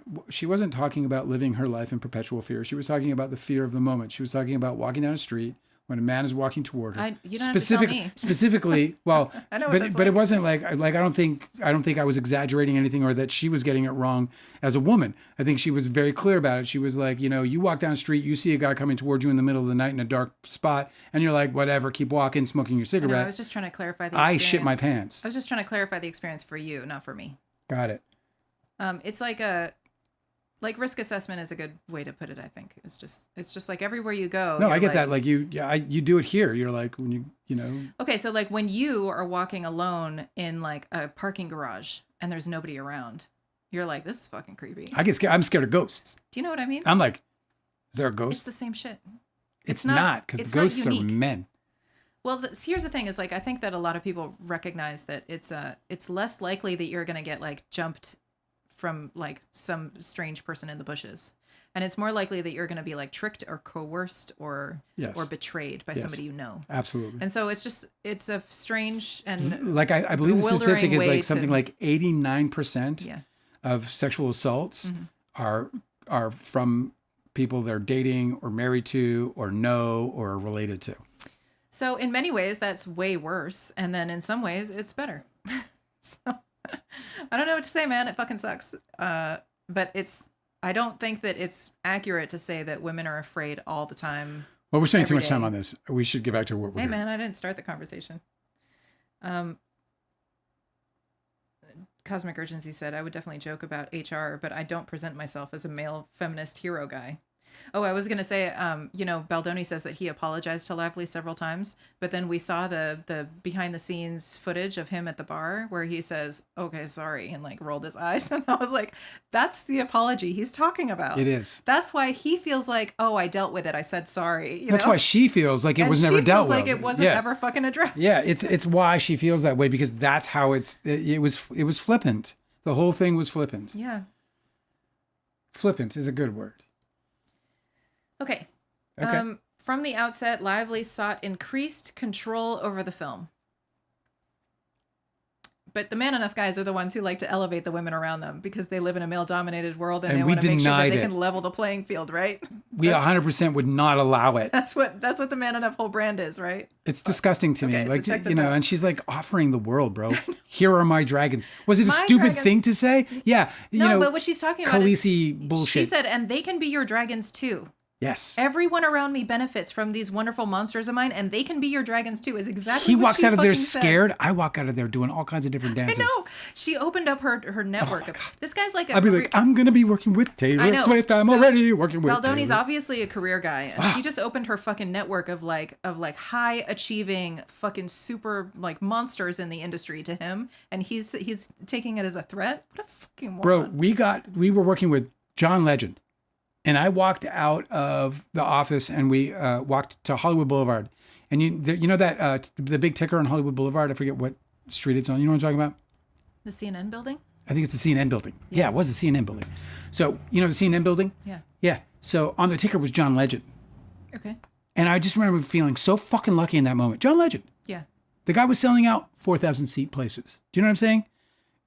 A: talking about living her life in perpetual fear. She was talking about the fear of the moment. She was talking about walking down a street when a man is walking toward her.
B: You don't have to tell me.
A: Specifically, well,
B: I know
A: but it wasn't like I don't think I was exaggerating anything or that she was getting it wrong as a woman. I think she was very clear about it. She was like, you walk down the street, you see a guy coming toward you in the middle of the night in a dark spot, and you're like, whatever, keep walking, smoking your cigarette.
B: I was just trying to clarify the experience.
A: I shit my pants.
B: I was just trying to clarify the experience for you, not for me.
A: Got it.
B: It's like risk assessment is a good way to put it. I think it's just like everywhere you go.
A: No, I get that. Like you do it here. You're like when you know.
B: Okay, so like when you are walking alone in like a parking garage and there's nobody around, you're like, this is fucking creepy.
A: I get scared. I'm scared of ghosts.
B: Do you know what I mean?
A: I'm like, is there a ghost?
B: It's the same shit.
A: It's not because the ghosts are men.
B: Well, here's the thing: is like I think that a lot of people recognize that it's less likely that you're gonna get like jumped from like some strange person in the bushes, and it's more likely that you're going to be like tricked or coerced or betrayed by somebody you know.
A: Absolutely.
B: And so it's a strange and
A: like I believe the statistic is like something like 89% of sexual assaults are from people they're dating or married to or know or are related to.
B: So in many ways that's way worse, and then in some ways it's better. So I don't know what to say, man. It fucking sucks. But I don't think that it's accurate to say that women are afraid all the time.
A: Well, we're spending too much time on this. We should get back to what we're
B: man, I didn't start the conversation. Cosmic Urgency said, I would definitely joke about HR, but I don't present myself as a male feminist hero guy. Oh, I was going to say, Baldoni says that he apologized to Lively several times, but then we saw the behind the scenes footage of him at the bar where he says, okay, sorry, and like rolled his eyes. And I was like, that's the apology he's talking about.
A: It is.
B: That's why he feels like, oh, I dealt with it. I said sorry.
A: That's why she feels like it was never dealt with.
B: Like it wasn't ever fucking addressed.
A: Yeah, it's why she feels that way, because that's how it was flippant. The whole thing was flippant.
B: Yeah.
A: Flippant is a good word.
B: Okay. From the outset, Lively sought increased control over the film. But the man enough guys are the ones who like to elevate the women around them because they live in a male-dominated world and they want to make sure that they can level the playing field, right?
A: We 100% would not allow it.
B: That's what the man enough whole brand is, right?
A: It's disgusting to me.
B: Okay,
A: like,
B: so check this out.
A: And she's like offering the world, bro. Here are my dragons. Was it a stupid thing to say? Yeah.
B: No, but what she's talking about
A: Khaleesi bullshit.
B: She said, and they can be your dragons too.
A: Yes.
B: Everyone around me benefits from these wonderful monsters of mine, and they can be your dragons too, is exactly
A: He
B: what
A: walks
B: she
A: out of there
B: fucking said.
A: scared. I walk out of there doing all kinds of different
B: I
A: dances.
B: know. She opened up her network. This guy's like a
A: I'd be like, I'm going to be working with
B: I
A: Taylor
B: know.
A: Swift. I'm
B: So,
A: already working with
B: Baldoni's
A: Taylor.
B: obviously a career guy, and she just opened her fucking network of high achieving fucking super like monsters in the industry to him, and he's taking it as a threat. What a fucking moron.
A: Bro, we were working with John Legend, and I walked out of the office and we walked to Hollywood Boulevard, and you know that the big ticker on Hollywood Boulevard. I forget what street it's on. You know what I'm talking about?
B: The CNN building?
A: I think it's the CNN building. Yeah, it was the CNN building. So you know the CNN building?
B: Yeah.
A: Yeah. So on the ticker was John Legend,
B: Okay.
A: and I just remember feeling so fucking lucky in that moment. John Legend.
B: Yeah.
A: The guy was selling out 4,000 seat places. Do you know what I'm saying?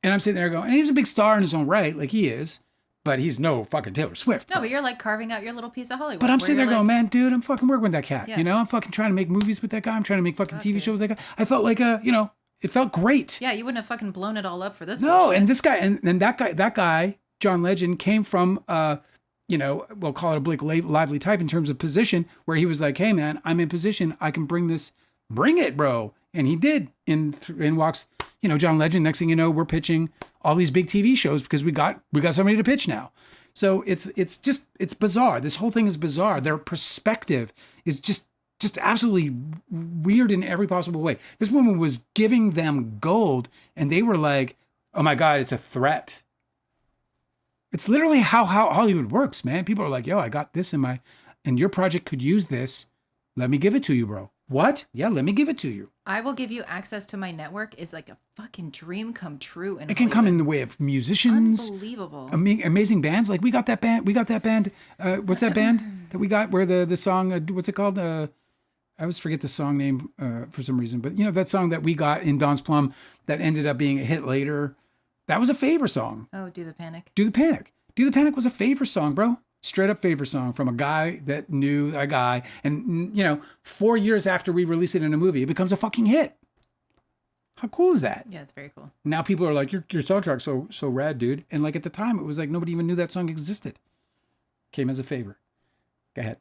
A: And I'm sitting there going, and he was a big star in his own right, like he is, but he's no fucking Taylor Swift.
B: No, but you're like carving out your little piece of Hollywood.
A: But I'm
B: where
A: sitting there
B: you're
A: going,
B: like,
A: man, dude, I'm fucking working with that cat.
B: Yeah.
A: You know, I'm fucking trying to make movies with that guy. I'm trying to make fucking TV
B: dude.
A: shows with that guy. I felt like it felt great.
B: yeah, you wouldn't have fucking blown it all up for this.
A: No,
B: bullshit.
A: and this guy, and that guy, John Legend, came from, we'll call it a Blake Lively type in terms of position, where he was like, hey, man, I'm in position. I can bring it, bro. And he did. In walks, John Legend. Next thing you know, we're pitching all these big TV shows because we got somebody to pitch now. So it's bizarre. This whole thing is bizarre. Their perspective is just absolutely weird in every possible way. This woman was giving them gold, and they were like, oh my God, it's a threat. It's literally how Hollywood works, man. People are like, yo, I got this and your project could use this. Let me give it to you, bro. What? Yeah, let me give it to you.
B: I will give you access to my network is like a fucking dream come true.
A: It can come in the way of musicians.
B: Unbelievable.
A: Amazing bands. Like we got that band. What's that band that we got where the song, what's it called? I always forget the song name for some reason. But that song that we got in Dawn's Plum that ended up being a hit later. That was a favor song.
B: Oh, Do the Panic.
A: Do the Panic. Do the Panic was a favor song, bro. Straight up favor song from a guy that knew a guy. And, 4 years after we release it in a movie, it becomes a fucking hit. How cool is that?
B: Yeah, it's very cool.
A: Now people are like, your soundtrack's so rad, dude. And like at the time, it was like nobody even knew that song existed. Came as a favor. Go ahead.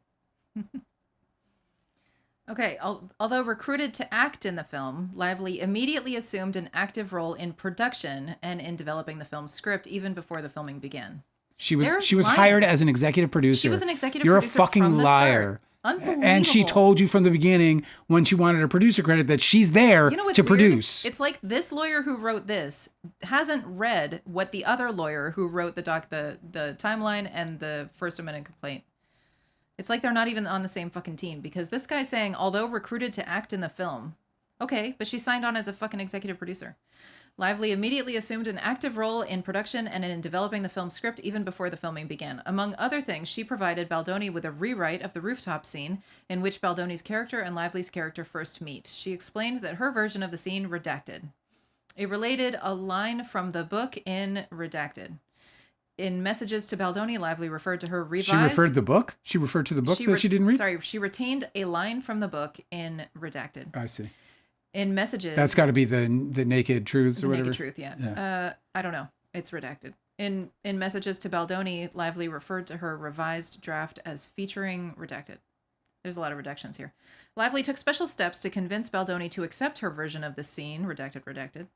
B: Okay, although recruited to act in the film, Lively immediately assumed an active role in production and in developing the film's script even before the filming began.
A: She
B: They're
A: was
B: lying.
A: hired as an executive producer.
B: She was an executive
A: You're
B: producer
A: a fucking
B: from the
A: liar.
B: start. Unbelievable.
A: And she told you from the beginning when she wanted a producer credit that she's there
B: what's
A: to
B: weird?
A: produce.
B: It's like this lawyer who wrote this hasn't read what the other lawyer who wrote the timeline and the First Amendment complaint. It's like they're not even on the same fucking team, because this guy's saying, although recruited to act in the film, okay, but she signed on as a fucking executive producer. Lively immediately assumed an active role in production and in developing the film's script even before the filming began. Among other things, she provided Baldoni with a rewrite of the rooftop scene in which Baldoni's character and Lively's character first meet. She explained that her version of the scene redacted. It related a line from the book in redacted. In messages to Baldoni, Lively referred to her revised...
A: She referred to the book that she didn't read?
B: Sorry, she retained a line from the book in redacted.
A: I see.
B: In messages...
A: That's got to be the naked truths or whatever.
B: Naked truth, yeah. I don't know. It's redacted. In messages to Baldoni, Lively referred to her revised draft as featuring redacted. There's a lot of redactions here. Lively took special steps to convince Baldoni to accept her version of the scene, redacted.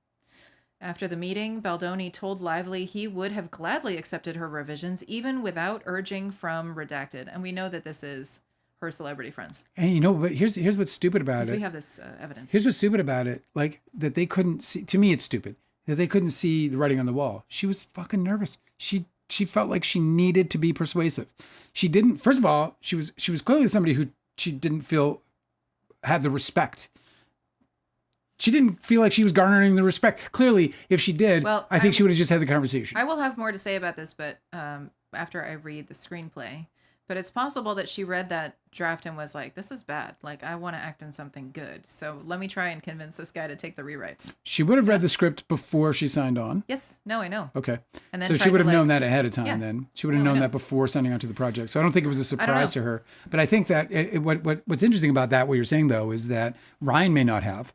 B: After the meeting, Baldoni told Lively he would have gladly accepted her revisions, even without urging from redacted. And we know that this is her celebrity friends.
A: And but here's what's stupid about it.
B: Because we have this evidence.
A: Here's what's stupid about it. Like, that they couldn't see, to me it's stupid, that they couldn't see the writing on the wall. She was fucking nervous. She felt like she needed to be persuasive. She didn't, first of all, she was clearly somebody who she didn't feel had the respect. She didn't feel like she was garnering the respect. Clearly, if she did, I think she would have just had the conversation.
B: I will have more to say about this, but after I read the screenplay. But it's possible that she read that draft and was like, this is bad. Like, I want to act in something good. So let me try and convince this guy to take the rewrites.
A: She would have read the script before she signed on.
B: Yes. No, I know.
A: Okay.
B: And then
A: so she would have known that ahead of time then. She would have known that before signing on to the project. So I don't think it was a surprise to her. But I think that what's interesting about that, what you're saying, though, is that Ryan may not have.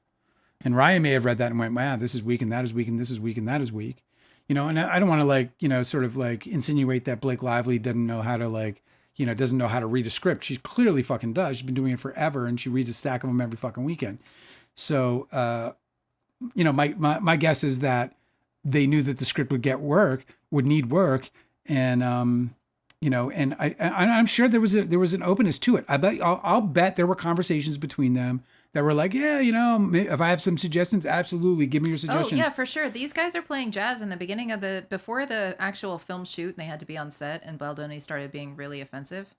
A: And Ryan may have read that and went, wow, this is weak and that is weak and this is weak and that is weak. And I don't want to sort of insinuate that Blake Lively didn't know how to doesn't know how to read a script. She clearly fucking does. She's been doing it forever, and she reads a stack of them every fucking weekend. So, my guess is that they knew that the script would need work. And, and I'm sure there was an openness to it. I'll bet there were conversations between them that were like, yeah, if I have some suggestions, absolutely, give me your suggestions.
B: Oh yeah, for sure. These guys are playing jazz in the beginning before the actual film shoot, and they had to be on set, and Baldoni started being really offensive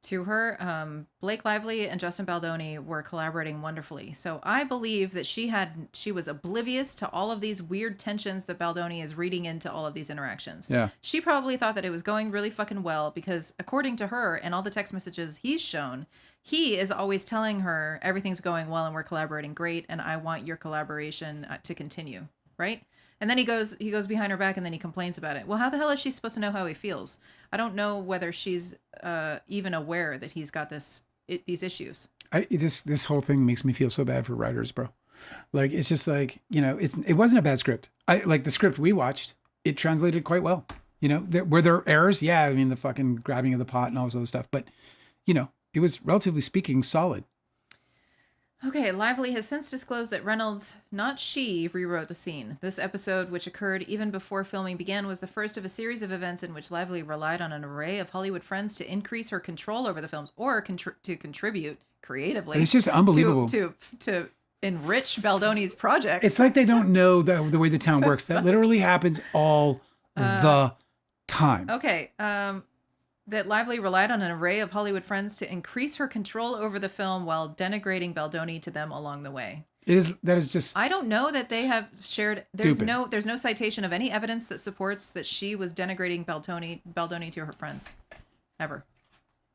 B: to her. Blake Lively and Justin Baldoni were collaborating wonderfully. So I believe that she was oblivious to all of these weird tensions that Baldoni is reading into all of these interactions.
A: Yeah.
B: She probably thought that it was going really fucking well because according to her and all the text messages he's shown, he is always telling her everything's going well and we're collaborating great and I want your collaboration to continue, right? And then he goes behind her back and then he complains about it. Well, how the hell is she supposed to know how he feels? I don't know whether she's even aware that he's got these issues.
A: This whole thing makes me feel so bad for writers, bro. Like, it's just like, it wasn't a bad script. Like the script we watched, it translated quite well. Were there errors? Yeah. I mean, the fucking grabbing of the pot and all this other stuff, but it was relatively speaking solid.
B: Okay, Lively has since disclosed that Reynolds, not she, rewrote the scene. This episode, which occurred even before filming began, was the first of a series of events in which Lively relied on an array of Hollywood friends to increase her control over the films or to contribute creatively.
A: It's just unbelievable.
B: To enrich Baldoni's project.
A: It's like they don't know the way the town works. That literally happens all the time.
B: Okay, that Lively relied on an array of Hollywood friends to increase her control over the film while denigrating Baldoni to them along the way.
A: That is just.
B: I don't know that they have shared. There's no citation of any evidence that supports that she was denigrating Baldoni to her friends, ever.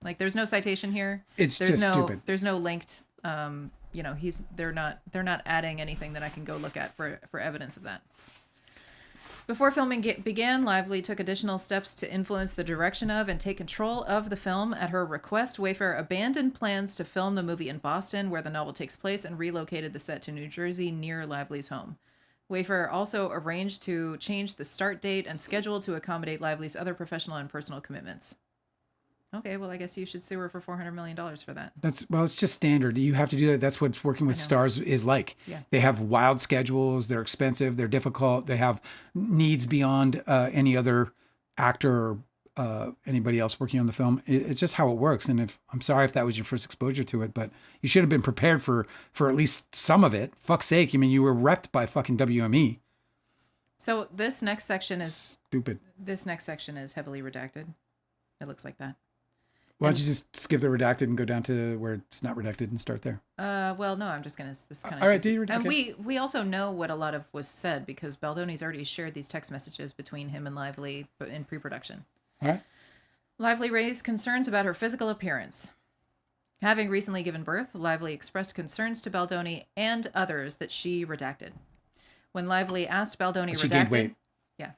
B: Like, there's no citation here.
A: There's just stupid.
B: There's no linked. They're not adding anything that I can go look at for evidence of that. Before filming began, Lively took additional steps to influence the direction of and take control of the film. At her request, Wayfair abandoned plans to film the movie in Boston, where the novel takes place, and relocated the set to New Jersey near Lively's home. Wayfair also arranged to change the start date and schedule to accommodate Lively's other professional and personal commitments. Okay, well, I guess you should sue her for $400 million for that.
A: It's just standard. You have to do that. That's what working with stars is like.
B: Yeah.
A: They have wild schedules. They're expensive. They're difficult. They have needs beyond any other actor or anybody else working on the film. It's just how it works. And I'm sorry if that was your first exposure to it, but you should have been prepared for at least some of it. Fuck's sake. I mean, you were repped by fucking WME.
B: So this next section is
A: stupid.
B: This next section is heavily redacted. It looks like that.
A: Why don't you just skip the redacted and go down to where it's not redacted and start there?
B: Well, no, I'm just going to... This kind of.
A: All right, do you
B: And we also know what a lot of was said because Baldoni's already shared these text messages between him and Lively in pre-production.
A: All right.
B: Lively raised concerns about her physical appearance. Having recently given birth, Lively expressed concerns to Baldoni and others that she redacted. When Lively asked Baldoni
A: she gained weight.
B: Yeah.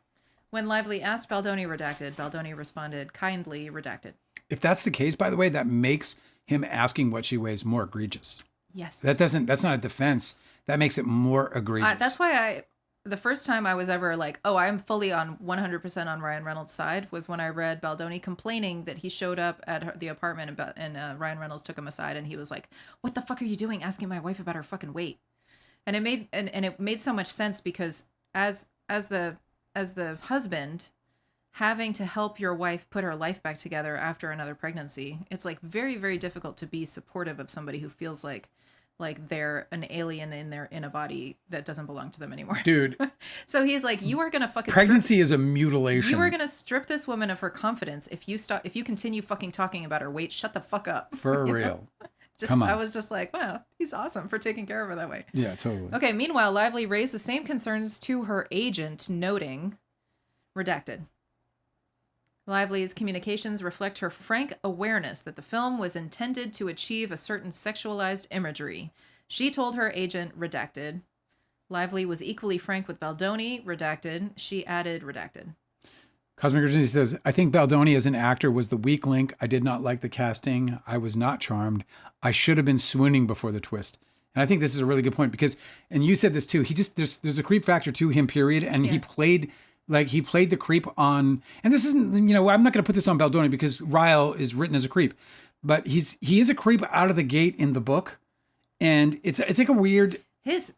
B: When Lively asked Baldoni redacted, Baldoni responded, kindly redacted.
A: If that's the case, by the way, that makes him asking what she weighs more egregious.
B: Yes.
A: That's not a defense. That makes it more egregious.
B: That's why the first time I was ever like, oh, I'm fully on 100% on Ryan Reynolds' side was when I read Baldoni complaining that he showed up at the apartment and Ryan Reynolds took him aside and he was like, what the fuck are you doing asking my wife about her fucking weight? And it made so much sense because as the husband, having to help your wife put her life back together after another pregnancy, it's like very, very difficult to be supportive of somebody who feels like they're an alien in a body that doesn't belong to them anymore.
A: Dude.
B: So he's like, you are going to fucking
A: pregnancy is a mutilation.
B: You are going to strip this woman of her confidence if you continue fucking talking about her weight. Shut the fuck up.
A: For real.
B: Come on. I was just like, wow, he's awesome for taking care of her that way.
A: Yeah, totally.
B: Okay, meanwhile, Lively raised the same concerns to her agent, noting, redacted. Lively's communications reflect her frank awareness that the film was intended to achieve a certain sexualized imagery. She told her agent, redacted. Lively was equally frank with Baldoni, redacted. She added, redacted.
A: Cosmic Urgency says, I think Baldoni as an actor was the weak link. I did not like the casting. I was not charmed. I should have been swooning before the twist. And I think this is a really good point because, and you said this too, there's a creep factor to him, period. And he played Like he played the creep on, and this isn't, I'm not going to put this on Baldoni because Ryle is written as a creep, but he is a creep out of the gate in the book, and it's like a weird.
B: It's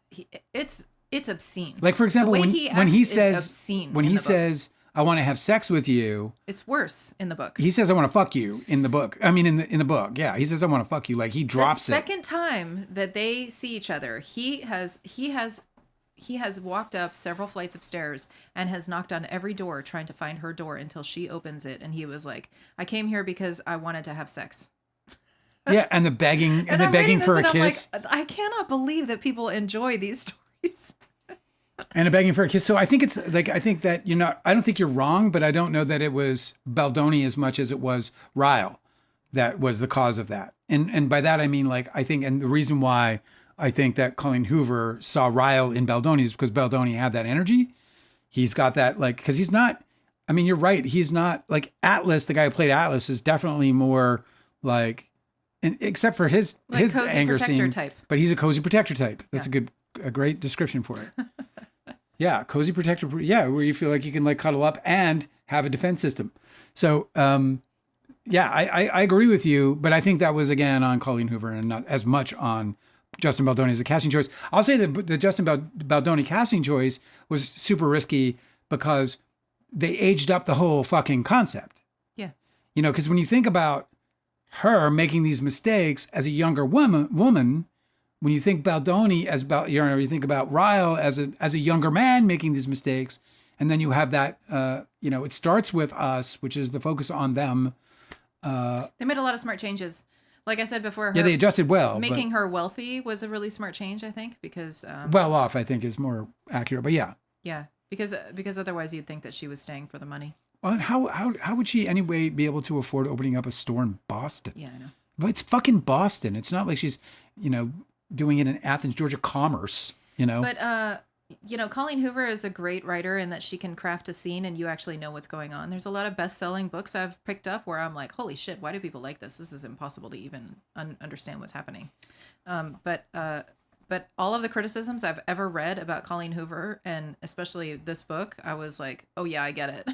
B: obscene.
A: Like for example, when he says I want to have sex with you,
B: it's worse in the book.
A: He says I want to fuck you in the book. I mean in the book, yeah. He says I want to fuck you. Like he drops
B: the second time that they see each other, he has walked up several flights of stairs and has knocked on every door trying to find her door until she opens it, and he was like, I came here because I wanted to have sex.
A: Yeah, and the begging and the begging for a kiss.
B: Like, I cannot believe that people enjoy these stories.
A: And a begging for a kiss. So I think it's like, I think that I don't think you're wrong, but I don't know that it was Baldoni as much as it was Ryle that was the cause of that. And by that I mean, like, I think, and the reason why I think that Colleen Hoover saw Ryle in Baldoni is because Baldoni had that energy. He's got that, like, because he's not, I mean, you're right. He's not like Atlas. The guy who played Atlas is definitely more like, except for his
B: cozy
A: anger scene
B: type.
A: But he's a cozy protector type. That's a great description for it. Yeah, cozy protector. Yeah, where you feel like you can like cuddle up and have a defense system. So, yeah, I agree with you, but I think that was again on Colleen Hoover and not as much on Justin Baldoni as a casting choice. I'll say that the Justin Baldoni casting choice was super risky because they aged up the whole fucking concept.
B: Yeah,
A: because when you think about her making these mistakes as a younger woman. When you think Baldoni you think about Ryle as a younger man making these mistakes, and then you have that, it starts with us, which is the focus on them.
B: They made a lot of smart changes. Like I said before,
A: they adjusted well.
B: Making her wealthy was a really smart change, I think, because
A: well off, I think, is more accurate. But yeah,
B: because otherwise you'd think that she was staying for the money.
A: Well, how would she anyway be able to afford opening up a store in Boston?
B: Yeah, I know.
A: Well, it's fucking Boston. It's not like she's doing it in Athens, Georgia commerce,
B: But, Colleen Hoover is a great writer in that she can craft a scene and you actually know what's going on. There's a lot of best-selling books I've picked up where I'm like, holy shit, why do people like this? This is impossible to even understand what's happening. But all of the criticisms I've ever read about Colleen Hoover, and especially this book, I was like, oh yeah, I get it.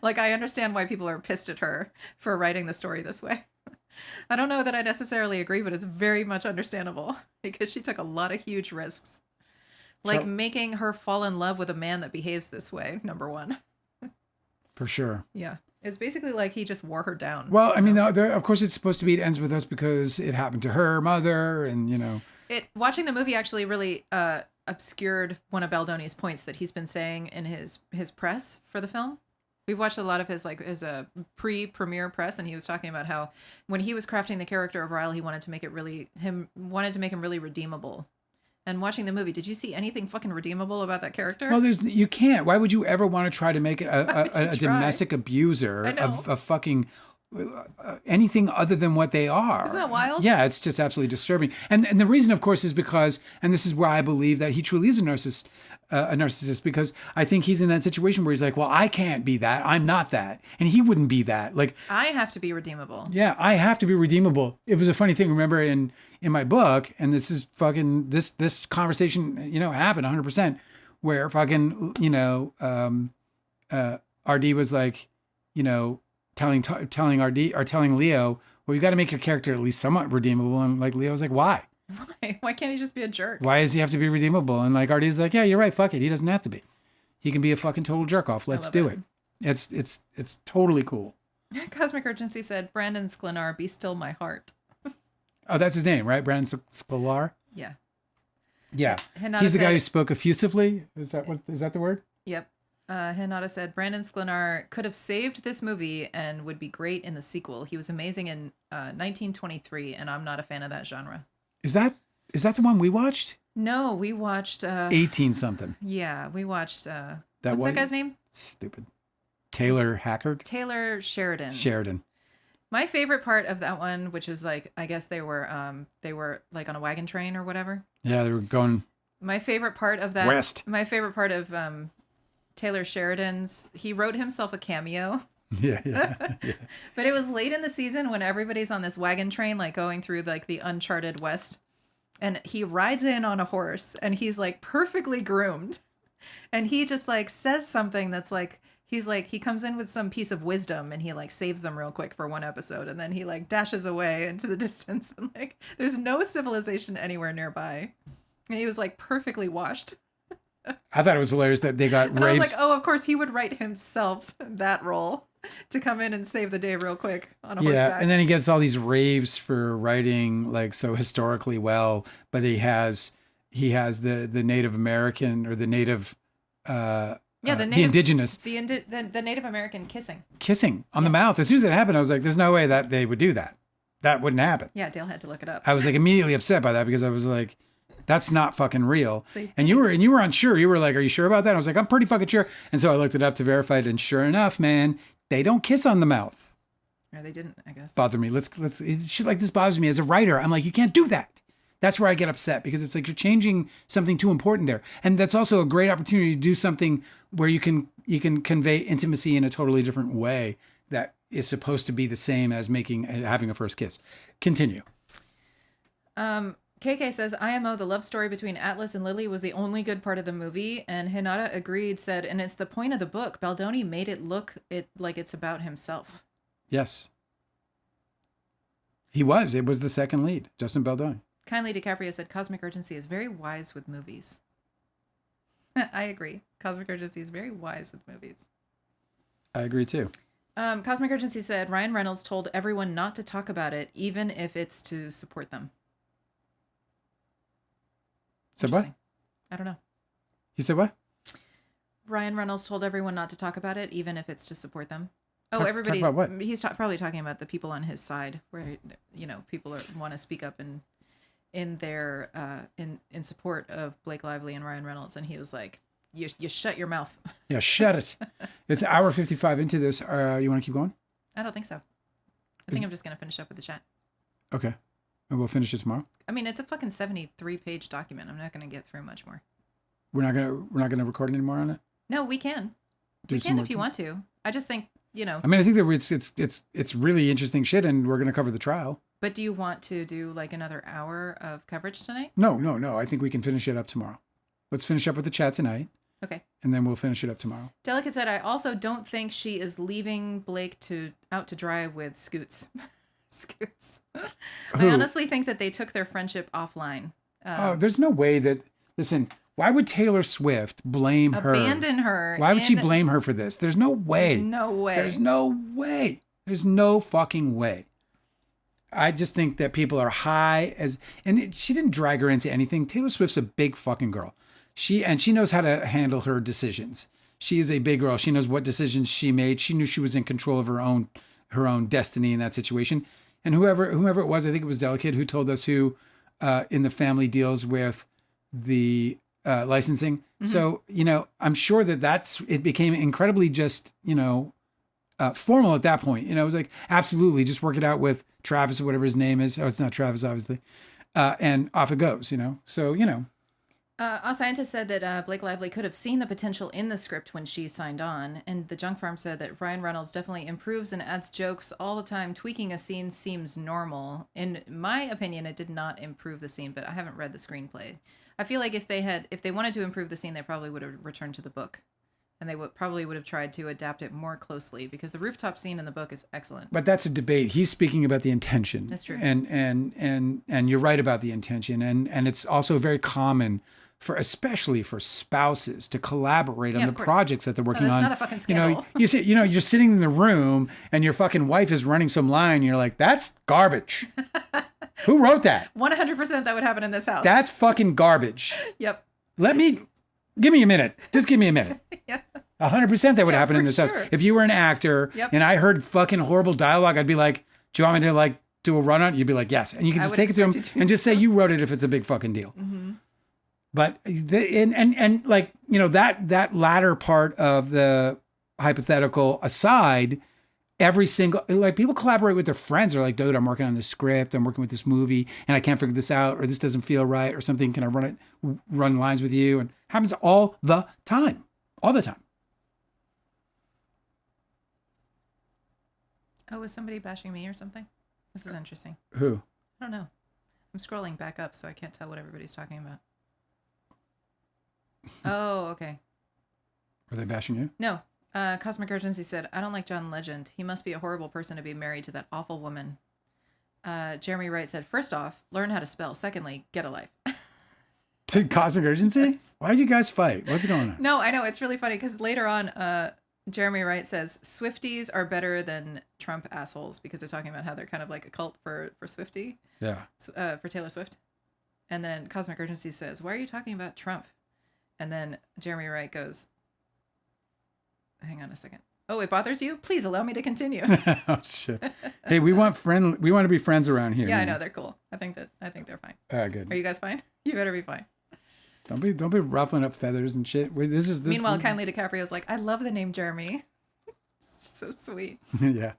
B: Like, I understand why people are pissed at her for writing the story this way. I don't know that I necessarily agree, but it's very much understandable because she took a lot of huge risks. Like making her fall in love with a man that behaves this way, number one.
A: For sure.
B: Yeah. It's basically like he just wore her down.
A: Well, I mean, of course it's supposed to be, it ends with us because it happened to her mother and,
B: Watching the movie actually really obscured one of Baldoni's points that he's been saying in his press for the film. We've watched a lot of his pre-premiere press, and he was talking about how when he was crafting the character of Ryle, he wanted to make him really redeemable. And watching the movie, did you see anything fucking redeemable about that character?
A: Well, you can't. Why would you ever want to try to make a domestic abuser of fucking anything other than what they are?
B: Isn't that wild?
A: Yeah, it's just absolutely disturbing. And the reason, of course, is because, and this is why I believe that he truly is a narcissist, because I think he's in that situation where he's like, well, I can't be that. I'm not that. And he wouldn't be that. Like,
B: I have to be redeemable.
A: Yeah, I have to be redeemable. It was a funny thing, remember, in my book, and this is fucking, this conversation, happened 100%, where fucking, RD was like, telling RD, or telling Leo, well, you got to make your character at least somewhat redeemable. And like, Leo was like, why?
B: Why can't he just be a jerk?
A: Why does he have to be redeemable? And like RD's like, yeah, you're right. Fuck it. He doesn't have to be. He can be a fucking total jerk off. Let's do it. It's totally cool.
B: Cosmic Urgency said, Brandon Sklenar, be still my heart.
A: Oh, that's his name, right? Brandon Sklenar?
B: Yeah.
A: Yeah.
B: Hinata
A: He's the guy who spoke effusively. Is that the word?
B: Yep. Hinata said, Brandon Sklenar could have saved this movie and would be great in the sequel. He was amazing in 1923, and I'm not a fan of that genre.
A: Is that the one we watched?
B: No, we watched
A: 18 something.
B: Yeah, we watched what's
A: one?
B: that guy's name?
A: Stupid. Taylor Hackard?
B: Taylor Sheridan. My favorite part of that one, which is like, I guess they were like on a wagon train or whatever.
A: Yeah, they were going
B: My favorite part of that
A: west.
B: My favorite part of Taylor Sheridan's, he wrote himself a cameo.
A: Yeah.
B: But it was late in the season when everybody's on this wagon train, like going through like the uncharted west, and he rides in on a horse, and he's like perfectly groomed, And he just like says something that's like, he comes in with some piece of wisdom and he like saves them real quick for one episode. And then he like dashes away into the distance. And like, there's no civilization anywhere nearby. And he was like perfectly washed.
A: I thought it was hilarious that they got
B: And I was
A: raves.
B: like, oh, of course he would write himself that role to come in and save the day real quick on a
A: Yeah,
B: horseback.
A: and then he gets all these raves for writing like so historically well, but he has the Native American or the Native
B: Yeah,
A: the indigenous
B: the Native American kissing.
A: kissing on the mouth. As soon as it happened, I was like, there's no way that they would do that. That wouldn't happen.
B: Yeah, Dale had to look it up.
A: I was like immediately upset by that because I was like, that's not fucking real.
B: So
A: And you were unsure. You were like, are you sure about that? I was like, I'm pretty fucking sure. And so I looked it up to verify it, and sure enough, man, they don't kiss on the mouth.
B: Or they didn't, I guess.
A: Bother me. Let's shit like this bothers me as a writer. I'm like, you can't do that. That's where I get upset because it's like you're changing something too important there. And that's also a great opportunity to do something where you can convey intimacy in a totally different way that is supposed to be the same as having a first kiss. Continue.
B: KK says, IMO, the love story between Atlas and Lily was the only good part of the movie. And Hinata agreed, said, and it's the point of the book. Baldoni made it look like it's about himself.
A: Yes. He was. It was the second lead, Justin Baldoni.
B: Kindly DiCaprio said, Cosmic Urgency is very wise with movies. I agree. Cosmic Urgency is very wise with movies.
A: I agree too.
B: Cosmic Urgency said, Ryan Reynolds told everyone not to talk about it, even if it's to support them.
A: Said what?
B: I don't know.
A: He said what?
B: Ryan Reynolds told everyone not to talk about it, even if it's to support them. Oh,
A: Talk
B: everybody's.
A: about what?
B: He's probably talking about the people on his side, where people want to speak up in their in support of Blake Lively and Ryan Reynolds, and he was like, "You shut your mouth."
A: Yeah, shut it. It's hour 55 into this. You want to keep going?
B: I don't think so. I think I'm just gonna finish up with the chat.
A: Okay, and we'll finish it tomorrow.
B: I mean, it's a fucking 73-page document. I'm not gonna get through much more.
A: We're not gonna record anymore on it.
B: No, we can.
A: Do
B: We
A: some
B: can
A: more
B: if you want to. I just think
A: I mean, I think that it's really interesting shit, and we're gonna cover the trial.
B: But do you want to do like another hour of coverage tonight?
A: No. I think we can finish it up tomorrow. Let's finish up with the chat tonight,
B: Okay.
A: and then we'll finish it up tomorrow.
B: Delicate said, I also don't think she is leaving Blake out to dry with Scoots. Scoots. I honestly think that they took their friendship offline.
A: There's no way that. Listen, why would Taylor Swift blame her?
B: Abandon her.
A: Why would she blame her for this? There's no way.
B: There's no way.
A: There's no way. There's no fucking way. I just think that people are high she didn't drag her into anything. Taylor Swift's a big fucking girl. She knows how to handle her decisions. She is a big girl. She knows what decisions she made. She knew she was in control of her own destiny in that situation. And whoever it was, I think it was Delicate, who told us who in the family deals with the licensing. Mm-hmm. So, I'm sure it became incredibly just, formal at that point. It was like, absolutely, just work it out with Travis or whatever his name is. Oh, it's not Travis, obviously. And off it goes, So,
B: A scientist said that Blake Lively could have seen the potential in the script when she signed on. And the Junk Farm said that Ryan Reynolds definitely improves and adds jokes all the time. Tweaking a scene seems normal. In my opinion, it did not improve the scene, but I haven't read the screenplay. I feel like if they wanted to improve the scene, they probably would have returned to the book. And they probably would have tried to adapt it more closely because the rooftop scene in the book is excellent.
A: But that's a debate. He's speaking about the intention.
B: That's true.
A: And you're right about the intention. And it's also very common especially for spouses to collaborate on the projects that they're working on.
B: It's not a fucking scandal.
A: You're sitting in the room and your fucking wife is running some line. And you're like, that's garbage. Who wrote that?
B: 100% that would happen in this house.
A: That's fucking garbage.
B: Yep.
A: Give me a minute. Just give me a minute.
B: Yeah.
A: 100% that would happen in this house. If you were an actor and I heard fucking horrible dialogue, I'd be like, do you want me to do a run on? You'd be like, yes. And you can just take it to him and just say you wrote it if it's a big fucking deal. Mm-hmm. But that latter part of the hypothetical aside, every single, people collaborate with their friends. They're like, dude, I'm working on this script. I'm working with this movie and I can't figure this out, or this doesn't feel right or something. Can I run lines with you? And it happens all the time. All the time.
B: Oh, was somebody bashing me or something? This is interesting.
A: Who?
B: I don't know. I'm scrolling back up, so I can't tell what everybody's talking about. Oh, okay.
A: Are they bashing you?
B: No. Cosmic Urgency said, I don't like John Legend. He must be a horrible person to be married to that awful woman. Jeremy Wright said, first off, learn how to spell. Secondly, get a life.
A: To Cosmic Urgency?
B: Yes.
A: Why did you guys fight? What's going on?
B: No, I know. It's really funny because later on, Jeremy Wright says, Swifties are better than Trump assholes because they're talking about how they're kind of like a cult for Swiftie.
A: Yeah.
B: For Taylor Swift. And then Cosmic Urgency says, why are you talking about Trump? And then Jeremy Wright goes, hang on a second. Oh, it bothers you? Please allow me to continue.
A: Oh shit! Hey, we want to be friends around here.
B: Yeah,
A: man.
B: I know they're cool. I think they're fine.
A: Good.
B: Are you guys fine? You better be fine.
A: Don't be ruffling up feathers and shit. This.
B: Meanwhile, Kindly DiCaprio's like, I love the name Jeremy. So sweet.
A: Yeah.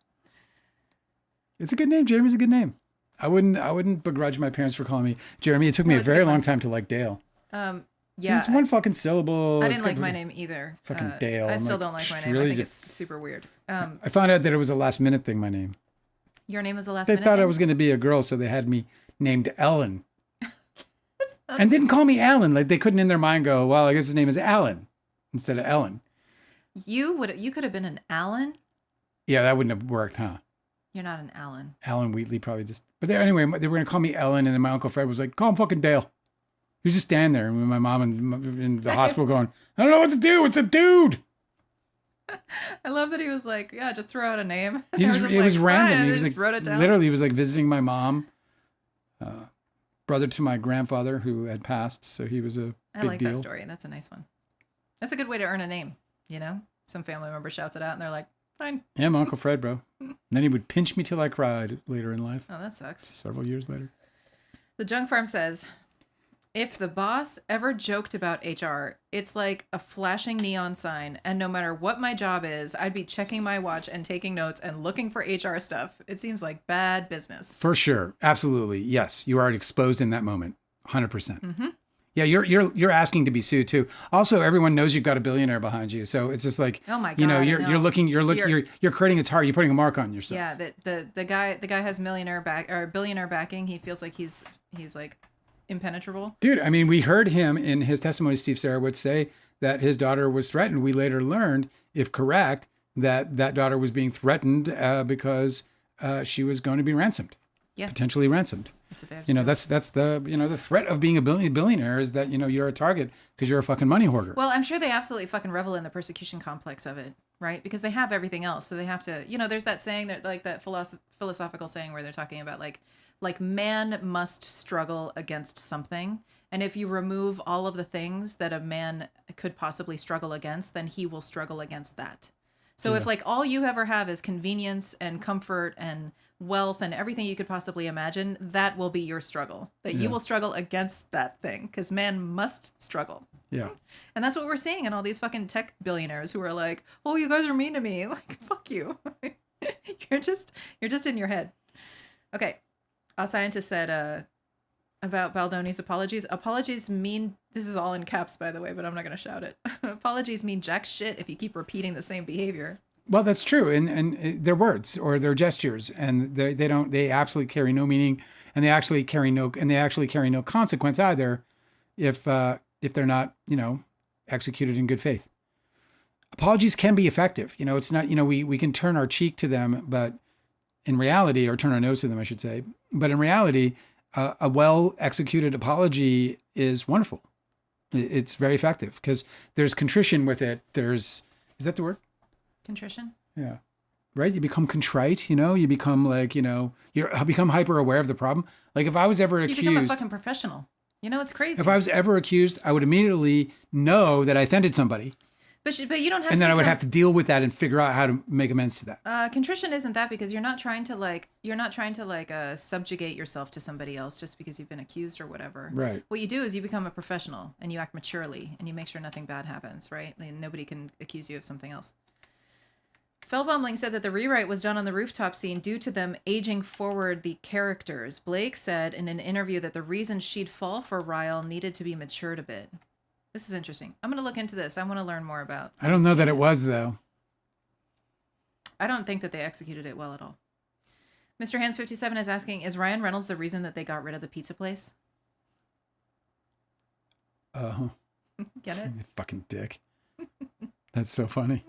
A: It's a good name. Jeremy's a good name. I wouldn't begrudge my parents for calling me Jeremy. It took me a very long time to like Dale.
B: Yeah,
A: it's one fucking syllable.
B: I didn't like my name either.
A: Fucking Dale.
B: I still don't like my name.
A: Really
B: I think it's super weird.
A: I found out that it was a last minute thing, my name.
B: Your name is a last
A: They
B: minute
A: thought
B: name?
A: I was going to be a girl, so they had me named Ellen. And didn't call me Alan. Like they couldn't in their mind go, well, I guess his name is Alan instead of Ellen.
B: You could have been an Alan?
A: Yeah, that wouldn't have worked, huh?
B: You're not an Alan.
A: Alan Wheatley probably just... But anyway, they were going to call me Ellen, and then my Uncle Fred was like, call him fucking Dale. He was just standing there with my mom in the hospital going, I don't know what to do. It's a dude.
B: I love that he was like, yeah, just throw out a name.
A: It was random. He was like,
B: wrote it down.
A: Literally, he was like visiting my mom, brother to my grandfather who had passed. So he was a big
B: I like
A: deal.
B: that story. That's a nice one. That's a good way to earn a name, you know? Some family member shouts it out and they're like, fine.
A: Yeah, my Uncle Fred, bro. And then he would pinch me till I cried later in life.
B: Oh, that sucks.
A: Several years later.
B: The Junk Farm says, if the boss ever joked about HR, it's like a flashing neon sign. And no matter what my job is, I'd be checking my watch and taking notes and looking for HR stuff. It seems like bad business.
A: For sure. Absolutely. Yes. You are exposed in that moment. 100%. Mm-hmm. Yeah. You're asking to be sued too. Also, everyone knows you've got a billionaire behind you. So it's just like,
B: oh my God,
A: you know, you're creating a target. You're putting a mark on yourself.
B: Yeah. The guy has billionaire backing. He feels like he's like impenetrable.
A: Dude, I mean, we heard him in his testimony, Steve Sarowitz, say that his daughter was threatened. We later learned, if correct, that daughter was being threatened because she was going to be ransomed.
B: Yeah.
A: Potentially ransomed.
B: That's what they have to
A: You know,
B: do.
A: that's the, you know, the threat of being a billionaire is that, you know, you're a target because you're a fucking money hoarder.
B: Well, I'm sure they absolutely fucking revel in the persecution complex of it, right? Because they have everything else. So they have to, you know, there's that saying that like that philosophical saying where they're talking about like man must struggle against something. And if you remove all of the things that a man could possibly struggle against, then he will struggle against that. So if like all you ever have is convenience and comfort and wealth and everything you could possibly imagine, that will be your struggle. That you will struggle against that thing because man must struggle.
A: Yeah.
B: And that's what we're seeing in all these fucking tech billionaires who are like, oh, you guys are mean to me. Like, fuck you. You're just in your head. Okay. A scientist said about Baldoni's apologies. Apologies mean, this is all in caps, by the way, but I'm not going to shout it. Apologies mean jack shit if you keep repeating the same behavior.
A: Well, that's true. And they're words or they're gestures and they absolutely carry no meaning and they actually carry no consequence either if they're not, you know, executed in good faith. Apologies can be effective. You know, it's not, you know, we can turn our cheek to them, but in reality, or turn our nose to them, I should say. But in reality, a well-executed apology is wonderful. It's very effective because there's contrition with it. Is that the word?
B: Contrition?
A: Yeah. Right? You become contrite, you know? You become like, you know, you become hyper aware of the problem. Like if I was ever accused...
B: You become a fucking professional. You know, it's crazy.
A: If I was ever accused, I would immediately know that I offended somebody.
B: But you don't have
A: and
B: to.
A: then I would have to deal with that and figure out how to make amends to that.
B: Contrition isn't that because you're not trying to subjugate yourself to somebody else just because you've been accused or whatever.
A: Right.
B: What you do is you become a professional and you act maturely and you make sure nothing bad happens, right? And nobody can accuse you of something else. Fellbaumling said that the rewrite was done on the rooftop scene due to them aging forward the characters. Blake said in an interview that the reason she'd fall for Ryle needed to be matured a bit. This is interesting. I'm going to look into this. I want to learn more about.
A: I don't know that it was, though.
B: I don't think that they executed it well at all. Mr. Hands 57 is asking, is Ryan Reynolds the reason that they got rid of the pizza place?
A: Uh-huh.
B: Get it?
A: Fucking dick. That's so funny.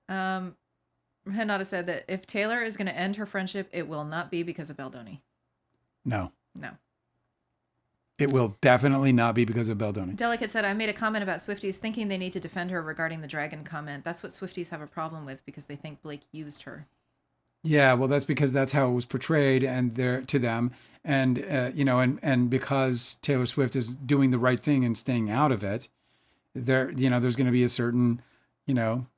B: Hinata said that if Taylor is going to end her friendship, it will not be because of Baldoni.
A: No.
B: No.
A: It will definitely not be because of Baldoni.
B: Delicate said, I made a comment about Swifties thinking they need to defend her regarding the dragon comment. That's what Swifties have a problem with because they think Blake used her.
A: Yeah, well, that's because that's how it was portrayed and to them. And, and because Taylor Swift is doing the right thing and staying out of it, there's going to be a certain,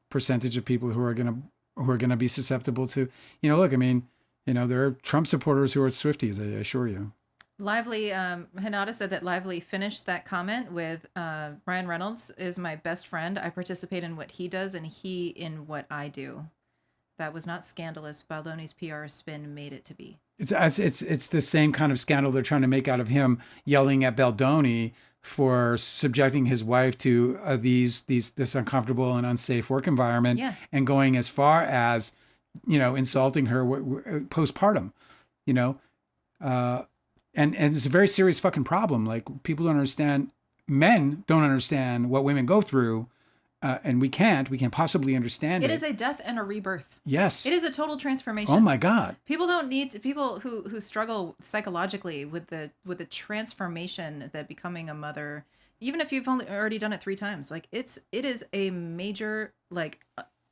A: percentage of people who are going to be susceptible to, look, I mean, there are Trump supporters who are Swifties, I assure you.
B: Lively, Hinata said that Lively finished that comment with, Ryan Reynolds is my best friend. I participate in what he does and he in what I do. That was not scandalous. Baldoni's PR spin made it to be.
A: It's the same kind of scandal they're trying to make out of him yelling at Baldoni for subjecting his wife to this uncomfortable and unsafe work environment, and going as far as, insulting her postpartum, and it's a very serious fucking problem. Like, people don't understand, men don't understand what women go through. And we can't possibly understand it.
B: It is a death and a rebirth.
A: Yes.
B: It is a total transformation.
A: Oh my God.
B: People don't need people who struggle psychologically with the transformation that becoming a mother, even if you've already done it 3 times, like it is a major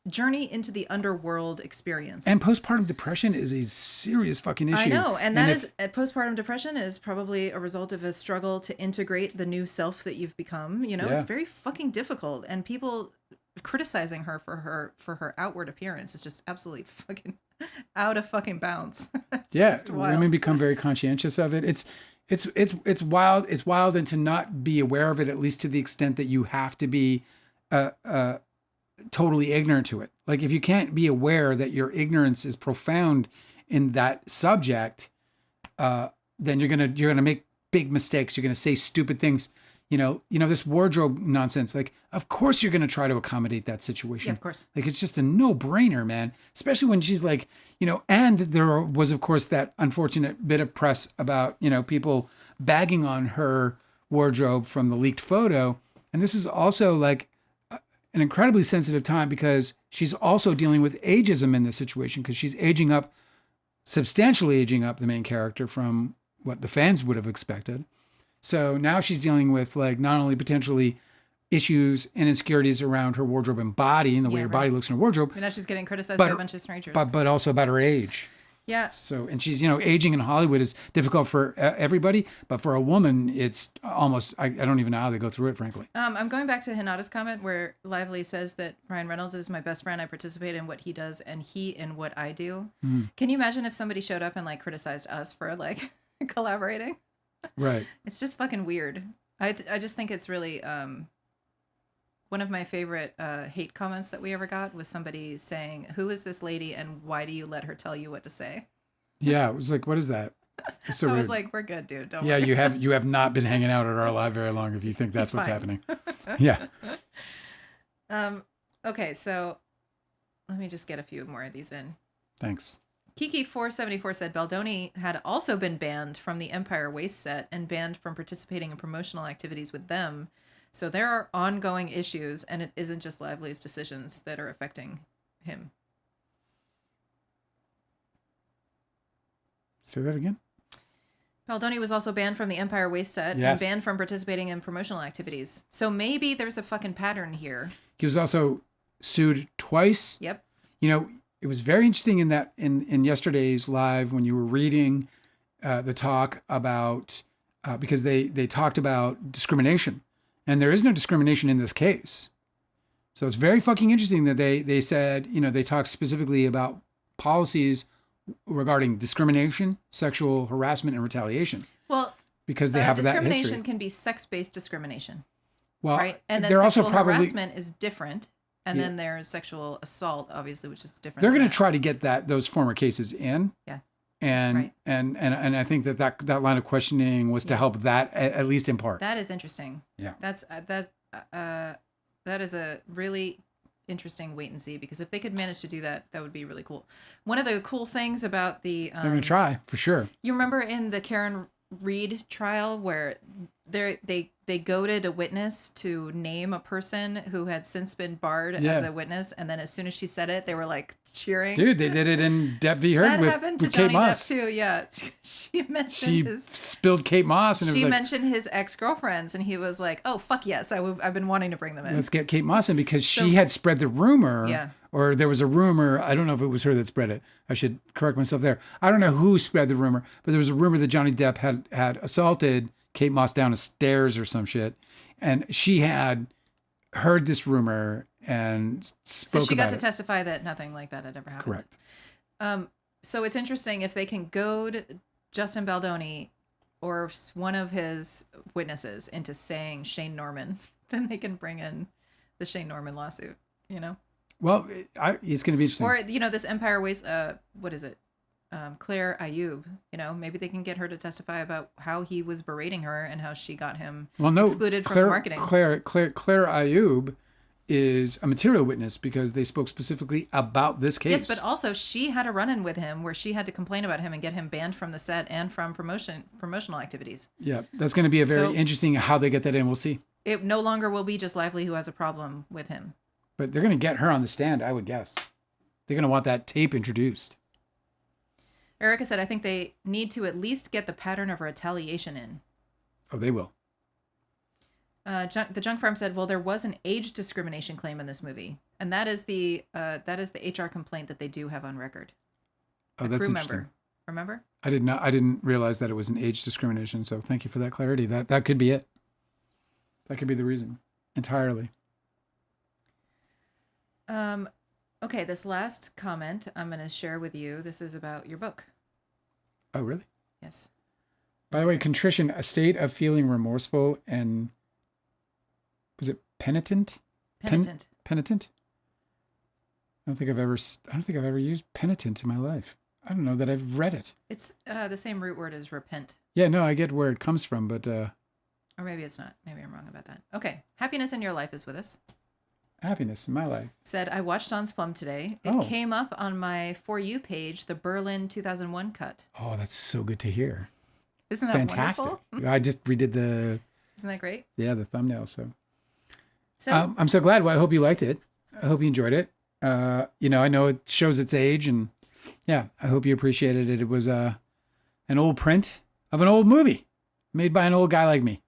B: journey into the underworld experience.
A: And postpartum depression is a serious fucking issue.
B: I know. And postpartum depression is probably a result of a struggle to integrate the new self that you've become. It's very fucking difficult. And people criticizing her for her outward appearance is just absolutely fucking out of fucking bounds.
A: Women become very conscientious of it. It's wild. It's wild, and to not be aware of it, at least to the extent that you have to be totally ignorant to it. Like, if you can't be aware that your ignorance is profound in that subject, then you're gonna make big mistakes. You're gonna say stupid things. This wardrobe nonsense. Like, of course you're gonna try to accommodate that situation.
B: Yeah, of course.
A: Like, it's just a no-brainer, man. Especially when she's like, and there was, of course, that unfortunate bit of press about, people bagging on her wardrobe from the leaked photo. And this is also like an incredibly sensitive time because she's also dealing with ageism in this situation, because she's substantially aging up the main character from what the fans would have expected. So now she's dealing with, like, not only potentially issues and insecurities around her wardrobe and body and the way her body looks in her wardrobe.
B: And now she's getting criticized by a bunch of strangers.
A: But also about her age.
B: Yeah.
A: So, and she's, aging in Hollywood is difficult for everybody, but for a woman, it's almost, I don't even know how they go through it, frankly.
B: I'm going back to Hinata's comment where Lively says that Ryan Reynolds is my best friend. I participate in what he does and he in what I do. Can you imagine if somebody showed up and criticized us for collaborating?
A: Right.
B: It's just fucking weird. I just think it's really, one of my favorite hate comments that we ever got was somebody saying, "Who is this lady and why do you let her tell you what to say?"
A: Yeah, it was like, what is that?
B: So I was like, "We're good, dude. Don't
A: worry."
B: Yeah,
A: you have not been hanging out at our live very long if you think that's what's happening. Yeah.
B: Okay, so let me just get a few more of these in.
A: Thanks.
B: Kiki474 said Baldoni had also been banned from the Empire Waste set and banned from participating in promotional activities with them. So there are ongoing issues, and it isn't just Lively's decisions that are affecting him.
A: Say that again?
B: Baldoni was also banned from the Empire Waste set and banned from participating in promotional activities. So maybe there's a fucking pattern here.
A: He was also sued twice.
B: Yep.
A: It was very interesting in yesterday's live when you were reading the talk about, because they talked about discrimination. And there is no discrimination in this case. So it's very fucking interesting that they said, they talked specifically about policies regarding discrimination, sexual harassment, and retaliation.
B: Well,
A: because they have that history.
B: Discrimination can be sex-based discrimination.
A: Well,
B: right? And then sexual harassment is different. And then there's sexual assault, obviously, which is different.
A: They're going to try to get those former cases in.
B: Yeah.
A: And I think that line of questioning was to help that, at least in part.
B: That is interesting.
A: Yeah.
B: That is a really interesting wait and see, because if they could manage to do that, that would be really cool. One of the cool things about the
A: they're going to try for sure.
B: You remember in the Karen Reed trial where they goaded a witness to name a person who had since been barred as a witness, and then as soon as she said it, they were like cheering.
A: Dude, they did it in Depp v. Heard
B: that
A: with,
B: happened to
A: with
B: Johnny
A: Kate Moss.
B: Depp too. Yeah, she
A: spilled Kate Moss, and
B: she mentioned his ex-girlfriends, and he was like, "Oh fuck yes, I've been wanting to bring them in.
A: Let's get Kate Moss in," because she had spread the rumor.
B: Yeah.
A: Or there was a rumor. I don't know if it was her that spread it. I should correct myself there. I don't know who spread the rumor, but there was a rumor that Johnny Depp had assaulted Kate Moss down the stairs or some shit. And she had heard this rumor and spoke about it.
B: So she got to testify that nothing like that had ever happened.
A: Correct.
B: So it's interesting if they can goad Justin Baldoni or one of his witnesses into saying Shane Norman, then they can bring in the Shane Norman lawsuit, you know?
A: Well, it's going to be interesting.
B: Or, you know, this Empire Waste, what is it? Claire Ayub, you know, maybe they can get her to testify about how he was berating her and how she got him excluded from marketing.
A: Claire Ayub is a material witness because they spoke specifically about this case.
B: Yes, but also she had a run-in with him where she had to complain about him and get him banned from the set and from promotional activities.
A: Yeah, that's going to be a very interesting how they get that in. We'll see.
B: It no longer will be just Lively who has a problem with him.
A: But they're going to get her on the stand, I would guess. They're going to want that tape introduced.
B: Erica said, I think they need to at least get the pattern of retaliation in.
A: Oh, they will.
B: The Junk Farm said, well, there was an age discrimination claim in this movie. And that is the HR complaint that they do have on record.
A: Oh, that's
B: crew
A: interesting.
B: member. Remember?
A: I didn't realize that it was an age discrimination. So thank you for that clarity. That could be it. That could be the reason entirely.
B: Okay, this last comment I'm going to share with you. This is about your book.
A: Oh, really?
B: Yes.
A: By the way, contrition, a state of feeling remorseful and was it penitent?
B: Penitent.
A: Penitent? I don't think I've ever used penitent in my life. I don't know that I've read it.
B: It's the same root word as repent.
A: Yeah, no, I get where it comes from, but
B: or maybe it's not. Maybe I'm wrong about that. Okay. Happiness in Your Life is with us.
A: Happiness in my life.
B: Said, I watched On Splum today. It came up on my For You page, the Berlin 2001 cut.
A: Oh, that's so good to hear.
B: Isn't that
A: fantastic?
B: Wonderful?
A: I just redid
B: Isn't that great?
A: the thumbnail. So I'm so glad. Well, I hope you liked it. I hope you enjoyed it. You know, I know it shows its age, and yeah, I hope you appreciated it. It was an old print of an old movie made by an old guy like me.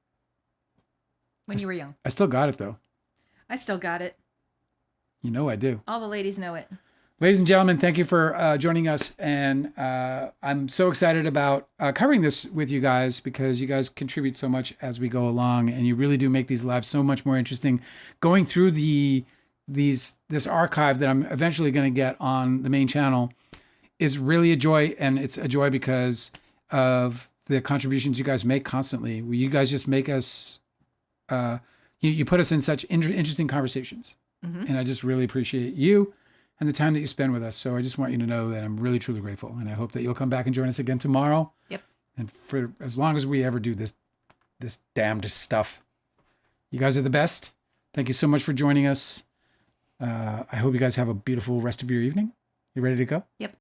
B: When you were young.
A: I still got it, though.
B: I still got it.
A: You know I do.
B: All the ladies know it.
A: Ladies and gentlemen, thank you for joining us. And I'm so excited about covering this with you guys because you guys contribute so much as we go along. And you really do make these lives so much more interesting. Going through this archive that I'm eventually going to get on the main channel is really a joy. And it's a joy because of the contributions you guys make constantly. You guys just make us, you put us in such interesting conversations. Mm-hmm. And I just really appreciate you and the time that you spend with us. So I just want you to know that I'm really, truly grateful. And I hope that you'll come back and join us again tomorrow.
B: Yep.
A: And for as long as we ever do this damned stuff. You guys are the best. Thank you so much for joining us. I hope you guys have a beautiful rest of your evening. You ready to go?
B: Yep.